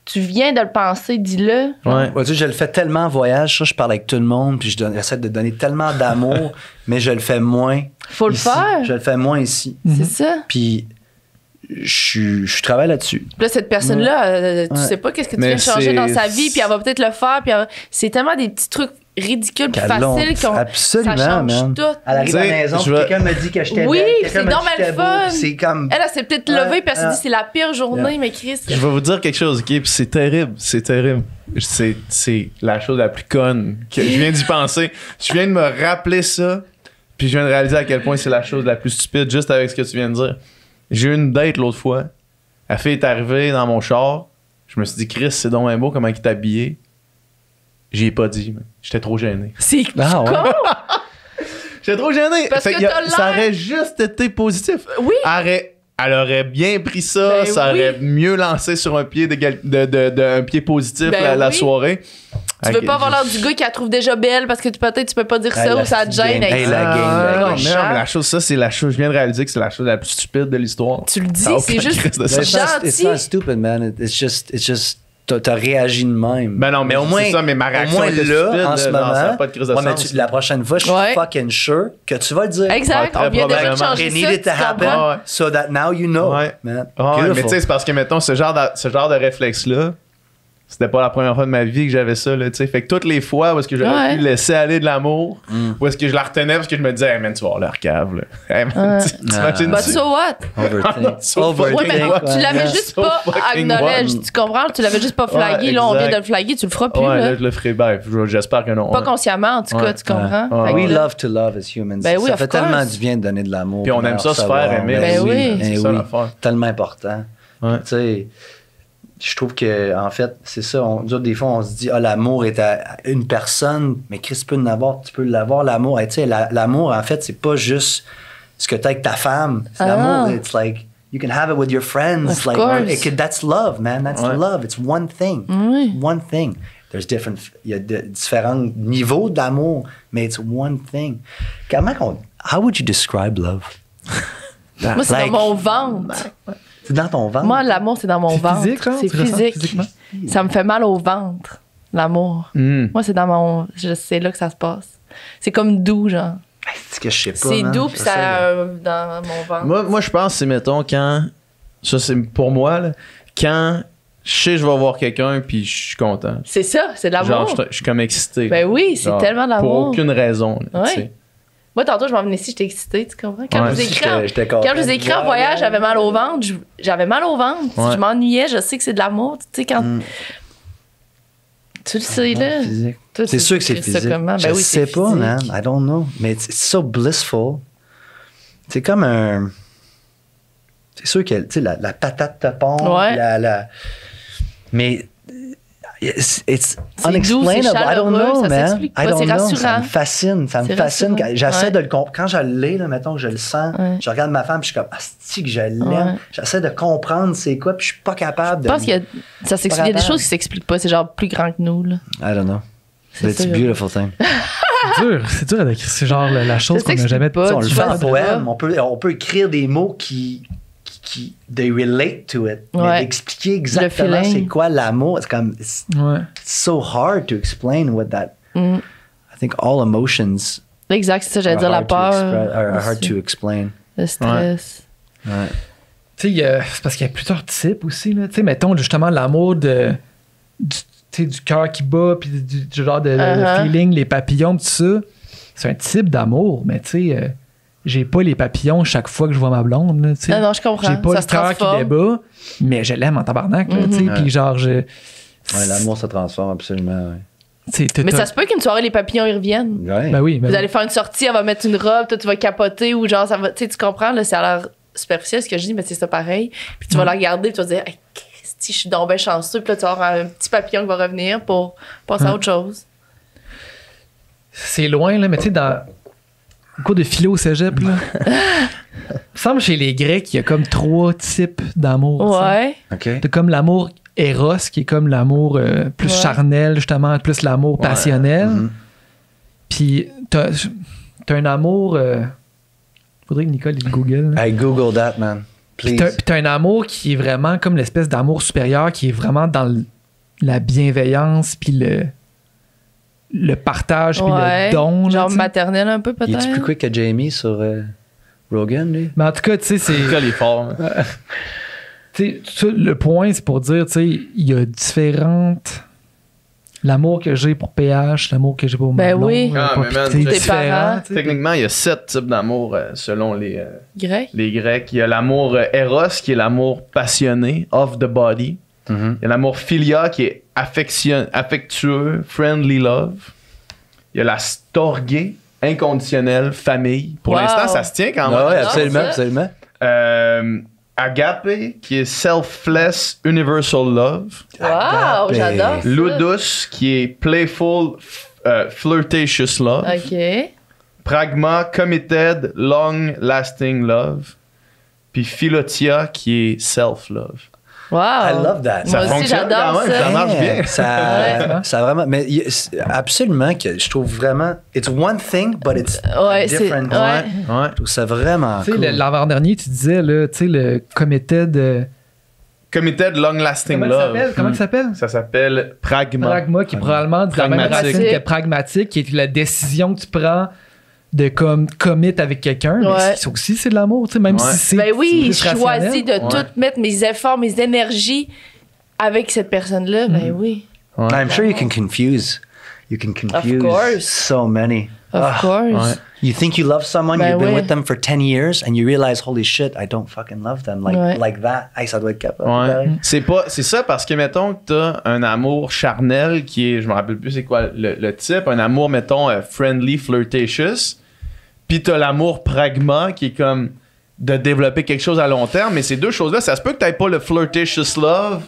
Tu viens de le penser, dis-le. Tu sais, je le fais tellement en voyage, je parle avec tout le monde, puis j'essaie de donner tellement d'amour, mais je le fais moins. Faut ici. le faire. Je le fais moins ici. C'est ça. Puis je travaille là-dessus. Puis là, cette personne-là, tu sais pas qu'est-ce que tu viens de changer dans sa vie, puis elle va peut-être le faire, puis c'est tellement des petits trucs ridicules puis faciles absolument, ça change man. tout. Elle arrive à la maison, quelqu'un me dit que j'étais oui, belle, c'est donc le fun. C'est comme... Elle s'est peut-être levée puis elle s'est dit c'est la pire journée, mais Chris... Je vais vous dire quelque chose, OK? Puis c'est terrible. C'est la chose la plus conne que je viens d'y penser. Je viens de me rappeler ça, puis je viens de réaliser à quel point c'est la chose la plus stupide juste avec ce que tu viens de dire. J'ai eu une date l'autre fois. La fille est arrivée dans mon char. Je me suis dit, Chris, c'est donc bien beau comment il est habillé. J'y ai pas dit, mais j'étais trop gêné. C'est con! J'étais trop gêné. Parce que ça aurait juste été positif. Oui. Elle aurait bien pris ça, ça aurait mieux lancé sur un pied un pied positif la soirée. Tu veux pas avoir l'air du gars qui la trouve déjà belle parce que peut-être tu peux pas dire ça ou ça te gêne. La game. Mais la chose, ça, c'est la chose. Je viens de réaliser que c'est la chose la plus stupide de l'histoire. Tu le dis, c'est juste gentil. It's not stupid, man. It's just t'as réagi de même. Ben non, mais au moins, c'est ça, mais ma réaction était stupide, en ce moment. Ça pas de crise de sens. La prochaine fois, je suis fucking sure que tu vas le dire. Exact. On vient déjà de changer It needed to happen so that now you know. Man. Mais tu sais, c'est parce que, mettons, ce genre de réflexe-là, C'était pas la première fois de ma vie que j'avais ça, là, tu sais. Fait que toutes les fois où est-ce que j'aurais pu laisser aller de l'amour, où est-ce que je la retenais parce que je me disais, hey man, tu vas avoir l'air cave, là. Hey man, t'imagines But so what? So Ouais, mais fucking tu l'avais juste So pas fucking acknowledge, what? tu comprends? Tu l'avais juste pas flagué, Ouais, là, on vient exact. de le flaguer, tu le feras plus, Ouais, là. là, je le ferai. Ben, j'espère que non. Pas ouais. consciemment, en tout cas, Ouais. tu comprends? Ouais. Fait que We là- love to love as humans. Ben oui, ça of fait tellement course. du bien de donner de l'amour. Puis on aime ça se faire aimer. Ben oui. C'est ça l'affaire. Tellement important. Ouais. Tu sais, je trouve que, en fait, c'est ça. Nous autres, des fois, on se dit, l'amour est à une personne, mais Chris, tu peux l'avoir, l'amour. Et tu sais, l'amour, en fait, c'est pas juste ce que tu as avec ta femme. C'est l'amour. It's like, you can have it with your friends. Of Like, course. that's love, man. That's Ouais. love. It's one thing. Oui. One thing. Il y a différents niveaux d'amour, mais it's one thing. How would you describe love? Moi, c'est Like- dans mon ventre. C'est dans ton ventre? Moi, l'amour, c'est dans mon C'est ventre. physique, genre? C'est Tu ressens physique. physiquement? Ça me fait mal au ventre, l'amour. Moi, c'est dans mon... C'est là que ça se passe. C'est comme doux, genre. C'est que je sais pas. C'est man. doux, puis J'essaie ça... de- dans mon ventre. Moi, je pense, c'est, mettons, quand. Ça, c'est pour moi, là. Quand je sais que je vais voir quelqu'un, puis je suis content. C'est ça, c'est de Genre, l'amour. je suis comme excité. Ben oui, c'est Genre, tellement de Pour l'amour. aucune raison. Là, Ouais. tu sais. Moi, tantôt, je m'en venais ici, j'étais excitée, tu comprends? Quand Ouais. je vous ai écrit, J'étais quand je vous ai écrit en voyage, j'avais mal au ventre. J'avais mal au ventre. Ouais. Je m'ennuyais, je sais que c'est de l'amour. Tu sais, quand. Tu le sais, là. Physique. Toi, C'est tu sûr que c'est décris ça physique. comment? Je Ben oui, sais c'est pas, physique. man. I don't know. Mais it's so blissful. C'est comme un... C'est sûr que, tu sais, la patate te pond. Ouais. Mais... It's C'est doux, c'est unexplainable. I don't chaleureux, know, ça man. s'explique pas, I don't c'est know. Ça rassurant. me fascine. Ça me C'est fascine. rassurant. J'essaie Ouais. de le comprendre. Quand je l'ai, là, mettons que je le sens, Ouais. je regarde ma femme, puis je suis comme, asti que je l'aime. Ouais. J'essaie de comprendre c'est quoi, puis je suis pas capable de... Je pense qu'il y a, ça s'explique. Il y a des choses qui s'expliquent pas. C'est genre plus grand que nous, là. I don't know. C'est It's a ça. beautiful thing. C'est dur à décrire. C'est genre la chose Ça qu'on n'a s'explique jamais... pas. Tu sais, on le tu fait vois, en ça poème. va. On peut écrire des mots qui they relate to it. Ouais. Mais d'expliquer exactement feeling. c'est quoi l'amour, c'est comme it's Ouais. so hard to explain what that. Mm. I think all emotions Exact, c'est ça, j'allais are dire la hard to peur. are hard aussi. to explain. Le stress. Ouais. Tu sais, c'est parce qu'il y a plusieurs types aussi. Tu sais, mettons justement l'amour du cœur qui bat, puis du genre de le feeling, les papillons, tout ça. C'est un type d'amour, mais tu sais, j'ai pas les papillons chaque fois que je vois ma blonde. Là, tu sais. Non, je comprends. J'ai pas Ça le se cœur qui transforme. débat, mais je l'aime en tabarnak. Là, tu sais, Mhm. puis genre, Ouais, l'amour se transforme absolument. tu sais, Mais ça se peut qu'une soirée, les papillons, ils reviennent. Ouais. Ben oui, ben Vous oui. allez faire une sortie, elle va mettre une robe, toi, tu vas capoter, ou genre, ça va. Tu sais, tu comprends, là, ça a l'air superficiel ce que je dis, mais c'est ça pareil. Puis tu vas la regarder, puis tu vas dire, hey, Christy, je suis donc bien chanceux, puis là, tu vas avoir un petit papillon qui va revenir pour passer à autre chose. C'est loin, là, mais tu sais, dans le cours de philo au cégep, là, il me semble chez les Grecs, il y a comme 3 types d'amour. tu sais. Ouais. OK. T'as comme l'amour Eros, qui est comme l'amour plus Ouais. charnel, justement, plus l'amour passionnel. Mhm. Puis t'as un amour... faudrait que Nicole il google. là. Hey, Google that, man. Puis Please. t'as un amour qui est vraiment comme l'espèce d'amour supérieur, qui est vraiment dans la bienveillance, puis le partage, puis Ouais. le don. là, Genre tu sais. maternel un peu, Il est peut-être. plus quick que Jamie sur Rogan, lui? Mais en tout cas, tu sais, c'est... Nicole est fort. hein. Tu sais, le point, c'est pour dire, tu sais, il y a différentes... L'amour que j'ai pour PH, l'amour que j'ai pour ma Ben blonde, oui. Ah, pour mais man, Pictet, tes différent, parents. tu sais. Techniquement, il y a 7 types d'amour selon les Grec. Grecs. Il y a l'amour Eros, qui est l'amour passionné, off the body. Mhm. Il y a l'amour philia, qui est affectueux, friendly love. Il y a la storgé, inconditionnelle, famille. Pour Wow. l'instant, ça se tient quand même. Ah ouais, Non, absolument, ça. absolument. Agape, qui est selfless, universal love. Wow, Agape. j'adore ça. Ludus, qui est playful, flirtatious love. OK. Pragma, committed, long-lasting love. Puis Philotia, qui est self-love. Wow. I love that. Ça Moi aussi, fonctionne j'adore quand même, ça. ça marche bien. Ça vraiment. Mais absolument que je trouve vraiment. It's one thing, but it's Ouais, c'est. different. Ouais. Ouais. Je trouve ça vraiment Tu sais, cool. l'avant-dernier, tu disais, là, tu sais, le committed... Committed, long-lasting love. Comment il s'appelle? Ça s'appelle pragma. Pragma, qui est probablement de la même Pragmatique. racine que pragmatique, qui est la décision que tu prends de comme commit avec quelqu'un. Mais Ouais. ça aussi, c'est de l'amour, tu sais, même Ouais. si c'est. Ben oui, plus je choisis rationnel. de tout mettre mes efforts, mes énergies avec cette personne-là, ben oui. Ouais. I'm sure you can confuse. You can confuse course. so many. Of course. Ouais. You think you love someone, Ben you've been oui. with them for 10 years, and you realize, holy shit, I don't fucking love them Ouais. like that. Hey, ça doit être capable. Ouais. C'est ça parce que mettons que t'as un amour charnel qui est, je me rappelle plus c'est quoi le type, un amour mettons friendly, flirtatious, puis t'as l'amour pragma qui est comme de développer quelque chose à long terme, mais ces deux choses-là, ça se peut que t'aies pas le flirtatious love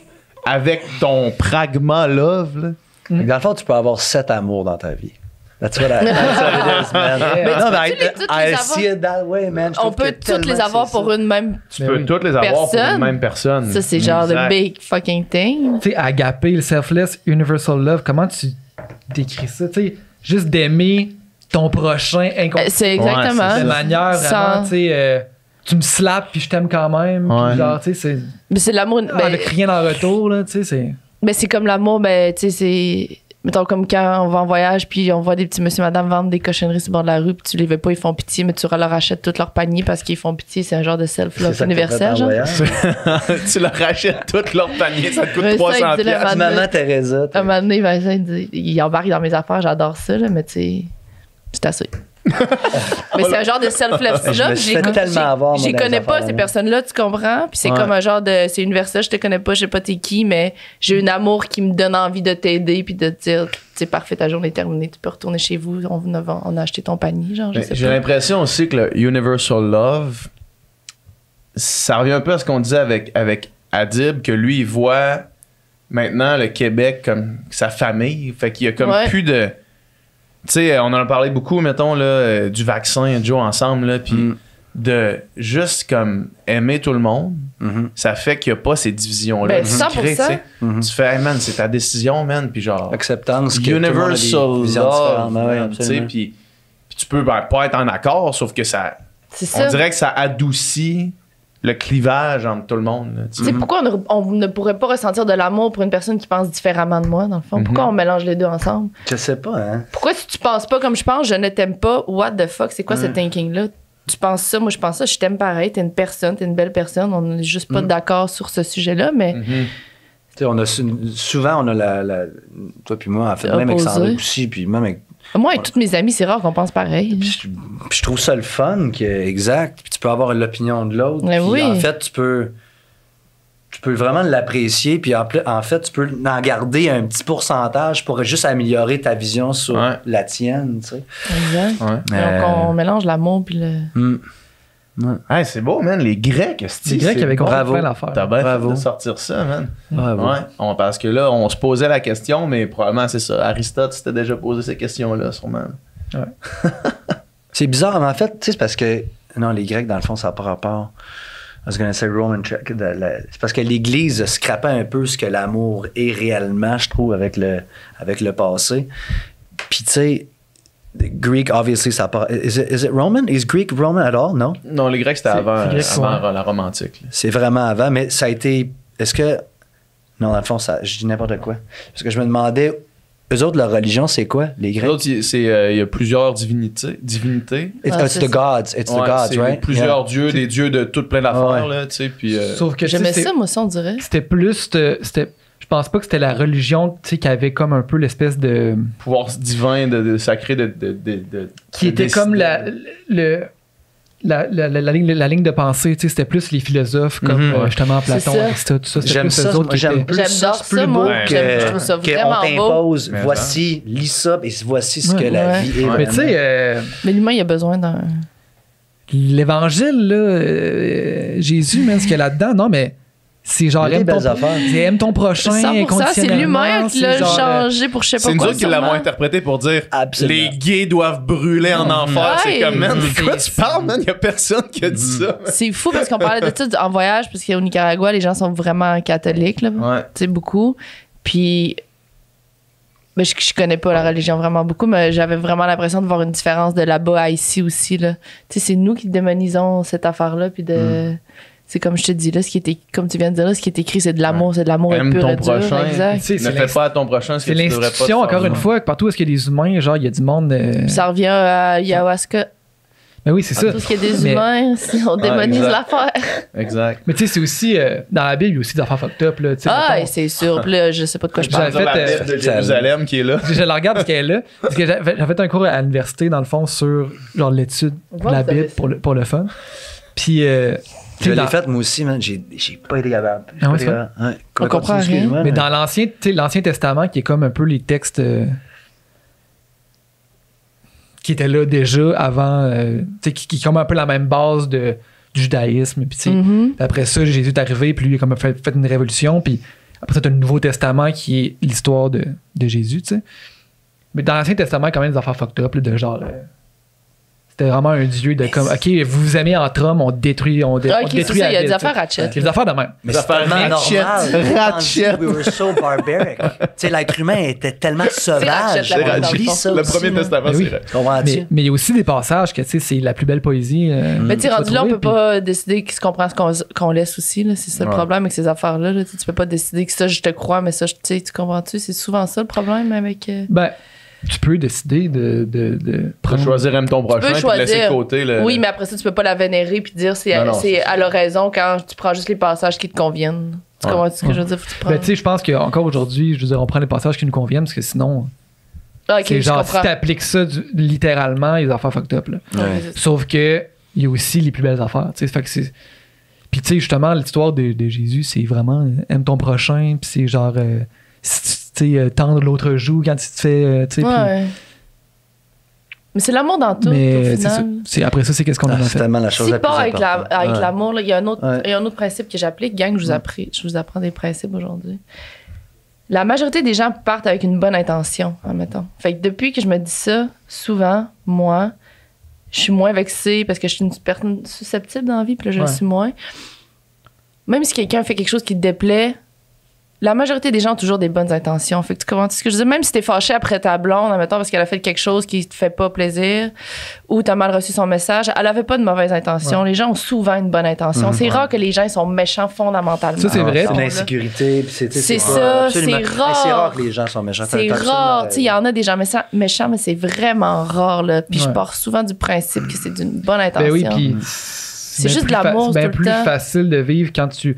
avec ton pragma love, là. Fait que dans le fond, tu peux avoir 7 amours dans ta vie. That's what it is, man. Mais Non, tu mais peux-tu toutes les I avoir? see it that way, man. Je On trouve peut que toutes les tellement avoir c'est pour ça. une même. Tu peux toutes les avoir pour Personne. une même personne. Ça, c'est genre Exact. de big fucking thing. Tu sais, agapé, le selfless, universal love, comment tu décris ça? Tu sais, juste d'aimer ton prochain inconsciemment. C'est exactement. De manière vraiment, Sans- tu sais, tu me slappes puis je t'aime quand même. Puis Ouais. genre, tu sais, c'est. Mais c'est l'amour. Avec rien en retour, là, tu sais, c'est. Ben, c'est comme l'amour, ben, tu sais, c'est. Mettons, comme quand on va en voyage, puis on voit des petits monsieur, madame vendre des cochonneries sur le bord de la rue, puis tu les veux pas, ils font pitié, mais tu leur achètes tout leur panier parce qu'ils font pitié. C'est un genre de C'est self-love ça que t'as fait universel, en genre. voyage. Tu leur achètes tout leur panier, ça te coûte Mais ça, 300 il dit le piastres. Maman Teresa. Un moment donné, Vincent, il embarque dans mes affaires, j'adore ça, là, mais tu sais, c'est assez. Mais c'est un genre de self-love. Je me suis fait tellement avoir, Je moi, dans les connais pas, affaires, ces hein. personnes-là, tu comprends? Puis c'est Ouais. comme un genre de. C'est universel, je te connais pas, je sais pas t'es qui, mais j'ai un amour qui me donne envie de t'aider, puis de te dire, c'est parfait, ta journée est terminée, tu peux retourner chez vous, on a acheté ton panier, genre, je sais J'ai pas. l'impression aussi que le universal love, ça revient un peu à ce qu'on disait avec Adib, que lui, il voit maintenant le Québec comme sa famille. Fait qu'il y a comme Ouais. plus de. Tu sais, on en a parlé beaucoup, mettons, là, du vaccin, Joe, ensemble, là, puis de juste comme aimer tout le monde, ça fait qu'il n'y a pas ces divisions-là. Ben, qui 100%. créent, tu sais. Tu fais, hey, man, c'est ta décision, man, puis genre. Acceptance que tout le monde a des Universal visions love, différentes. Ben ouais, man, tu sais, absolument. puis tu peux pas être en accord, sauf que ça. C'est On ça. dirait que ça adoucit le clivage entre tout le monde. Là, tu Tu sais. sais, pourquoi on ne pourrait pas ressentir de l'amour pour une personne qui pense différemment de moi, dans le fond? Mhm. Pourquoi on mélange les deux ensemble? Je sais pas, hein. Pourquoi si tu penses pas comme je pense, je ne t'aime pas, what the fuck, c'est quoi ce thinking-là? Tu penses ça, moi je pense ça, je t'aime pareil, t'es une personne, t'es une belle personne, on n'est juste pas d'accord sur ce sujet-là, mais Mhm. Tu sais, on a souvent, on a toi puis moi, en fait, même avec Opposé. Sandra aussi, puis même avec. moi et toutes mes amies, c'est rare qu'on pense pareil. Puis je trouve ça le fun, exact. Puis tu peux avoir l'opinion de l'autre. Mais Puis oui. en fait, tu peux vraiment l'apprécier. Puis en fait, tu peux en garder un petit pourcentage pour juste améliorer ta vision sur Ouais. la tienne, tu sais. Exact. Ouais. Donc on mélange l'amour puis le. Hey, c'est beau, man. Les Grecs, Les Grecs avaient compris bravo. plein d'affaires. T'as bien fait Bravo. de sortir ça, man. Bravo. Ouais. Parce que là, on se posait la question, mais probablement c'est ça. Aristote s'était déjà posé ces questions-là, sûrement. C'est bizarre, mais en fait, tu sais, c'est parce que. Non, les Grecs, dans le fond, ça n'a pas rapport. I was gonna say Roman Church. C'est parce que l'Église scrapait un peu ce que l'amour est réellement, je trouve, avec le passé. Puis, tu sais, Greek, obviously, ça part. Is it Roman? Is Greek Roman at all? Non? Non, les Grecs, c'était avant, les Grecs, avant la romantique. là. C'est vraiment avant, mais ça a été. Est-ce que. Non, dans le fond, je dis n'importe quoi. Parce que je me demandais, eux autres, leur religion, c'est quoi, les Les Grecs? autres, il y a plusieurs divinités. It's Ah, the c'est ça. gods. It's the Ouais, gods, c'est right? plusieurs dieux, des dieux de toutes plein d'affaires, Ouais. là, tu sais. Puis. Sauf que tu sais, J'aimais c'est- ça, moi, ça, on dirait. c'était plus. Je pense pas que c'était la religion, tu sais, qui avait comme un peu l'espèce de. pouvoir divin, de sacré, de Qui était comme la ligne de pensée, tu sais, c'était plus les philosophes comme Mhm. justement Platon, C'est ça. Aristote, tout ça. C'était J'aime plus ça, eux autres moi, qui j'aime étaient- plus J'adore ça, c'est plus ça, beau moi. Ouais. Je trouve ça qu'on vraiment beau. t'impose. Mais Voici, lis ça, et voici ce que Ouais. la Ouais. vie est. Mais tu vraiment. sais, Mais l'humain, il a besoin d'un. l'évangile, là, Jésus, man, ce qu'il y a là-dedans, non, mais c'est genre Il y a des aime ton, belles affaires. c'est aime ton prochain 100%, c'est l'humain qui l'a c'est genre, changé pour je sais pas C'est nous quoi. autres qui l'avons sûrement. interprété pour dire Absolument. les gays doivent brûler en enfer. Ouais. C'est comme, man, de quoi C'est- tu parles, man? Il y a personne qui a dit ça. C'est fou parce qu'on parlait de ça en voyage, parce qu'au Nicaragua, les gens sont vraiment catholiques, là. Ouais. Tu sais, beaucoup. Puis. Ben, je connais pas la religion vraiment beaucoup, mais j'avais vraiment l'impression de voir une différence de là-bas à ici aussi, là. Tu sais, c'est nous qui démonisons cette affaire-là, puis de. C'est comme je te dis, là, ce qui était, comme tu viens de dire, là, ce qui est écrit, c'est de l'amour, c'est de l'amour Aime pur ton et dur. prochain. Exact. Tu sais, Ne c'est fais pas à ton prochain ce que c'est tu devrais pas te l'institution, faire. encore une fois, que partout où est-ce qu'il y a des humains, genre, il y a du monde. Puis ça revient à ayahuasca. Mais oui, c'est ça. Tout ce qui est des Mais- humains, si on démonise exact. l'affaire. Exact. Mais tu sais, c'est aussi, dans la Bible, il y a aussi des affaires fucked up, là. Tu sais, Ah, mettons, et c'est sûr. Puis là, je sais pas de quoi je parle. J'avais fait, la Bible de Jérusalem qui est là. je la regarde parce qu'elle est là. Parce que j'avais fait un cours à l'université, dans le fond, sur genre l'étude de Ouais, la vous avez Bible ça. pour le fun. Puis, tu Je sais, l'ai dans- fait moi aussi, man. J'ai pas été capable. Ah ouais, c'est vrai? Ouais. On comprend Continue, rien. excuse-moi, mais dans l'Ancien, tu sais, l'Ancien Testament, qui est comme un peu les textes qui étaient là déjà avant, tu sais, qui est comme un peu la même base du judaïsme. Puis, tu sais, Mhm. après ça, Jésus est arrivé, puis lui, il a comme fait une révolution. Puis après ça, tu as le Nouveau Testament qui est l'histoire de Jésus, tu sais. Mais dans l'Ancien Testament, il y a quand même des affaires fucked up, là, de genre. C'était vraiment un dieu de comme, OK, vous vous aimez entre hommes, on détruit, on Ah, ok, c'est détruit ça, la il y a ville, des tu sais. affaires ratchet. Il y a des affaires de même. Mais Ça c'est fait tellement ratchet, normal. ratchet. We were so barbaric. Tu sais, l'être humain était tellement sauvage. ratchet, la Bible, Oublie dans le ça Le aussi, premier là. testament, Mais oui. c'est vrai. Comprends-tu? Mais il y a aussi des passages que, tu sais, c'est la plus belle poésie. Mais tu sais, tu vas rendu là, on trouver, peut pas décider qui se comprend ce qu'on laisse aussi. Là. C'est ça le Ouais. problème avec ces affaires-là. Là. Tu peux pas décider que ça, je te crois, mais ça, tu sais, tu comprends-tu? C'est souvent ça le problème avec. Ben, tu peux décider de Tu prendre. choisir aime ton prochain peux et de laisser de choisir. côté le. Oui, mais après ça, tu peux pas la vénérer puis dire Non, non, c'est à l'oraison quand tu prends juste les passages qui te conviennent. Tu Ouais. comprends ce que je veux dire? Faut que tu prends... Ben, tu sais, je pense qu'encore aujourd'hui, je veux dire, on prend les passages qui nous conviennent parce que sinon, Ah, ok, c'est je genre, si comprends. t'appliques ça littéralement, les affaires fucked up, là. Ouais. Sauf que, il y a aussi les plus belles affaires, tu sais. Fait que c'est. Puis, tu sais, justement, l'histoire de Jésus, c'est vraiment aime ton prochain, puis c'est genre, tu sais, tendre l'autre joue quand tu te fais, tu sais, puis- Ouais. Mais c'est l'amour dans tout, au mais c'est ça. final. Après ça, c'est qu'est-ce qu'on en a C'est fait. tellement la chose Si la plus pas avec importante. Ouais. l'amour, là, il y a un autre, Ouais. il y a un autre principe que j'applique. Gang, je vous apprends des principes aujourd'hui. La majorité des gens partent avec une bonne intention, admettons. Fait que depuis que je me dis ça, souvent, moi, je suis moins vexée parce que je suis une personne susceptible dans la vie, puis là, je le Ouais. suis moins. Même si quelqu'un fait quelque chose qui te déplaît, la majorité des gens ont toujours des bonnes intentions. Fait que tu comprends ce que je dis? Même si t'es fâché après ta blonde, admettons, parce qu'elle a fait quelque chose qui te fait pas plaisir, ou t'as mal reçu son message, elle avait pas de mauvaise intention. Ouais. Les gens ont souvent une bonne intention. C'est rare que les gens ils sont méchants fondamentalement. Ça, c'est vrai. C'est Là. l'insécurité. C'est ça, absolument. c'est Mais rare. C'est rare que les gens sont méchants. C'est T'as absolument rare. Tu sais, il y raison. en a des gens méchants, mais c'est vraiment rare. Là. Puis je Ouais. pars souvent du principe que c'est d'une bonne intention. Ben oui, puis C'est juste de l'amour, C'est bien tout le plus temps. facile de vivre quand tu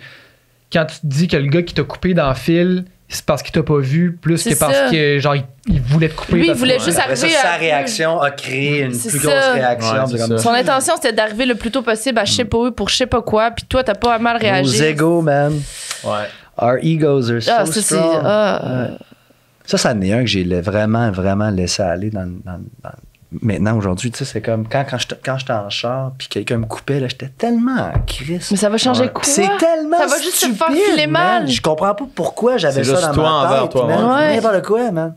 te dis que le gars qui t'a coupé dans le fil, c'est parce qu'il t'a pas vu, plus C'est que parce ça. que genre il voulait te couper. Lui, il parce que- voulait juste Après ça, arriver sa à- réaction a créé une C'est plus ça. grosse réaction. Ouais, C'est c'est comme ça. Son intention, c'était d'arriver le plus tôt possible à je sais pas où, pour je sais pas quoi, puis toi, t'as pas mal réagi. Nos égos, man. Ouais. Our egos are so Ah, ça, c'est. strong. Ah, Ouais. Ça en est un que j'ai vraiment, vraiment laissé aller dans maintenant, aujourd'hui. Tu sais, c'est comme quand j'étais en char puis quelqu'un me coupait, là, j'étais tellement en crise. Mais ça va changer Ouais. quoi? C'est tellement Ça va juste te stupide, faire filer man. mal. Je comprends pas pourquoi j'avais C'est ça juste dans toi ma envers tête. toi, man. ouais. N'importe quoi, man.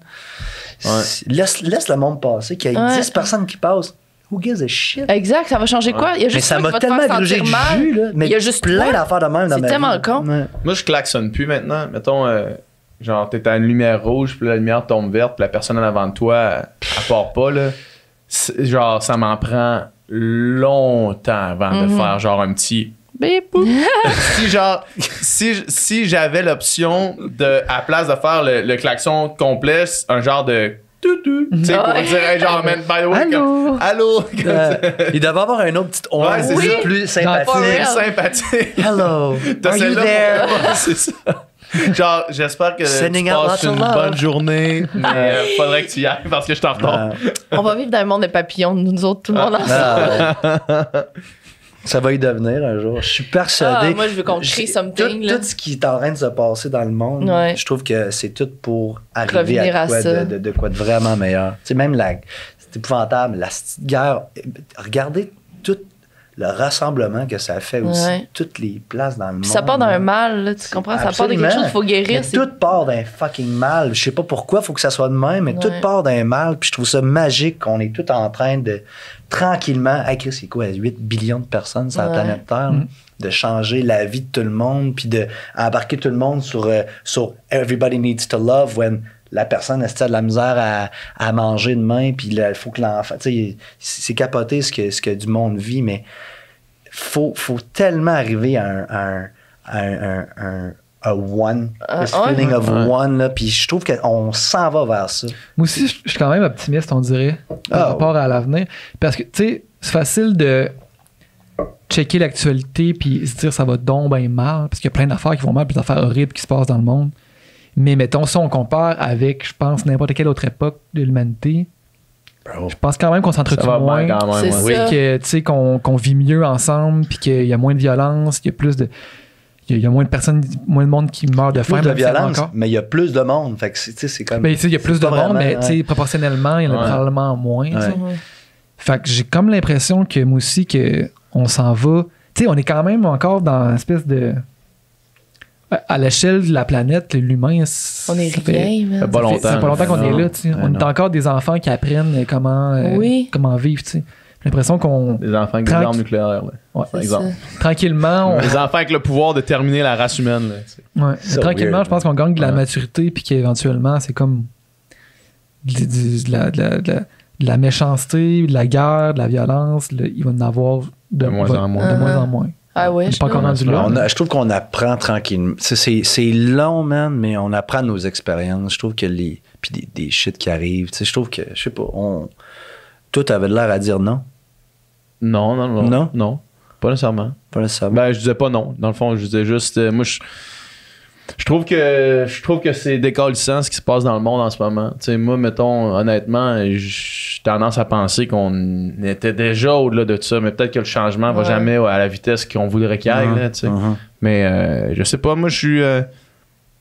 Ouais. Laisse le monde passer, qu'il y ait Ouais. 10 personnes qui passent. Who gives a shit? Exact, ça va changer quoi? Il y a Mais juste ça toi m'a qui va te tellement faire grugé sentir du mal. jus, là. Mais Il y a juste plein toi. d'affaires de même dans C'est ma tellement vie. con. Ouais. Moi, je klaxonne plus maintenant. Mettons, genre, t'es à une lumière rouge, puis la lumière tombe verte, puis la personne en avant de toi, elle part pas, là. Genre, ça m'en prend longtemps avant de faire, genre, un petit. Bip. Si j'avais l'option de, à la place de faire le klaxon complet, un genre de. Tu sais, pour Ouais. dire, hey, genre, man, by the way, Allô? comme, allô? Il devait avoir un autre petit on Ouais, c'est oui. ça. plus For sympathique. real. Sympathique. Hello. T'as Are you celle-là there? pour- Ouais, c'est ça. Genre, j'espère que Sending tu out passes lots of une love. bonne journée, mais faudrait que tu y ailles parce que je t'en retard. On va vivre dans un monde de papillons, nous autres, tout le monde ensemble. Ah, ouais. Ça va y devenir un jour. Je suis persuadé. Ah, moi, je veux qu'on crée something, là. Tout ce qui est en train de se passer dans le monde, Ouais. je trouve que c'est tout pour arriver Revenir à à quoi ça. de quoi de vraiment meilleur. Tu sais, même c'est épouvantable, la petite guerre. Regardez tout le rassemblement que ça fait aussi. Ouais. Toutes les places dans le monde. Puis ça part d'un là. mal, là, tu comprends? Ça part de Absolument. quelque chose qu'il faut guérir. Mais c'est- tout part d'un fucking mal. Je sais pas pourquoi il faut que ça soit de même, mais tout Ouais. part d'un mal. Puis je trouve ça magique qu'on est tout en train de tranquillement, hey Chris, c'est quoi, 8 billions de personnes sur la Ouais. planète Terre, de changer la vie de tout le monde, puis de embarquer tout le monde sur Everybody Needs to Love when la personne a de la misère à manger demain, puis il faut que l'enfant. Tu sais, c'est capoté ce que du monde vit, mais faut tellement arriver à un one, this ouais. feeling of Ouais. one, là, puis je trouve qu'on s'en va vers ça. Moi aussi, je suis quand même optimiste, on dirait, par Ah, rapport à l'avenir. Parce que, tu sais, c'est facile de checker l'actualité puis se dire ça va donc bien mal, parce qu'il y a plein d'affaires qui vont mal, puis des affaires horribles qui se passent dans le monde. Mais mettons, si on compare avec, je pense, n'importe quelle autre époque de l'humanité, je pense quand même qu'on s'entretue moins. C'est Oui, ça. que, tu sais, qu'on vit mieux ensemble, puis qu'il y a moins de violence, qu'il y a plus de... Il y a moins de personnes, moins de monde qui meurt de faim. Plus de même s'il y en a violence, encore. mais il y a plus de monde. Fait que c'est comme. Ben, tu sais, il y a plus de pas monde, vraiment, mais tu sais, ouais. proportionnellement, il y en a Ouais. probablement moins. tu sais. Ouais. Fait que j'ai comme l'impression que moi aussi, que on s'en va. Tu sais, on est quand même encore dans une espèce de. À l'échelle de la planète, l'humain. On est ça fait- rien, man. Pas ça fait- longtemps. Ça fait pas longtemps qu'on Non. est là, tu sais. Ouais, On est non. encore des enfants qui apprennent Oui. comment vivre, tu sais. J'ai l'impression qu'on. Des enfants avec des Tranquille. armes nucléaires, là. Ouais. Par C'est exemple. ça. Tranquillement, on, Des enfants avec le pouvoir de terminer la race humaine, là. tu sais. ouais, So tranquillement, weird, je pense qu'on gagne de la Ouais. maturité, puis qu'éventuellement, c'est comme de la méchanceté, de la guerre, de la violence. Il va en avoir De moins en moins. De moins en moins. Ah ouais, On est pas encore rendu là. Je trouve qu'on apprend tranquillement. C'est long, man, mais on apprend nos expériences. Je trouve que les. Puis des shit qui arrivent. Tu sais, je trouve que, je sais pas, toi, t'avais l'air à dire non. Non, non, non. Non? Non. Pas nécessairement. Pas nécessairement. Ben, je disais pas non. Dans le fond, je disais juste. Moi, je trouve que c'est décalissant ce qui se passe dans le monde en ce moment. Tu sais, moi, mettons, honnêtement, j'ai tendance à penser qu'on était déjà au-delà de ça, mais peut-être que le changement va Ouais. jamais à la vitesse qu'on voudrait qu'il aille, là, tu sais. Mais je sais pas, moi, je suis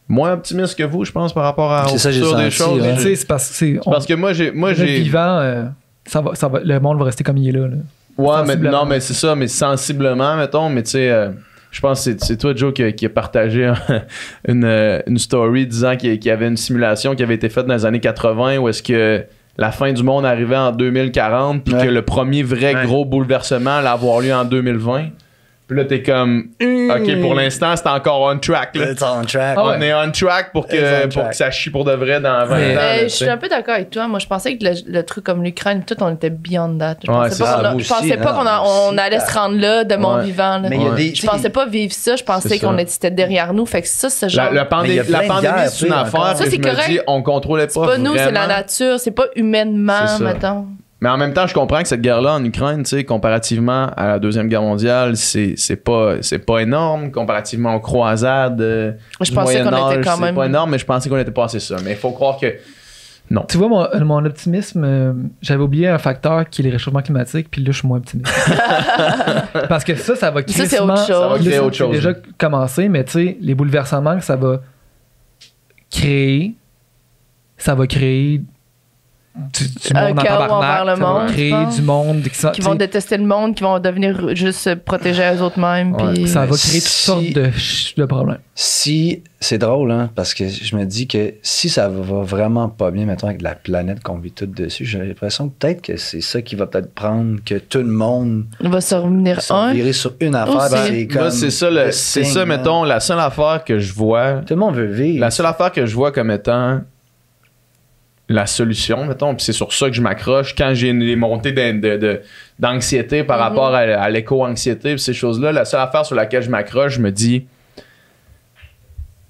moins optimiste que vous, je pense, par rapport à C'est ça, j'ai futur des senti, choses. ouais. Tu sais, c'est parce que c'est. Parce que moi, j'ai. le vivant, ça va, le monde va rester comme il est là. Ouais, mais Sensiblement. non, mais c'est ça, mais sensiblement, mettons, mais tu sais, je pense que c'est toi, Joe, qui a partagé une story disant qu'il y avait une simulation qui avait été faite dans les années 80 où est-ce que la fin du monde arrivait en 2040 puis Ouais. que le premier vrai Ouais. gros bouleversement allait avoir lieu en 2020. Puis là, t'es comme, OK, pour l'instant, c'est encore on track, là. It's on track. Ah ouais. On est on track pour It's on que track. ça chie pour de vrai dans 20 Mais- ans. là, Je tu suis sais. un peu d'accord avec toi. Moi, je pensais que le truc comme l'Ukraine, tout, on était beyond that. Je Ouais, pensais c'est pas ça. qu'on a- Moi je pensais aussi, pas non, qu'on moi on aussi. allait se rendre là de mon Ouais. vivant. là. Mais il y a Ouais. des. Je pensais pas vivre ça. Je pensais C'est ça. qu'on était derrière nous. Fait que ça, ce genre. La Mais il y a plein de pandémie, guerres, c'est une tu sais, affaire encore. que Ça, je c'est me correct. dis, on contrôlait C'est pas nous, c'est la vraiment. nature. C'est pas humainement, C'est ça. mettons. Mais en même temps, je comprends que cette guerre-là en Ukraine, tu sais, comparativement à la Deuxième Guerre mondiale, c'est pas énorme. Comparativement aux croisades Je du pensais qu'on Moyen-Âge, était quand c'est même. pas énorme, mais je pensais qu'on était passé ça. Mais il faut croire que non. Tu vois, mon optimisme, j'avais oublié un facteur qui est le réchauffement climatique, puis là, je suis moins optimiste. Parce que ça va créer. Ça, c'est autre chose. Ça va créer Là, autre c'est chose. déjà commencé, mais tu sais, les bouleversements que ça va créer, ça va créer du Un monde en chaos tabarnak, envers le ça va monde, créer je pense. du monde Qui vont détester le monde, qui vont devenir juste se protéger eux-mêmes. Ouais. Puis... ça va créer toutes Si- sortes de problèmes. Si, c'est drôle, hein, parce que je me dis que si ça va vraiment pas bien, mettons, avec la planète qu'on vit tout dessus, j'ai l'impression que peut-être que c'est ça qui va peut-être prendre que tout le monde Il va se revenir soit viré sur une affaire. Aussi. ben, c'est comme Moi, c'est ça, le c'est thing, ça, man. mettons, la seule affaire que je vois. Tout le monde veut vivre. La seule affaire que je vois comme étant la solution, mettons, puis c'est sur ça que je m'accroche quand j'ai des montées d'anxiété par rapport à l'éco-anxiété et ces choses-là. La seule affaire sur laquelle je m'accroche, je me dis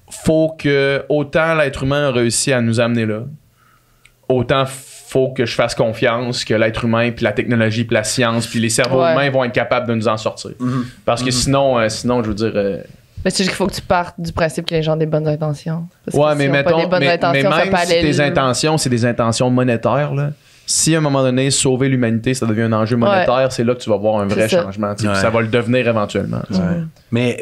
faut que autant l'être humain a réussi à nous amener là, autant faut que je fasse confiance que l'être humain puis la technologie puis la science puis les cerveaux Ouais. humains vont être capables de nous en sortir. Mhm. Parce que sinon, je veux dire... Mais c'est juste qu'il faut que tu partes du principe que les gens ont des bonnes intentions. Parce que Ouais, si mais on a pas mettons, des bonnes mais intentions, ça même peut si aller tes intentions, c'est des intentions monétaires, là. Si à un moment donné, sauver l'humanité, ça devient un enjeu monétaire, c'est là que tu vas voir un vrai C'est ça. changement. tu sais, puis Ouais. ça va le devenir éventuellement. tu sais. Ouais. Mais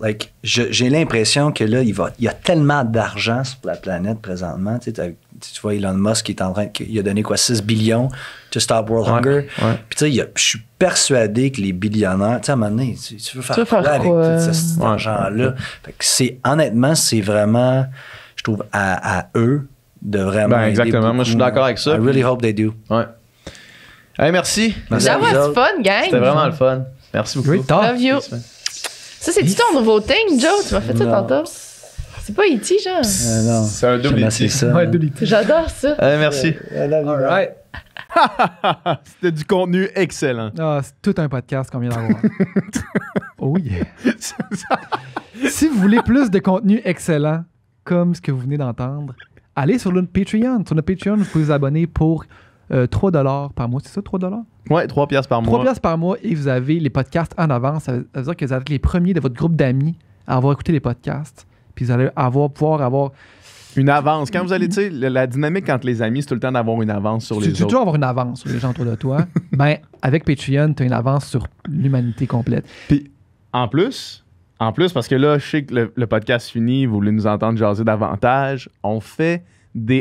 like, j'ai l'impression que là, il y a tellement d'argent sur la planète présentement. Tu sais, tu vois Elon Musk qui est en train, il a donné quoi, 6 billions to stop world Ouais, hunger. ouais. Puis tu sais, je suis persuadé que les billionnaires, tu sais, à un moment donné, tu veux faire Tu veux quoi faire avec quoi? tout cet Ouais. argent-là? Fait que honnêtement, c'est vraiment, je trouve, à eux de vraiment. Ben, aider exactement. Moi, je suis beaucoup. d'accord avec ça. I really hope they do. Ouais. Hey, merci. Merci à That vous was autres. fun, gang. C'était vraiment le fun. Merci beaucoup. Great talk. Love you. Ça, c'est-tu ton nouveau thing, Joe? Tu m'as fait ça Non. tantôt? C'est pas E.T., genre? Non, C'est un double jamais c'est éthique. ça. Ouais, de l'été. J'adore ça. Merci. Alright. C'était du contenu excellent. Ah, c'est tout un podcast qu'on vient d'avoir. Oh yeah. Si vous voulez plus de contenu excellent, comme ce que vous venez d'entendre, allez sur notre Patreon. Sur notre Patreon, vous pouvez vous abonner pour $3 par mois. C'est ça, $3? Ouais, 3 piastres par mois. 3 piastres par mois et vous avez les podcasts en avance. Ça veut dire que vous êtes les premiers de votre groupe d'amis à avoir écouté les podcasts. Puis vous allez pouvoir avoir une avance. Quand vous allez, tu sais, la dynamique entre les amis, c'est tout le temps d'avoir une avance sur les tu autres. toujours avoir une avance sur les gens autour de toi. Ben, avec Patreon, tu as une avance sur l'humanité complète. Puis, en plus, parce que là, je sais que le podcast finit, vous voulez nous entendre jaser davantage, on fait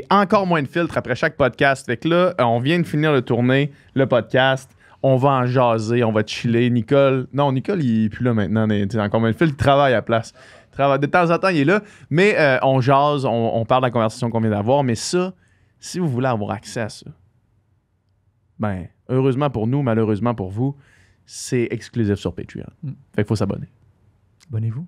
encore moins de filtres après chaque podcast. Fait que là, on vient de finir de tourner le podcast. On va en jaser, on va chiller. Nicole, il est plus là maintenant. Mais, encore moins de filtres, il travaille à la place. De temps en temps, il est là. Mais on jase, on parle de la conversation qu'on vient d'avoir. Mais ça, si vous voulez avoir accès à ça, ben, heureusement pour nous, malheureusement pour vous, c'est exclusif sur Patreon. Fait qu'il faut s'abonner. Abonnez-vous.